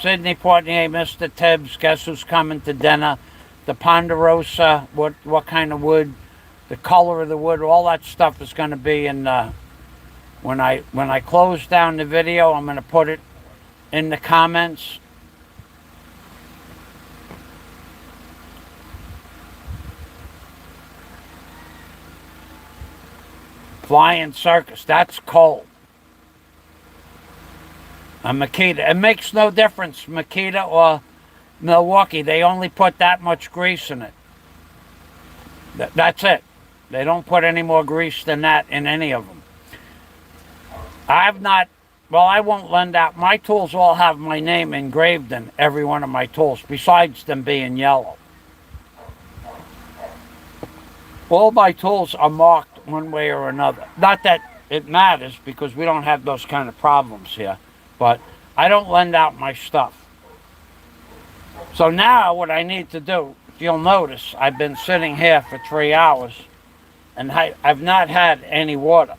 Sidney Poitier, Mr. Tibbs, Guess Who's Coming to Dinner, the Ponderosa, what kind of wood, the color of the wood, all that stuff is going to be in when I close down the video. I'm going to put it in the comments. Flying Circus, that's cold. A Makita, it makes no difference, Makita or Milwaukee. They only put that much grease in it. That's it. They don't put any more grease than that in any of them. I've not, well, I won't lend out. My tools all have my name engraved in every one of my tools, besides them being yellow. All my tools are marked one way or another. Not that it matters, because we don't have those kind of problems here. But I don't lend out my stuff. So now what I need to do, you'll notice I've been sitting here for 3 hours and I've not had any water.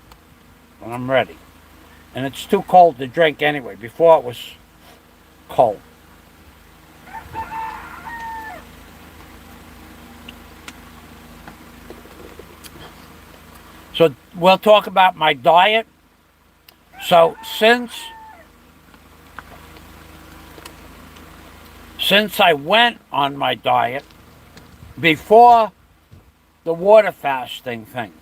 And I'm ready. And it's too cold to drink anyway. Before it was cold. So we'll talk about my diet. So since I went on my diet, before the water fasting thing,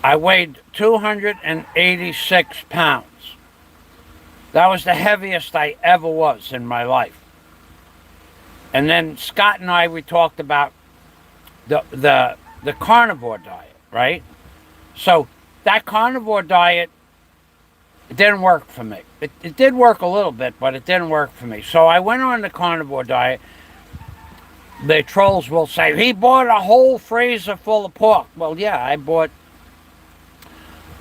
I weighed 286 pounds. That was the heaviest I ever was in my life. And then Scott and I, we talked about the carnivore diet, right? So that carnivore diet, it didn't work for me. It did work a little bit, but it didn't work for me. So I went on the carnivore diet. The trolls will say, he bought a whole freezer full of pork. Well, yeah, I bought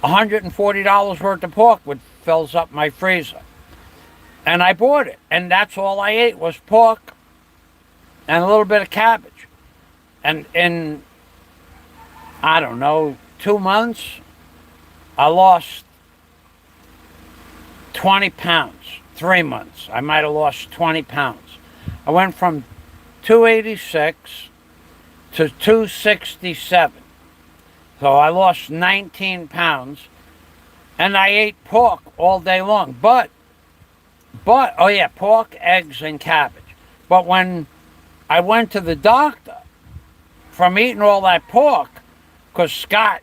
$140 worth of pork, which fills up my freezer. And I bought it. And that's all I ate was pork and a little bit of cabbage. And in, I don't know, 2 months, I lost 20 pounds. 3 months, I might have lost 20 pounds. I went from 286 to 267. So I lost 19 pounds. And I ate pork all day long. But, oh yeah, pork, eggs, and cabbage. But when I went to the doctor from eating all that pork, because Scott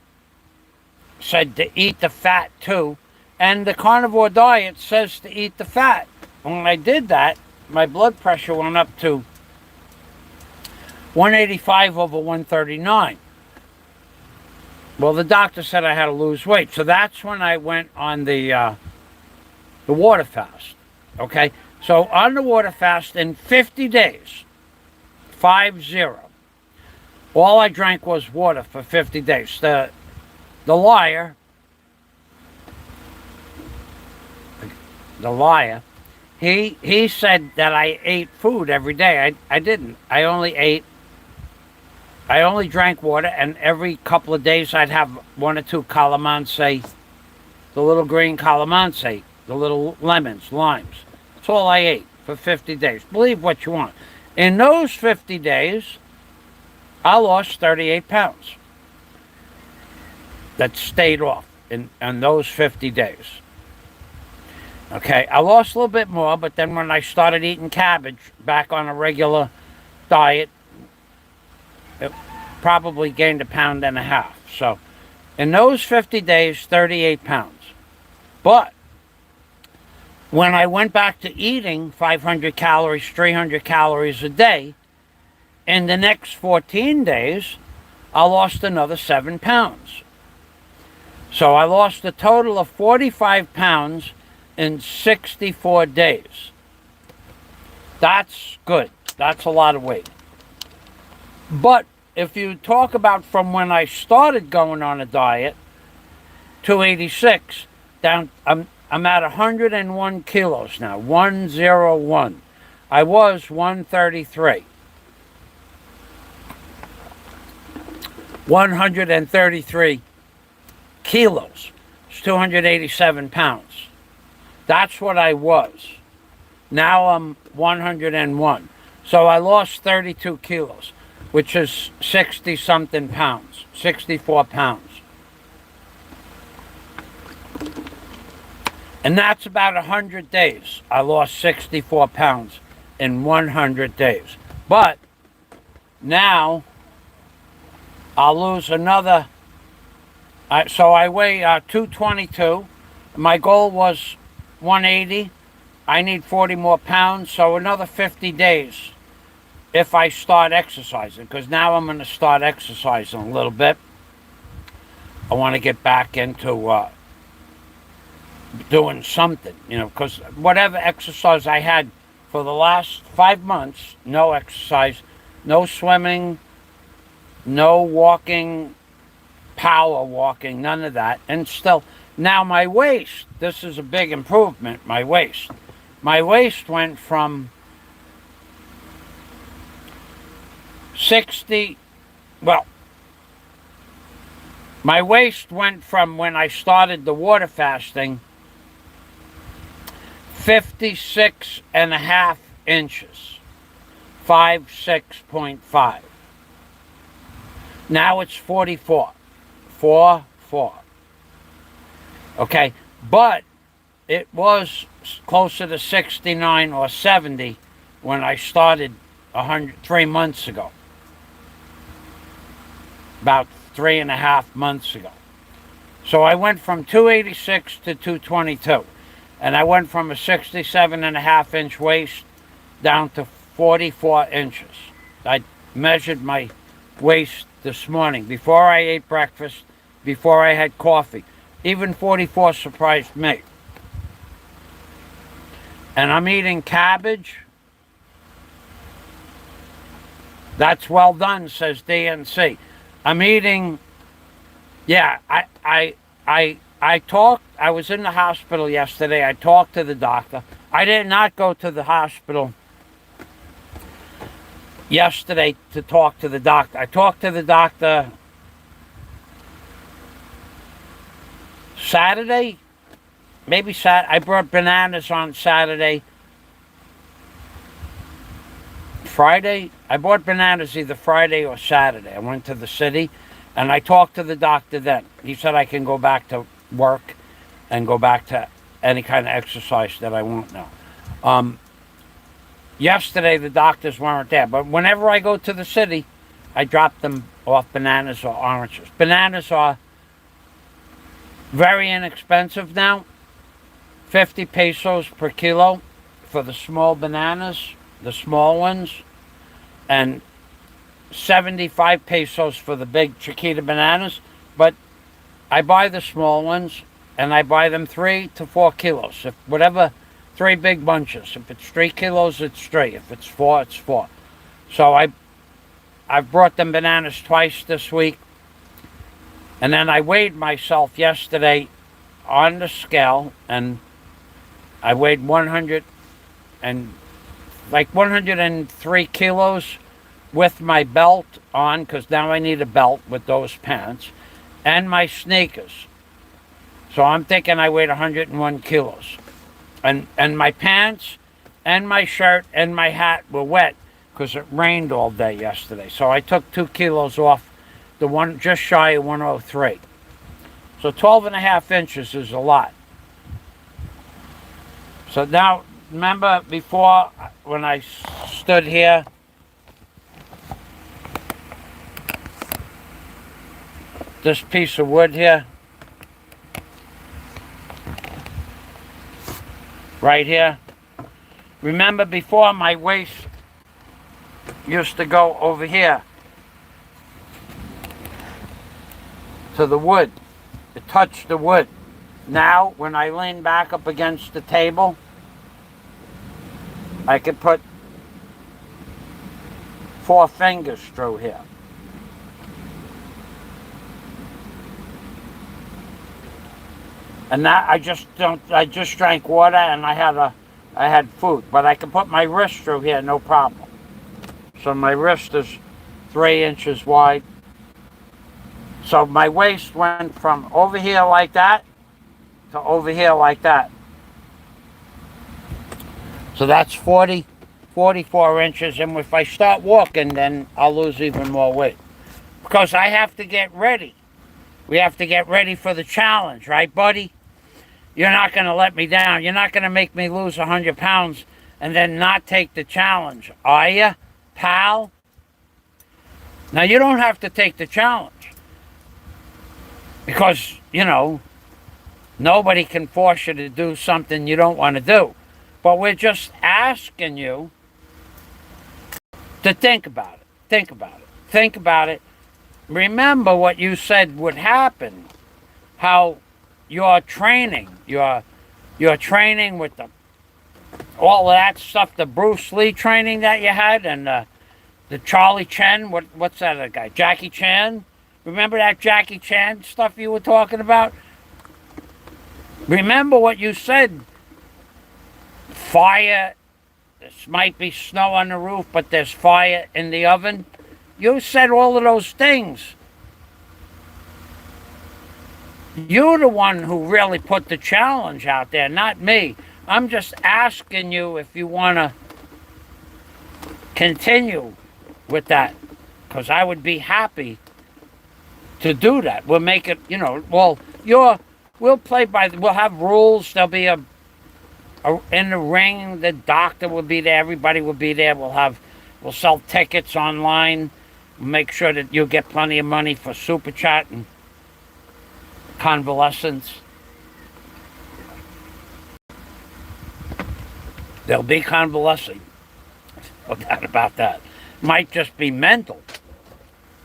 said to eat the fat too, and the carnivore diet says to eat the fat. When I did that, my blood pressure went up to 185 over 139. Well, the doctor said I had to lose weight. So that's when I went on the water fast. Okay? So on the water fast, in 50 days, 50, all I drank was water for 50 days. The liar, he said that I ate food every day. I didn't. I only drank water, and every couple of days I'd have 1 or 2 calamansi, the little green calamansi, the little lemons, limes. That's all I ate for 50 days. Believe what you want. In those 50 days, I lost 38 pounds. That stayed off in those 50 days. Okay, I lost a little bit more, but then when I started eating cabbage back on a regular diet, it probably gained 1.5 pounds. So in those 50 days, 38 pounds. But when I went back to eating 500 calories, 300 calories a day, in the next 14 days, I lost another 7 pounds. So I lost a total of 45 pounds in 64 days. That's good. That's a lot of weight. But if you talk about from when I started going on a diet, 286, down, I'm at 101 kilos now, 101. I was 133. 133 kilos. It's 287 pounds. That's what I was. Now I'm 101. So I lost 32 kilos, which is 60-something pounds, 64 pounds. And that's about 100 days. I lost 64 pounds in 100 days. But now I'll lose another. So I weigh 222. My goal was 180. I need 40 more pounds, so another 50 days if I start exercising, because now I'm going to start exercising a little bit. I want to get back into doing something, you know, because whatever exercise I had for the last 5 months, no exercise, no swimming, no walking, power walking, none of that. And still, now my waist, this is a big improvement, my waist. My waist went from 60, well, my waist went from when I started the water fasting, 56 and a half inches, 56.5. Now it's 44, 4. Okay, but it was closer to 69 or 70 when I started 3 months ago. About 3.5 months ago. So I went from 286 to 222. And I went from a 67.5 inch waist down to 44 inches. I measured my waist this morning before I ate breakfast, before I had coffee. Even 44 surprised me. And I'm eating cabbage. That's well done, says DNC. I'm eating, yeah, I talked, I was in the hospital yesterday. I talked to the doctor. I did not go to the hospital yesterday to talk to the doctor. I talked to the doctor Saturday, maybe Saturday. I brought bananas on Saturday. Friday, I bought bananas either Friday or Saturday. I went to the city and I talked to the doctor then. He said I can go back to work and go back to any kind of exercise that I want now. Yesterday the doctors weren't there, but whenever I go to the city, I drop them off bananas or oranges. Bananas are very inexpensive now, 50 pesos per kilo for the small bananas, the small ones, and 75 pesos for the big Chiquita bananas. But I buy the small ones and I buy them 3 to 4 kilos. If whatever, 3 big bunches. If it's 3 kilos, it's 3. If it's 4, it's 4. So I've brought them bananas twice this week. And then I weighed myself yesterday on the scale, and I weighed 103 kilos with my belt on, because now I need a belt with those pants, and my sneakers. So I'm thinking I weighed 101 kilos. And my pants and my shirt and my hat were wet because it rained all day yesterday. So I took 2 kilos off the one, just shy of 103. So 12.5 inches is a lot. So now, remember before when I stood here, this piece of wood here, right here. Remember before, my waist used to go over here to the wood. It touched the wood. Now, when I lean back up against the table, I can put 4 fingers through here. And that I just drank water and I had food, but I can put my wrist through here, no problem. So my wrist is 3 inches wide. So my waist went from over here like that to over here like that. So that's 40, 44 inches. And if I start walking, then I'll lose even more weight. Because I have to get ready. We have to get ready for the challenge, right, buddy? You're not going to let me down. You're not going to make me lose 100 pounds and then not take the challenge, are you, pal? Now, you don't have to take the challenge. Because, you know, nobody can force you to do something you don't want to do. But we're just asking you to think about it. Think about it. Think about it. Remember what you said would happen. How your training, your training with all of that stuff, the Bruce Lee training that you had, and the Charlie Chan, what's that other guy? Jackie Chan? Remember that Jackie Chan stuff you were talking about? Remember what you said. Fire, this might be snow on the roof, but there's fire in the oven. You said all of those things. You're the one who really put the challenge out there, not me. I'm just asking you if you want to continue with that, because I would be happy to do that. We'll make it, you know, well, we'll play by, we'll have rules. There'll be in the ring, the doctor will be there, everybody will be there. We'll sell tickets online. Make sure that you get plenty of money for Super Chat and convalescence. There'll be convalescing. No doubt about that. Might just be mental,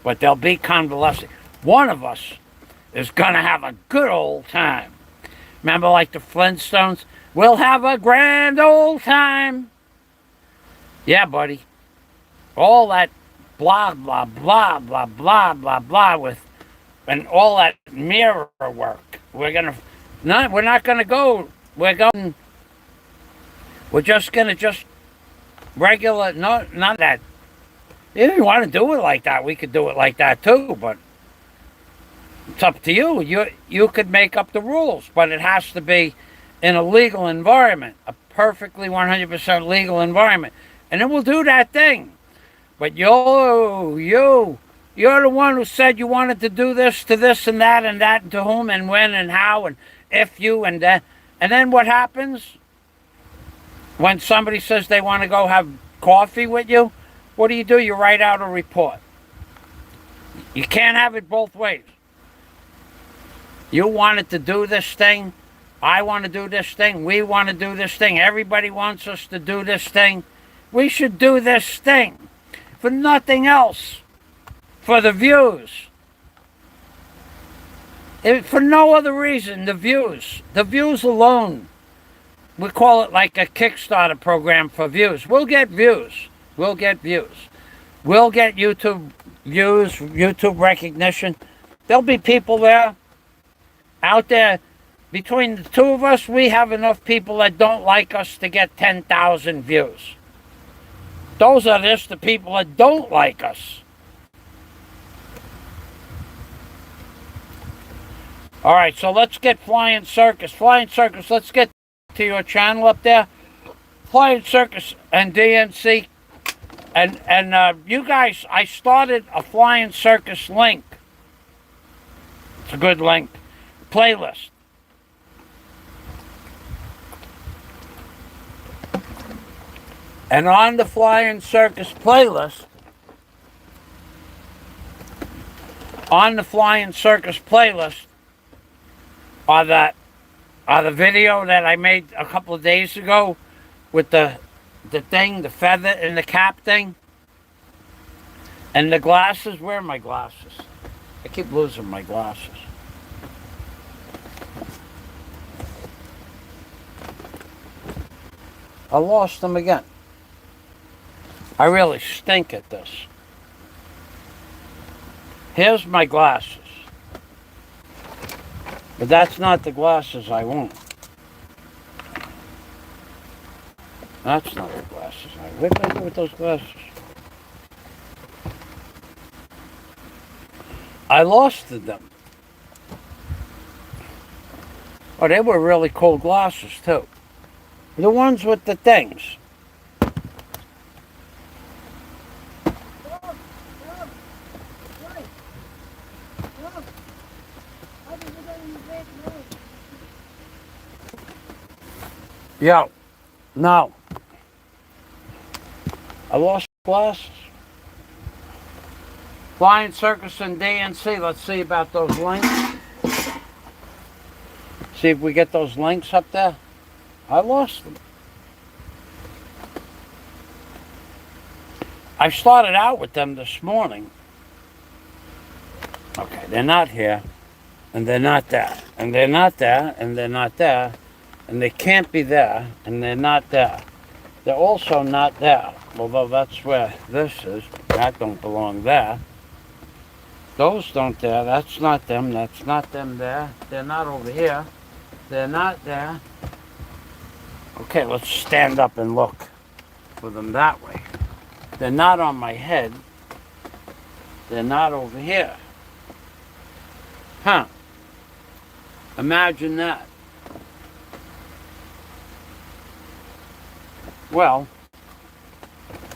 but there'll be convalescing. One of us is going to have a good old time. Remember, like the Flintstones? We'll have a grand old time. Yeah, buddy. All that blah, blah, blah, blah, blah, blah, blah with, and all that mirror work. We're not going to go. We're just going to regular, no, not that. If you want to do it like that, we could do it like that too, but it's up to you. You could make up the rules, but it has to be in a legal environment, a perfectly 100% legal environment. And then we'll do that thing. But you're the one who said you wanted to do this to this and that and to whom and when and how and if you and that. And then what happens when somebody says they want to go have coffee with you? What do? You write out a report. You can't have it both ways. You wanted to do this thing. I want to do this thing. We want to do this thing. Everybody wants us to do this thing. We should do this thing. For nothing else. For the views. For no other reason, the views. The views alone. We call it like a Kickstarter program for views. We'll get views. We'll get views. We'll get YouTube views, YouTube recognition. There'll be people there, out there. Between the two of us, we have enough people that don't like us to get 10,000 views. Those are just the people that don't like us. All right, so let's get Flying Circus. Flying Circus, let's get to your channel up there. Flying Circus and DNC. And you guys, I started a Flying Circus link. It's a good link. Playlist. And on the Flying Circus playlist, are the video that I made a couple of days ago with the thing, the feather and the cap thing, and the glasses. Where are my glasses? I keep losing my glasses. I lost them again. I really stink at this. Here's my glasses. But that's not the glasses I want. That's not the glasses I want. What did I do with those glasses? I lost them. Oh, they were really cool glasses too. The ones with the things. Yo, no. I lost glasses. Flying Circus and DNC. Let's see about those links. See if we get those links up there. I lost them. I started out with them this morning. Okay, they're not here. And they're not there. And they're not there. And they're not there. And they can't be there. And they're not there. They're also not there. Although that's where this is. That don't belong there. Those don't there. That's not them. That's not them there. They're not over here. They're not there. Okay, let's stand up and look for them that way. They're not on my head. They're not over here. Huh. Imagine that. Well,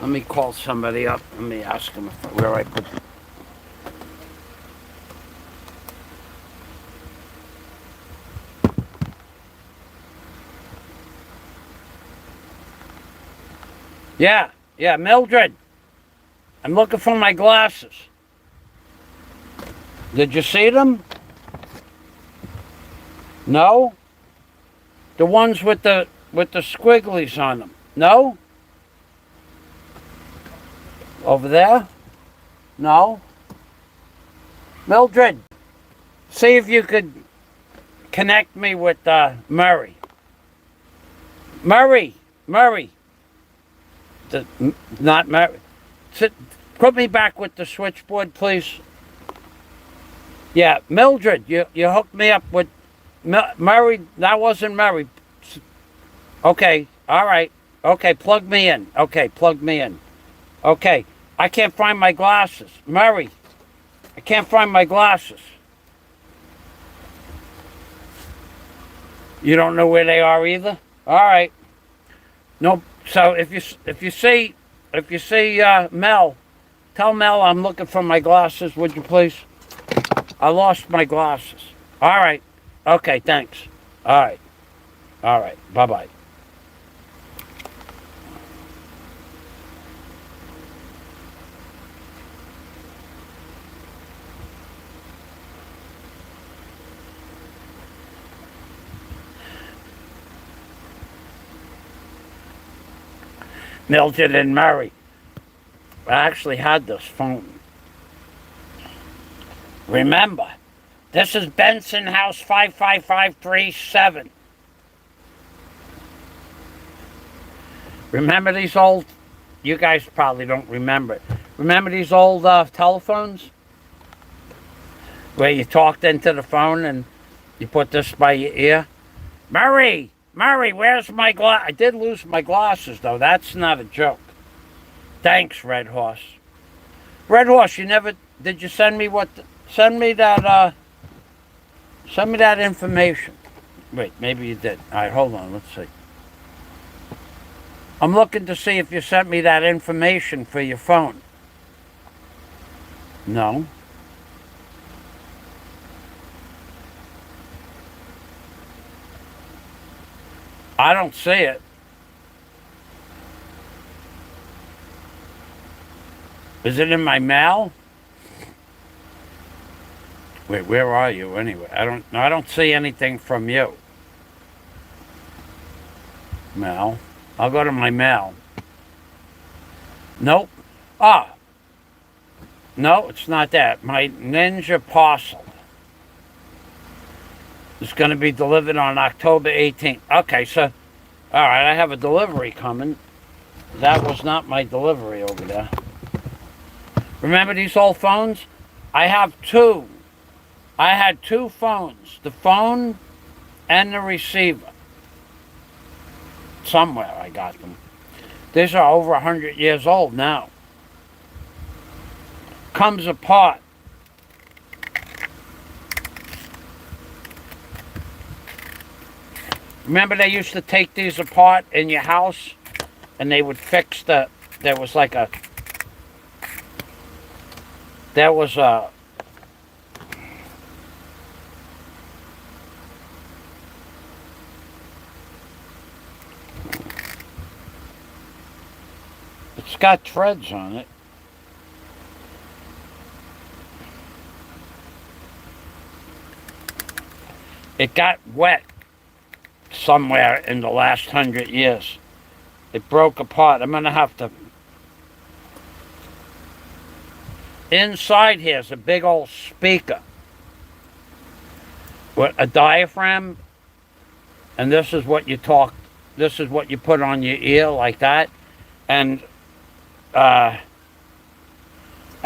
let me call somebody up. Let me ask them where I put them. Yeah, Mildred. I'm looking for my glasses. Did you see them? No? The ones with the squigglies on them. No? Over there? No? Mildred, see if you could connect me with Murray. Murray. Not Murray. Put me back with the switchboard, please. Yeah, Mildred, you hooked me up with Murray. That wasn't Murray. Okay, all right. Okay, plug me in. Okay, I can't find my glasses. Murray, I can't find my glasses. You don't know where they are either? All right. No. So if you see Mel, tell Mel I'm looking for my glasses, would you please? I lost my glasses. All right. Okay, thanks. All right. Bye-bye. Mildred and Murray. I actually had this phone. Remember, this is Benson House 55537. Remember these old, you guys probably don't remember it. Remember these old telephones? Where you talked into the phone and you put this by your ear? Murray, where's my glass? I did lose my glasses, though. That's not a joke. Thanks, Red Horse. Red Horse, did you send me send me that information. Wait, maybe you did. All right, hold on, let's see. I'm looking to see if you sent me that information for your phone. No. I don't see it. Is it in my mail? Wait, where are you anyway? I don't see anything from you. Mail. I'll go to my mail. Nope. No, it's not that. My Ninja parcel is going to be delivered on October 18th. Okay, so, all right, I have a delivery coming. That was not my delivery over there. Remember these old phones? I have two. I had two phones. The phone and the receiver. Somewhere I got them. These are over 100 years old now. Comes apart. Remember they used to take these apart in your house and they would fix there was a got threads on it. It got wet somewhere in the last 100 years. It broke apart. I'm going to have to... Inside here is a big old speaker with a diaphragm, and this is what you talk, this is what you put on your ear like that. And I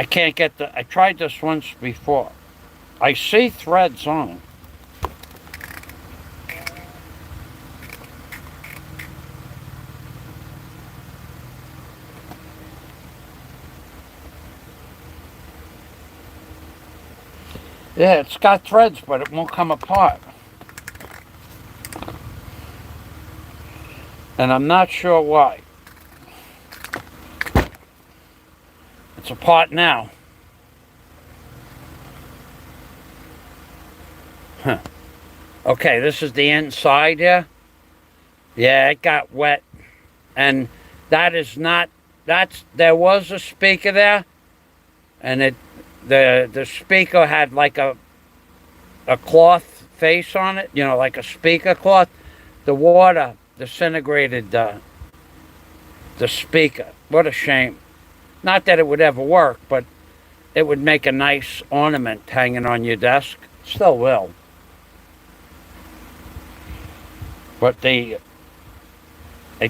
can't get the... I tried this once before. I see threads on it. Yeah, it's got threads, but it won't come apart. And I'm not sure why. It's apart now. Huh. Okay, this is the inside here. Yeah, it got wet. And that is not... There was a speaker there. And it... The speaker had like a cloth face on it, you know, like a speaker cloth. The water disintegrated the speaker. What a shame. Not that it would ever work, but it would make a nice ornament hanging on your desk. Still will. But it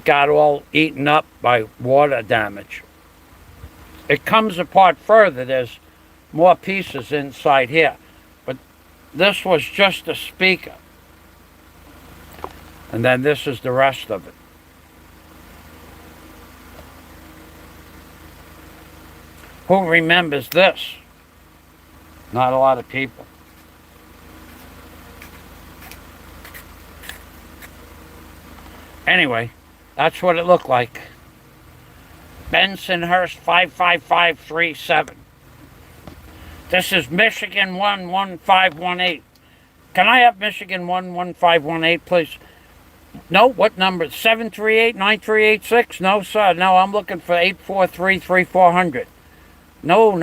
got all eaten up by water damage. It comes apart further. There's more pieces inside here, but this was just a speaker, and then this is the rest of it. Who remembers this? Not a lot of people. Anyway, that's what it looked like. Bensonhurst 55537. This is Michigan 11518. Can I have Michigan 11518, please? No, what number? 738-9386? No, sir. No, I'm looking for 843-3400. No,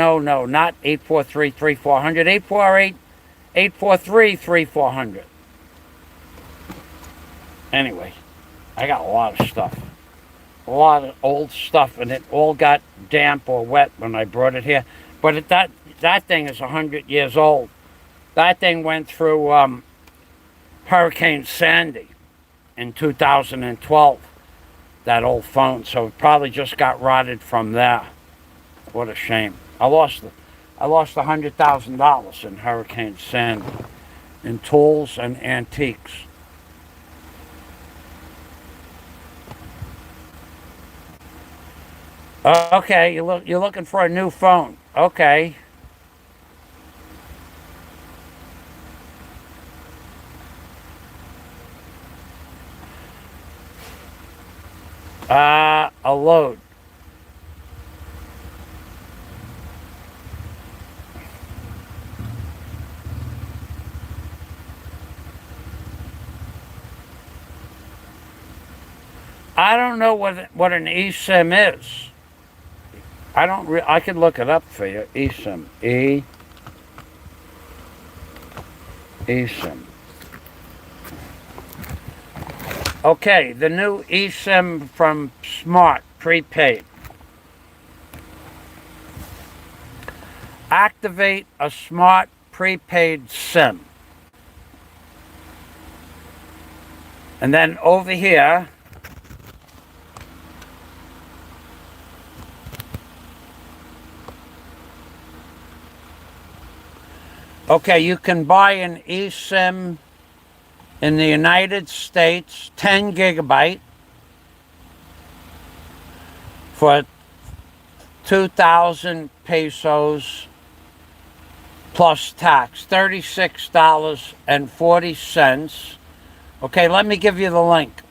not 843-3400. 848-843-3400. Anyway, I got a lot of stuff. A lot of old stuff, and it all got damp or wet when I brought it here. But that thing is 100 years old. That thing went through Hurricane Sandy in 2012, that old phone. So it probably just got rotted from there. What a shame. I lost $100,000 in Hurricane Sandy in tools and antiques. Okay, you're looking for a new phone. Okay. A load. I don't know what an eSIM is. I could look it up for you. eSIM. eSIM. Okay, the new eSIM from Smart, prepaid. Activate a Smart prepaid SIM. And then over here, okay, you can buy an eSIM in the United States, 10 gigabyte, for 2,000 pesos plus tax, $36.40. Okay, let me give you the link.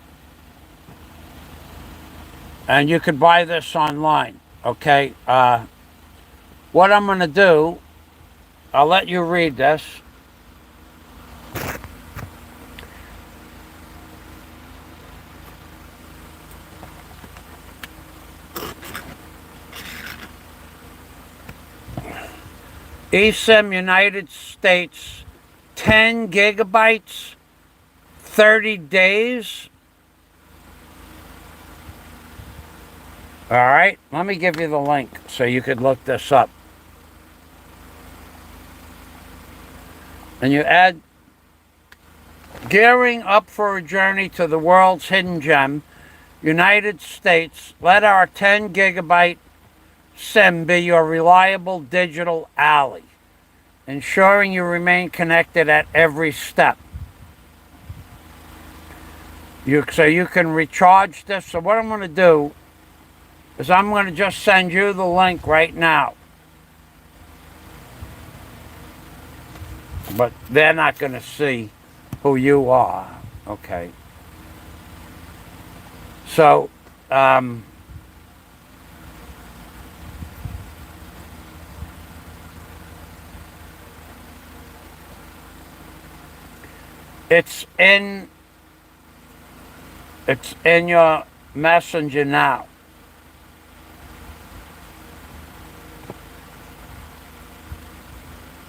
And you could buy this online, okay? What I'm going to do, I'll let you read this. eSIM United States, 10 gigabytes, 30 days. All right, let me give you the link so you could look this up. And you add, gearing up for a journey to the world's hidden gem, United States, let our 10 gigabyte SIM be your reliable digital ally, ensuring you remain connected at every step. So you can recharge this. So what I'm going to do is I'm going to just send you the link right now. But they're not going to see who you are. Okay. So, it's in your messenger now.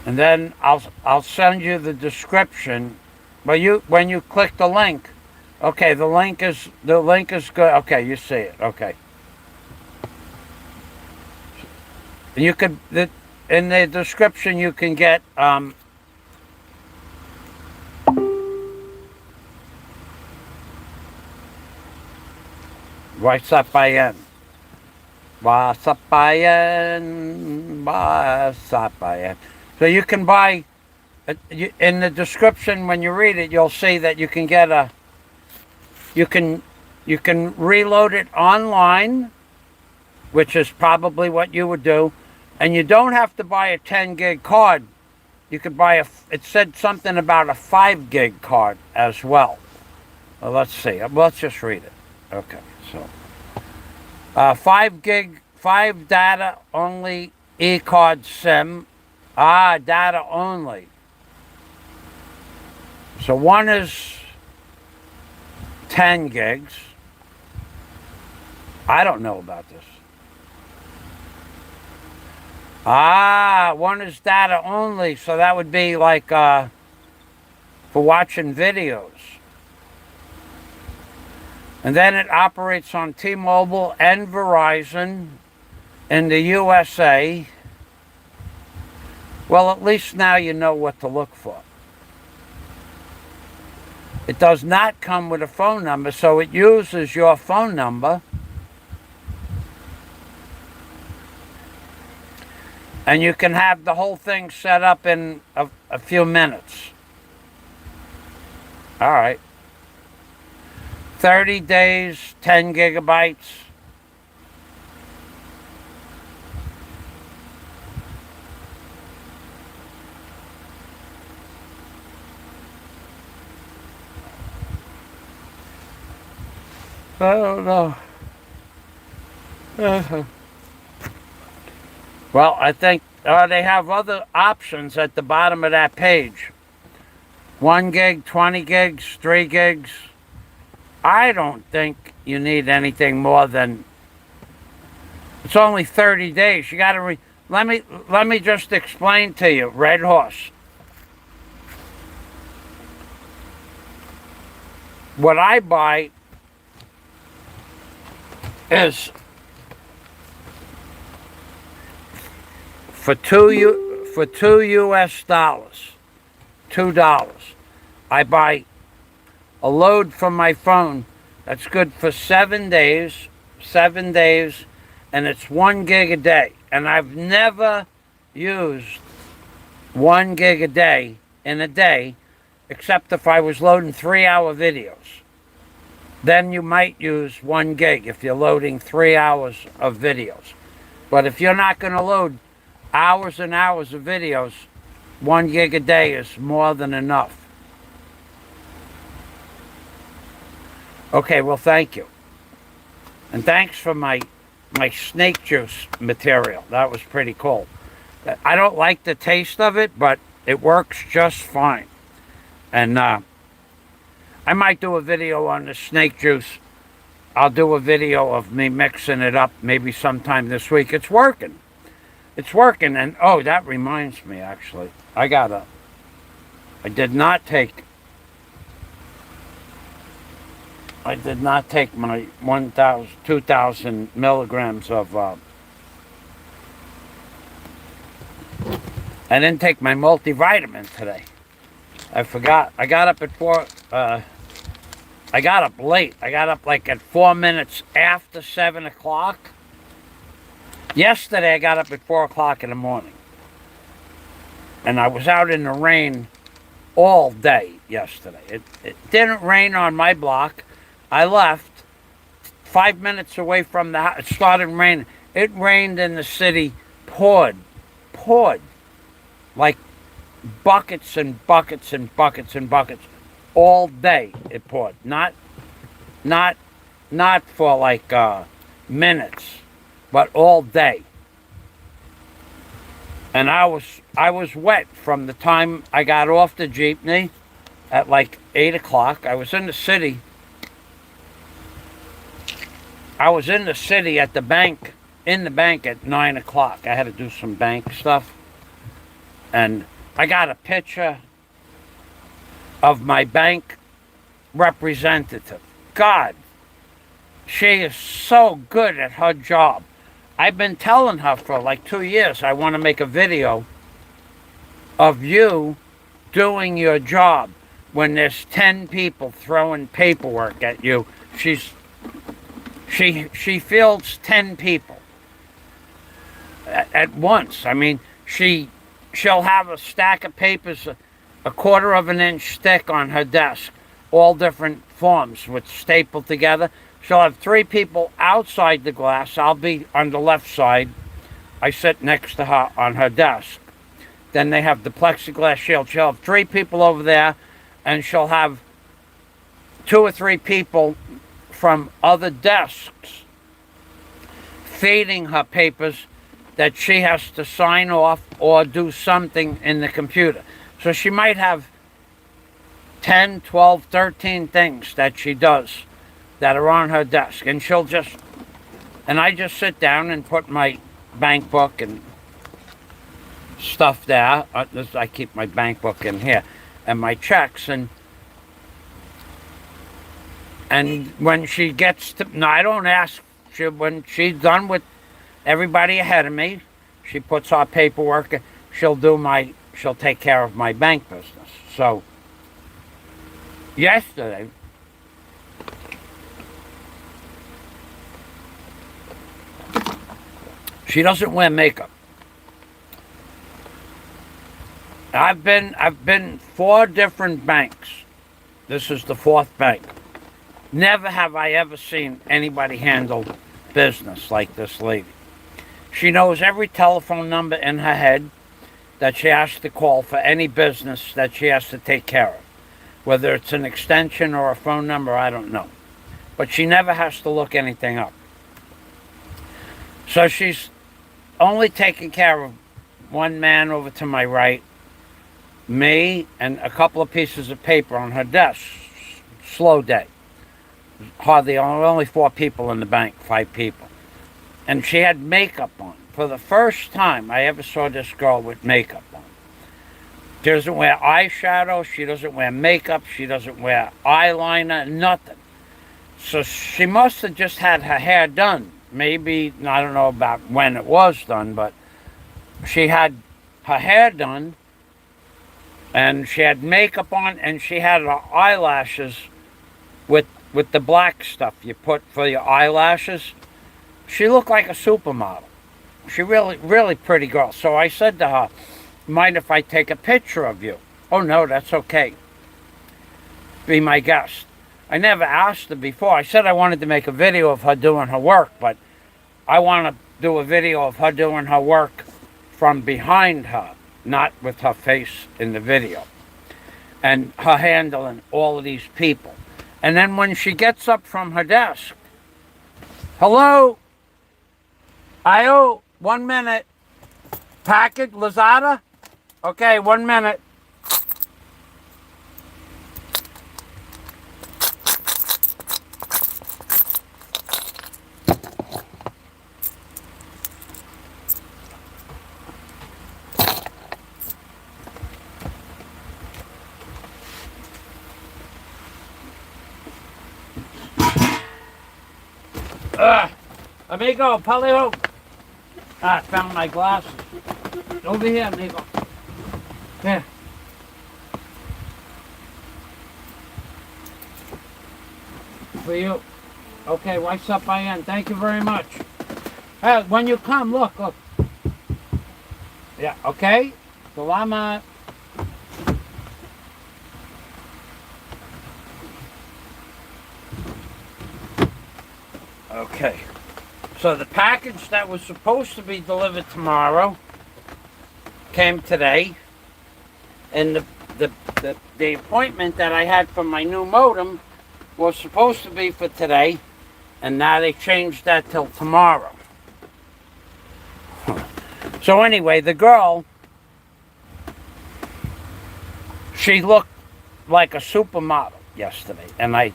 And then I'll send you the description. But when you click the link, okay, the link is good. Okay, you see it. Okay. You could in the description you can get YADZ. So you can buy, in the description when you read it, you'll see that you can get you can reload it online, which is probably what you would do, and you don't have to buy a 10 gig card. You could buy it said something about a 5 gig card as well. Well, let's see. Let's just read it. Okay, so 5 gig, 5 data only e-card SIM. Data only. So one is 10 gigs. I don't know about this. One is data only, so that would be like for watching videos. And then it operates on T-Mobile and Verizon in the USA. Well, at least now you know what to look for. It does not come with a phone number, so it uses your phone number. And you can have the whole thing set up in a few minutes. All right. 30 days, 10 gigabytes. I don't know. Well, I think they have other options at the bottom of that page. 1 gig, 20 gigs, 3 gigs. I don't think you need anything more than... It's only 30 days. You got to let me just explain to you, Red Horse. What I buy is for $2 US, $2. I buy a load from my phone that's good for 7 days, and it's 1 gig a day. And I've never used 1 gig a day in a day, except if I was loading 3-hour videos. Then you might use 1 gig if you're loading 3 hours of videos. But if you're not going to load hours and hours of videos, 1 gig a day is more than enough. Okay, well, thank you. And thanks for my snake juice material. That was pretty cool. I don't like the taste of it, but it works just fine. And I might do a video on the snake juice. I'll do a video of me mixing it up maybe sometime this week. It's working. It's working. And oh, that reminds me, actually, I did not take my 2,000 milligrams of, I didn't take my multivitamin today. I forgot. I got up at I got up late. I got up like at 4 minutes after 7 o'clock. Yesterday I got up at 4 o'clock in the morning. And I was out in the rain all day yesterday. It didn't rain on my block. I left 5 minutes away from the house. It started raining. It rained in the city, poured like buckets and buckets and buckets and buckets all day. It poured, not for like minutes, but all day. And I was wet from the time I got off the jeepney at like 8 o'clock. I was in the city. At the bank, at 9 o'clock. I had to do some bank stuff. And I got a picture of my bank representative. God, she is so good at her job. I've been telling her for like 2 years, I want to make a video of you doing your job when there's 10 people throwing paperwork at you. She fields 10 people at once. I mean, she'll have a stack of papers, a 1/4 of an inch thick on her desk, all different forms with stapled together. She'll have 3 people outside the glass. I'll be on the left side. I sit next to her on her desk. Then they have the plexiglass shield. She'll have 3 people over there, and she'll have 2 or 3 people from other desks feeding her papers that she has to sign off or do something in the computer. So she might have 10, 12, 13 things that she does that are on her desk. And I just sit down and put my bank book and stuff there. I keep my bank book in here and my checks. And when she gets to, no, I don't ask, when she's done with everybody ahead of me, she puts our paperwork, she'll take care of my bank business. So, yesterday, she doesn't wear makeup. I've been 4 different banks. This is the 4th bank. Never have I ever seen anybody handle business like this lady. She knows every telephone number in her head that she has to call for any business that she has to take care of. Whether it's an extension or a phone number, I don't know. But she never has to look anything up. So she's only taking care of one man over to my right, me, and a couple of pieces of paper on her desk. Slow day. Only 4 people in the bank, 5 people. And she had makeup on. For the first time I ever saw this girl with makeup on. She doesn't wear eyeshadow, she doesn't wear makeup, she doesn't wear eyeliner, nothing. So she must have just had her hair done. Maybe, I don't know about when it was done, but she had her hair done, and she had makeup on, and she had her eyelashes with the black stuff you put for your eyelashes. She looked like a supermodel. She really pretty girl. So I said to her, mind if I take a picture of you? Oh no, that's okay. Be my guest. I never asked her before. I said I wanted to make a video of her doing her work, but I want to do a video of her doing her work from behind her, not with her face in the video. And her handling all of these people. And then when she gets up from her desk, hello? 1 minute. Package, Lazada? Okay, 1 minute. Amigo, paleo. I found my glasses. Over here, amigo. Here. For you. Okay, what's up, Ian? Thank you very much. Hey, when you come, look. Yeah, okay. Salamat. Okay. So the package that was supposed to be delivered tomorrow came today. And the appointment that I had for my new modem was supposed to be for today. And now they changed that till tomorrow. So anyway, the girl, she looked like a supermodel yesterday. And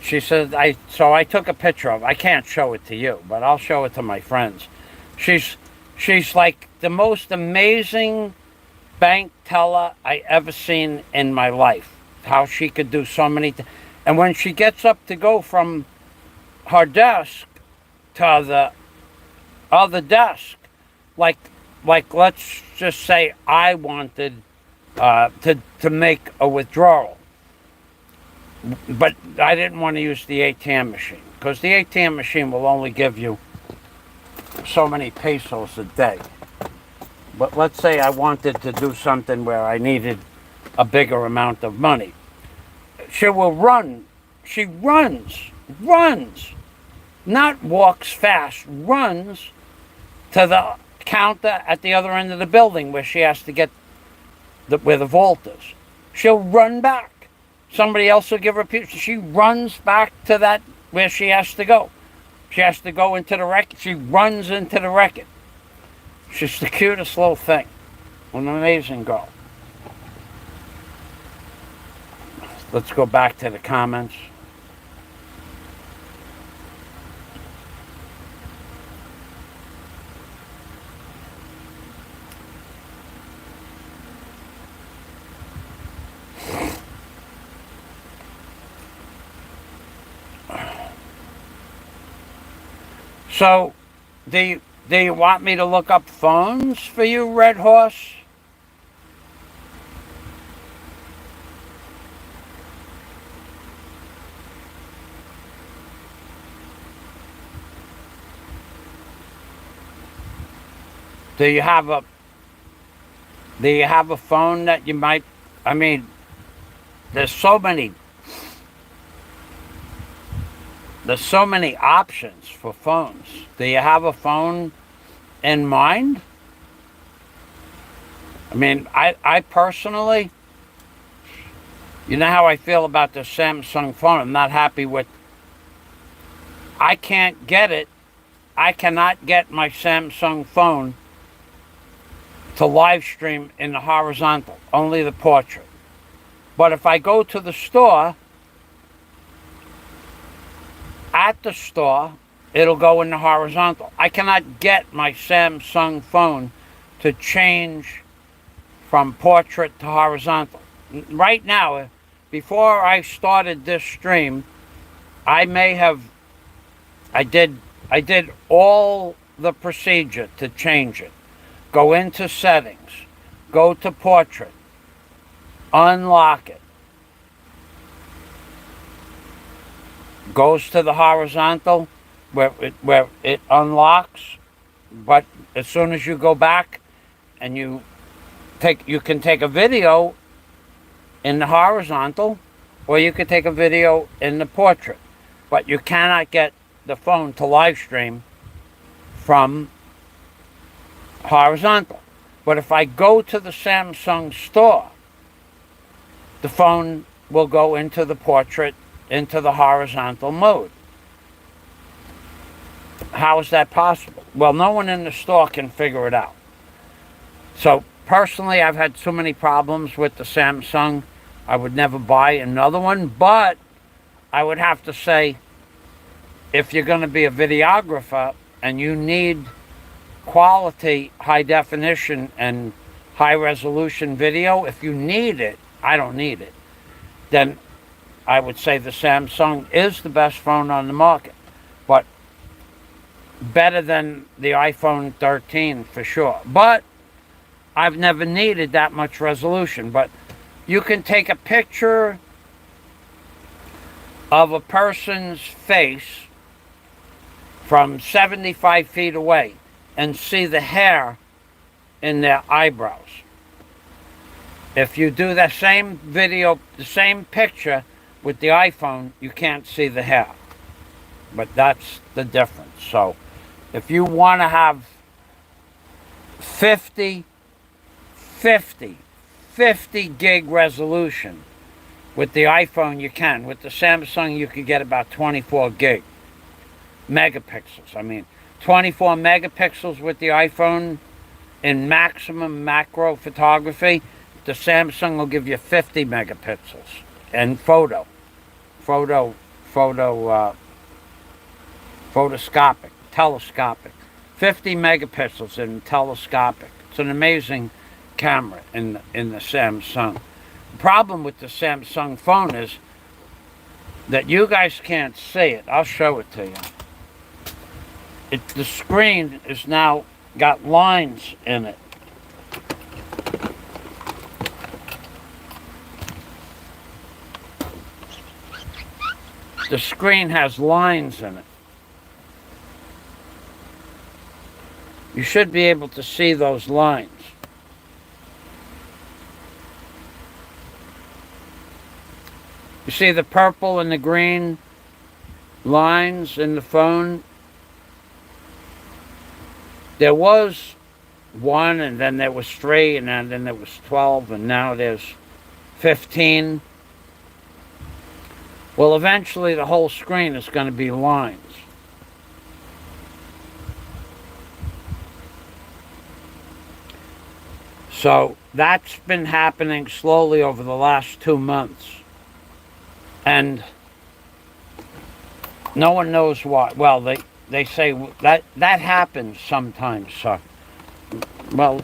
she said, so I took a picture of it. I can't show it to you, but I'll show it to my friends. She's like the most amazing bank teller I ever seen in my life. How she could do so many things. And when she gets up to go from her desk to the other desk, like let's just say I wanted to make a withdrawal, but I didn't want to use the ATM machine because the ATM machine will only give you so many pesos a day. But let's say I wanted to do something where I needed a bigger amount of money. She will run. She runs, not walks fast, runs to the counter at the other end of the building where she has to get where the vault is. She'll run back. Somebody else will give her a piece. She runs back to that where she has to go. She has to go into the record. She runs into the record. She's the cutest little thing. An amazing girl. Let's go back to the comments. So, do you want me to look up phones for you, Red Horse? Do you have a phone that you might, I mean, there's so many options for phones. Do you have a phone in mind? I mean, I personally, you know how I feel about the Samsung phone. I'm not happy with, I can't get it. I cannot get my Samsung phone to live stream in the horizontal, only the portrait. But if I go to the store, at the store, it'll go in the horizontal. I cannot get my Samsung phone to change from portrait to horizontal. Right now, before I started this stream, I did all the procedure to change it. Go into settings, go to portrait, unlock it. Goes to the horizontal where it unlocks, but as soon as you go back and you can take a video in the horizontal, or you can take a video in the portrait, but you cannot get the phone to live stream from horizontal. But if I go to the Samsung store, the phone will go into the portrait, into the horizontal mode. How is that possible? Well, no one in the store can figure it out. So personally, I've had so many problems with the Samsung, I would never buy another one. But I would have to say, if you're going to be a videographer and you need quality, high definition and high resolution video, if you need it, I don't need it, then I would say the Samsung is the best phone on the market. But better than the iPhone 13 for sure. But I've never needed that much resolution. But you can take a picture of a person's face from 75 feet away and see the hair in their eyebrows. If you do the same video, the same picture with the iPhone, you can't see the hair. But that's the difference. So if you want to have 50 gig resolution with the iPhone, you can. With the Samsung, you could get about 24 gig megapixels. I mean, 24 megapixels with the iPhone in maximum macro photography. The Samsung will give you 50 megapixels and telescopic. 50 megapixels in telescopic. It's an amazing camera in the Samsung. The problem with the Samsung phone is that you guys can't see it. I'll show it to you. The screen is now got lines in it. The screen has lines in it. You should be able to see those lines. You see the purple and the green lines in the phone? There was 1, and then there was 3, and then there was 12, and now there's 15. Well, eventually the whole screen is going to be lines. So that's been happening slowly over the last 2 months. And no one knows why. Well, they say that happens sometimes, sir. Well,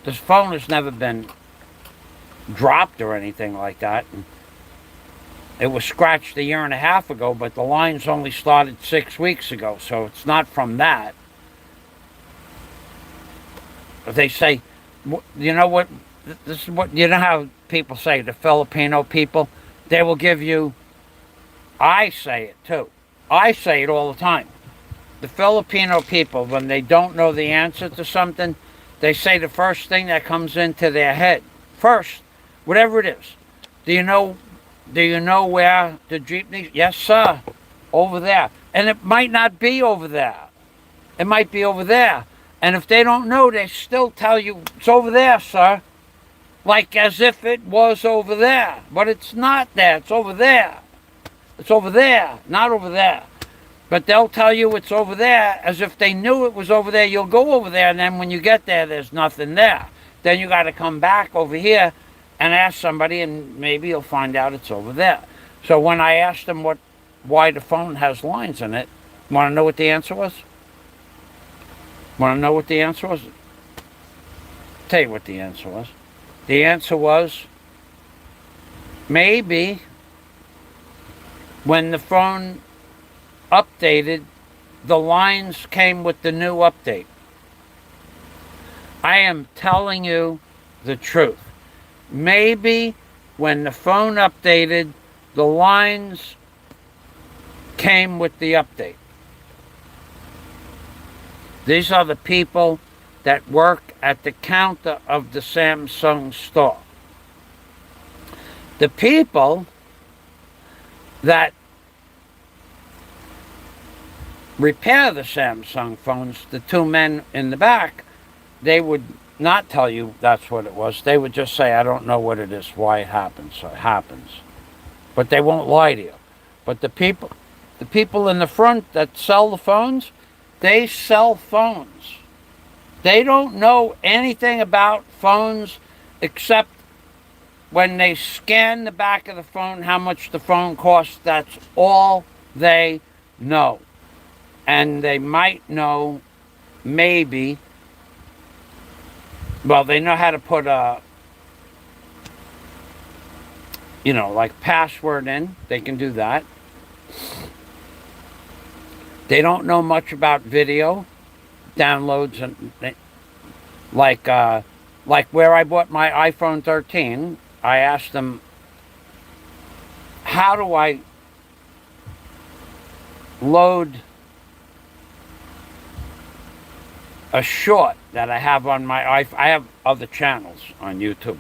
this phone has never been dropped or anything like that. It was scratched 1.5 years ago, but the lines only started 6 weeks ago, so it's not from that. They say, you know what, this is what, you know how people say, the Filipino people, they will give you, I say it too, I say it all the time. The Filipino people, when they don't know the answer to something, they say the first thing that comes into their head. First, whatever it is. Do you know where the jeepney? Yes, sir. Over there. And it might not be over there. It might be over there. And if they don't know, they still tell you, it's over there, sir. Like as if it was over there. But it's not there. It's over there. It's over there, not over there. But they'll tell you it's over there as if they knew it was over there. You'll go over there, and then when you get there, there's nothing there. Then you got to come back over here and ask somebody, and maybe you'll find out it's over there. So when I asked them why the phone has lines in it, want to know what the answer was? Want to know what the answer was? Tell you what the answer was. The answer was, maybe when the phone updated, the lines came with the new update. I am telling you the truth. Maybe when the phone updated, the lines came with the update. These are the people that work at the counter of the Samsung store. The people that repair the Samsung phones, the 2 men in the back, they would not tell you that's what it was. They would just say, I don't know what it is, why it happens, so it happens. But they won't lie to you. But the people in the front that sell the phones, they sell phones. They don't know anything about phones except when they scan the back of the phone, how much the phone costs. That's all they know. And they might know, maybe, well, they know how to put a, like password in. They can do that. They don't know much about video downloads, and like where I bought my iPhone 13. I asked them, how do I load a short that I have on my iPhone? I have other channels on YouTube.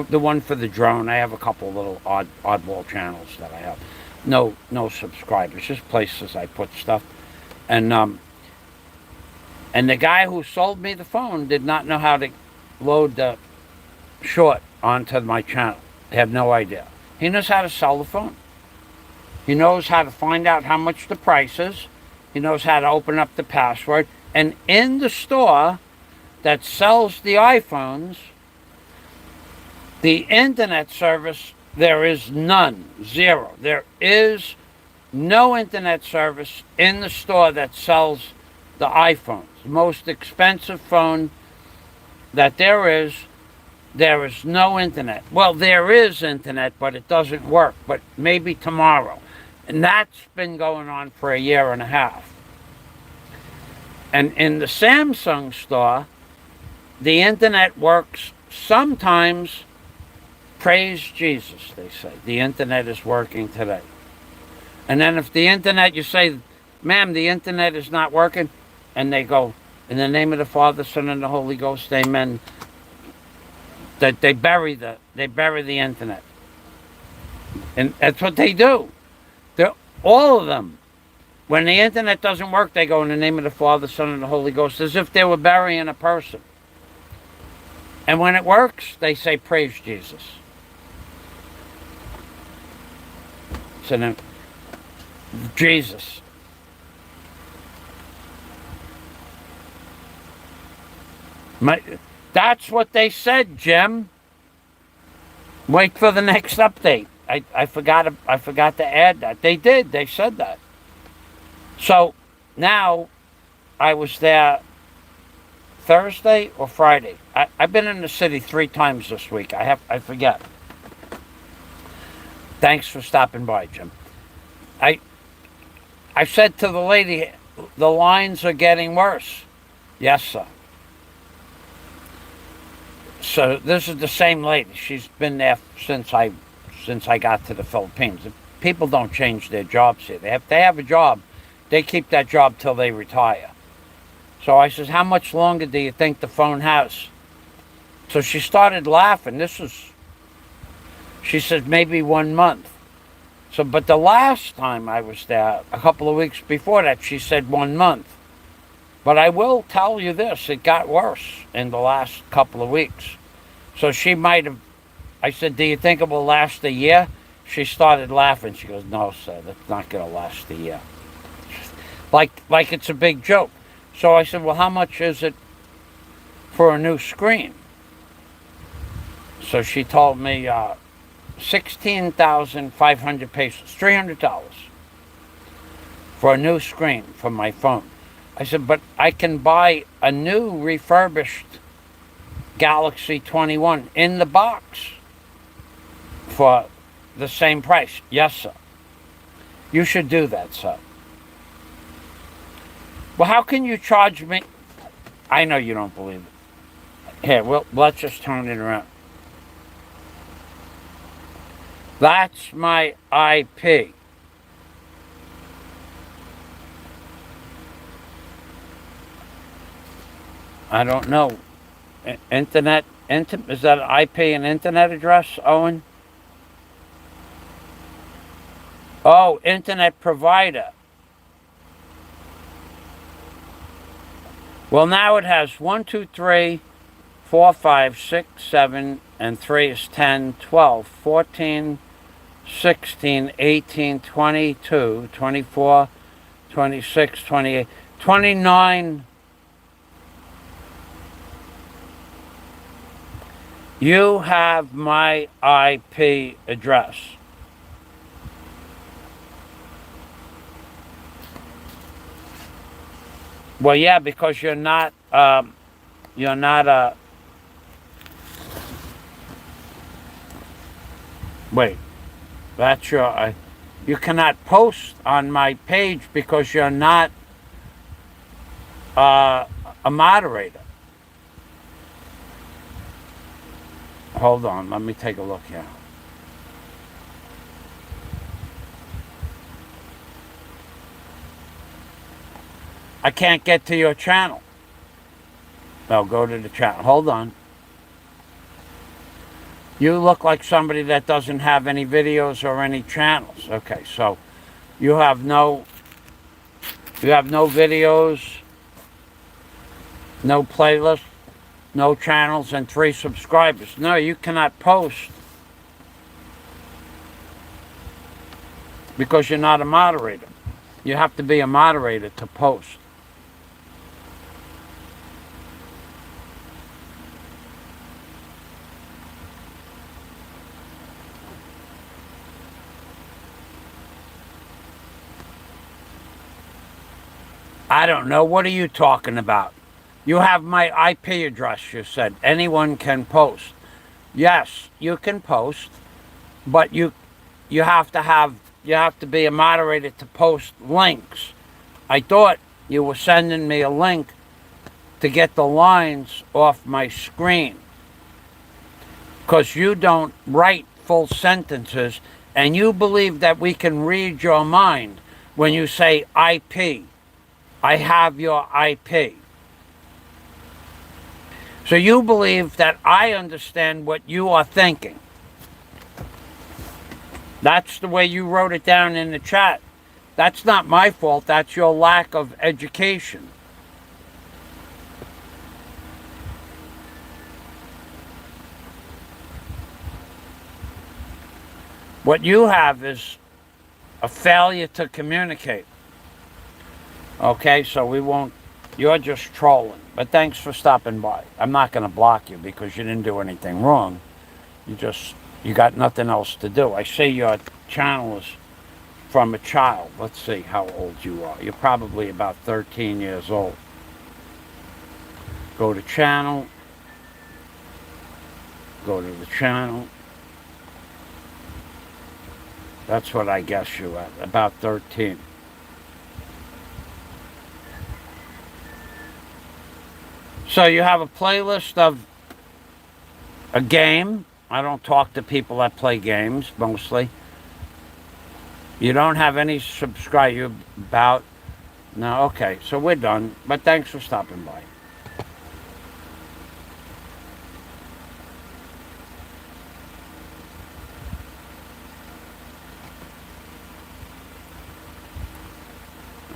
The one for the drone, I have a couple little oddball channels that I have. No subscribers, just places I put stuff. And the guy who sold me the phone did not know how to load the short onto my channel. He had no idea. He knows how to sell the phone. He knows how to find out how much the price is. He knows how to open up the password. And in the store that sells the iPhones, the internet service, there is none, zero. There is no internet service in the store that sells the iPhones. The most expensive phone that there is no internet. Well, there is internet, but it doesn't work, but maybe tomorrow. And that's been going on for a year and a half. And in the Samsung store, the internet works sometimes. Praise Jesus, they say. The internet is working today. And then if the internet, you say, ma'am, the internet is not working, and they go, in the name of the Father, Son, and the Holy Ghost, amen. That they bury the internet. And that's what they do. All of them. When the internet doesn't work, they go in the name of the Father, Son, and the Holy Ghost, as if they were burying a person. And when it works, they say, praise Jesus. So then, Jesus. That's what they said, Jim. Wait for the next update. I forgot to add that. They did. They said that. So now I was there Thursday or Friday. I've been in the city 3 times this week. I forget. Thanks for stopping by, Jim. I said to the lady, the lines are getting worse. Yes, sir. So this is the same lady. She's been there since I got to the Philippines. People don't change their jobs here. They have a job. They keep that job till they retire. So I says, how much longer do you think the phone has? So she started laughing. She said, maybe 1 month. So, but the last time I was there, a couple of weeks before that, she said 1 month. But I will tell you this, it got worse in the last couple of weeks. So she might have, I said, do you think it will last a year? She started laughing. She goes, no, sir, that's not going to last a year. Like it's a big joke. So I said, well, how much is it for a new screen? So she told me 16,500 pesos, $300 for a new screen for my phone. I said, but I can buy a new refurbished Galaxy 21 in the box for the same price. Yes, sir. You should do that, sir. Well, how can you charge me? I know you don't believe it. Here, well, let's just turn it around. That's my IP. I don't know. Internet, is that an IP and internet address, Owen? Oh, internet provider. Well, now it has 1, 2, 3, 4, 5, 6, 7, and 3 is 10, 12, 14, 16, 18, 22, 24, 26, 28, 29. You have my IP address. Well, yeah, because you're not a... Wait, that's your... You cannot post on my page because you're not a moderator. Hold on, let me take a look here. I can't get to your channel. I'll go to the channel. Hold on. You look like somebody that doesn't have any videos or any channels. Okay, so you have no videos, no playlist, no channels, and 3 subscribers. No, you cannot post because you're not a moderator. You have to be a moderator to post. I don't know. What are you talking about? You have my IP address, you said. Anyone can post. Yes, you can post, but you have to be a moderator to post links. I thought you were sending me a link to get the lines off my screen, because you don't write full sentences, and you believe that we can read your mind when you say IP. I have your IP. So you believe that I understand what you are thinking. That's the way you wrote it down in the chat. That's not my fault. That's your lack of education. What you have is a failure to communicate. Okay, so we won't, you're just trolling. But thanks for stopping by. I'm not going to block you because you didn't do anything wrong. You got nothing else to do. I see your channel is from a child. Let's see how old you are. You're probably about 13 years old. Go to channel. Go to the channel. That's what I guess you at, about 13. So you have a playlist of a game. I don't talk to people that play games, mostly. You don't have any subscribe about... No, okay, so we're done. But thanks for stopping by.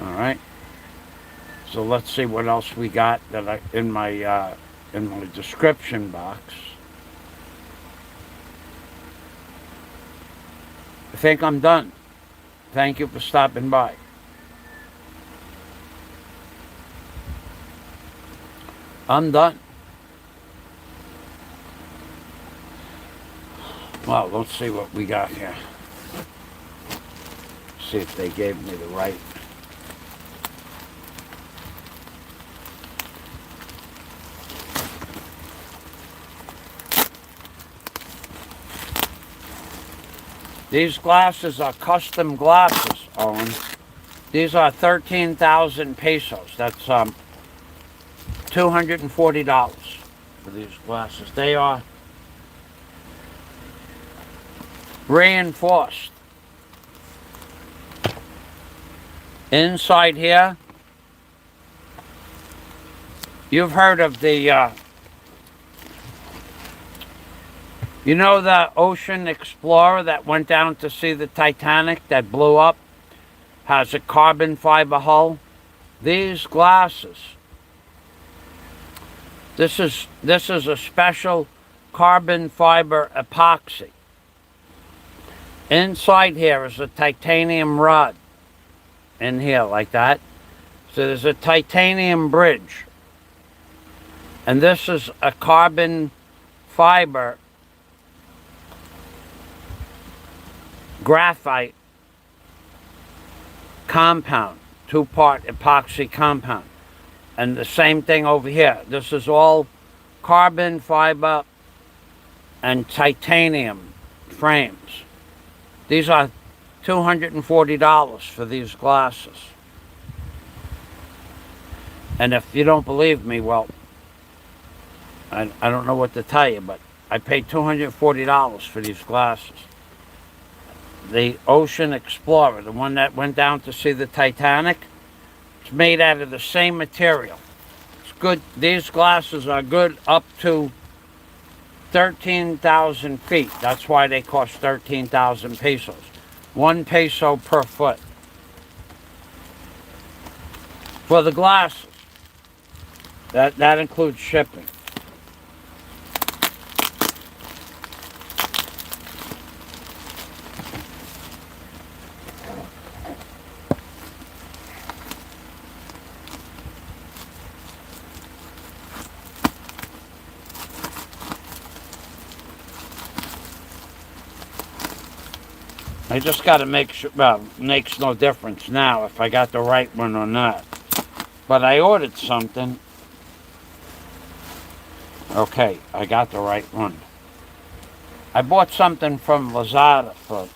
All right. So let's see what else we got that in my description box. I think I'm done. Thank you for stopping by. I'm done. Well, let's see what we got here. See if they gave me the right. These glasses are custom glasses, Owen. These are 13,000 pesos. That's $240 for these glasses. They are reinforced. Inside here, you've heard of the you know the ocean explorer that went down to see the Titanic that blew up? Has a carbon fiber hull. These glasses, this is a special carbon fiber epoxy. Inside here is a titanium rod. In here like that. So there's a titanium bridge. And this is a carbon fiber graphite compound, 2-part epoxy compound. And the same thing over here. This is all carbon fiber and titanium frames. These are $240 for these glasses. And if you don't believe me, well, I don't know what to tell you, but I paid $240 for these glasses. The Ocean Explorer, the one that went down to see the Titanic, it's made out of the same material. It's good. These glasses are good up to 13,000 feet. That's why they cost 13,000 pesos. 1 peso per foot. For the glasses. That includes shipping. I just got to make sure, well, it makes no difference now if I got the right one or not. But I ordered something. Okay, I got the right one. I bought something from Lazada for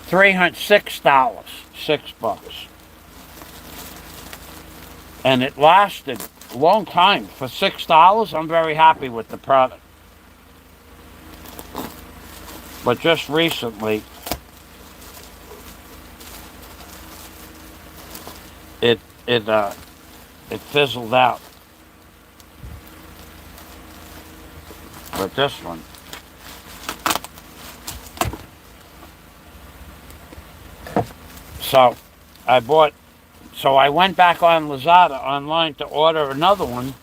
$6, $6. And it lasted a long time. For $6, I'm very happy with the product. But just recently, it fizzled out. But this one, so I went back on Lazada online to order another one.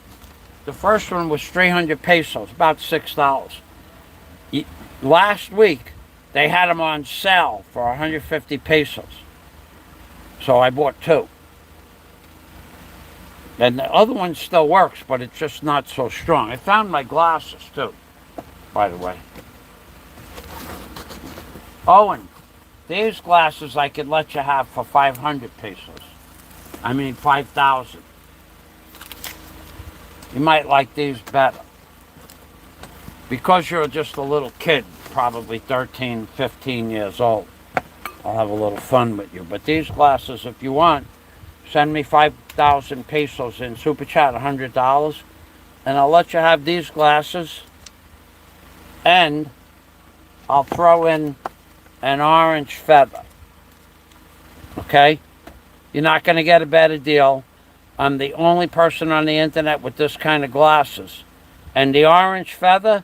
The first one was 300 pesos, about $6. Last week, they had them on sale for 150 pesos. So I bought 2. And the other one still works, but it's just not so strong. I found my glasses, too, by the way. Oh, and these glasses I could let you have for 500 pesos. I mean, 5,000. You might like these better. Because you're just a little kid, probably 13, 15 years old, I'll have a little fun with you. But these glasses, if you want, send me 5,000 pesos in Super Chat, $100, and I'll let you have these glasses, and I'll throw in an orange feather. Okay? You're not going to get a better deal. I'm the only person on the internet with this kind of glasses. And the orange feather,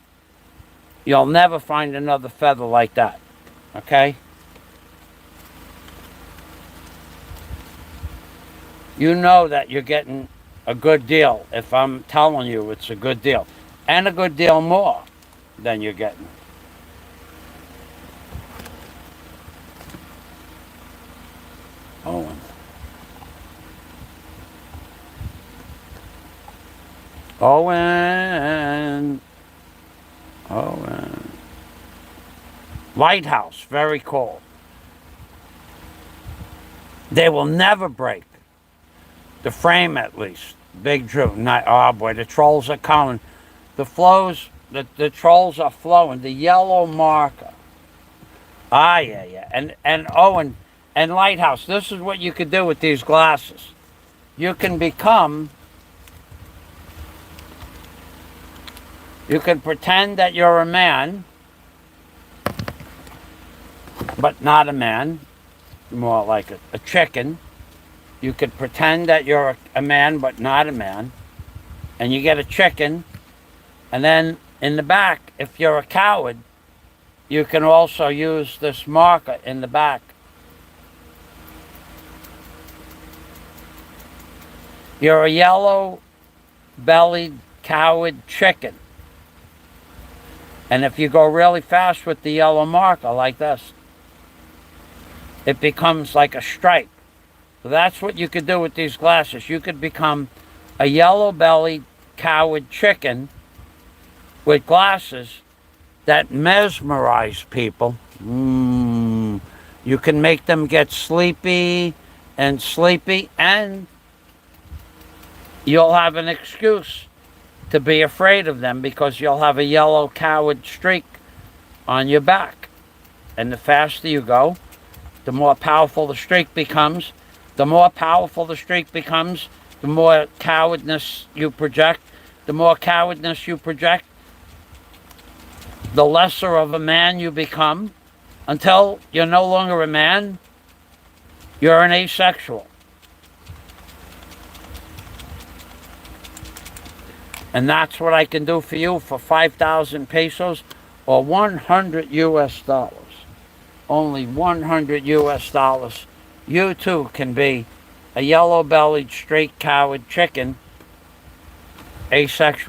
you'll never find another feather like that. Okay? You know that you're getting a good deal if I'm telling you it's a good deal. And a good deal more than you're getting. Owen. Owen. Owen. Lighthouse, very cool. They will never break. The frame, at least. Big Drew. Not, oh boy, the trolls are coming. The flows, the trolls are flowing. The yellow marker. Ah, yeah, yeah. And Owen and Lighthouse, this is what you could do with these glasses. You can become... You can pretend that you're a man, but not a man. More like a chicken. You could pretend that you're a man, but not a man. And you get a chicken. And then in the back, if you're a coward, you can also use this marker in the back. You're a yellow-bellied coward chicken. And if you go really fast with the yellow marker like this, it becomes like a stripe. So that's what you could do with these glasses. You could become a yellow-bellied coward chicken with glasses that mesmerize people. You can make them get sleepy, and you'll have an excuse to be afraid of them because you'll have a yellow coward streak on your back. And the faster you go, The more powerful the streak becomes, the more powerful the streak becomes, the more cowardness you project. The more cowardness you project, the lesser of a man you become, until you're no longer a man, you're an asexual. And that's what I can do for you for 5,000 pesos or 100 US dollars. Only 100 US dollars. You too can be a yellow-bellied, straight coward chicken, asexual.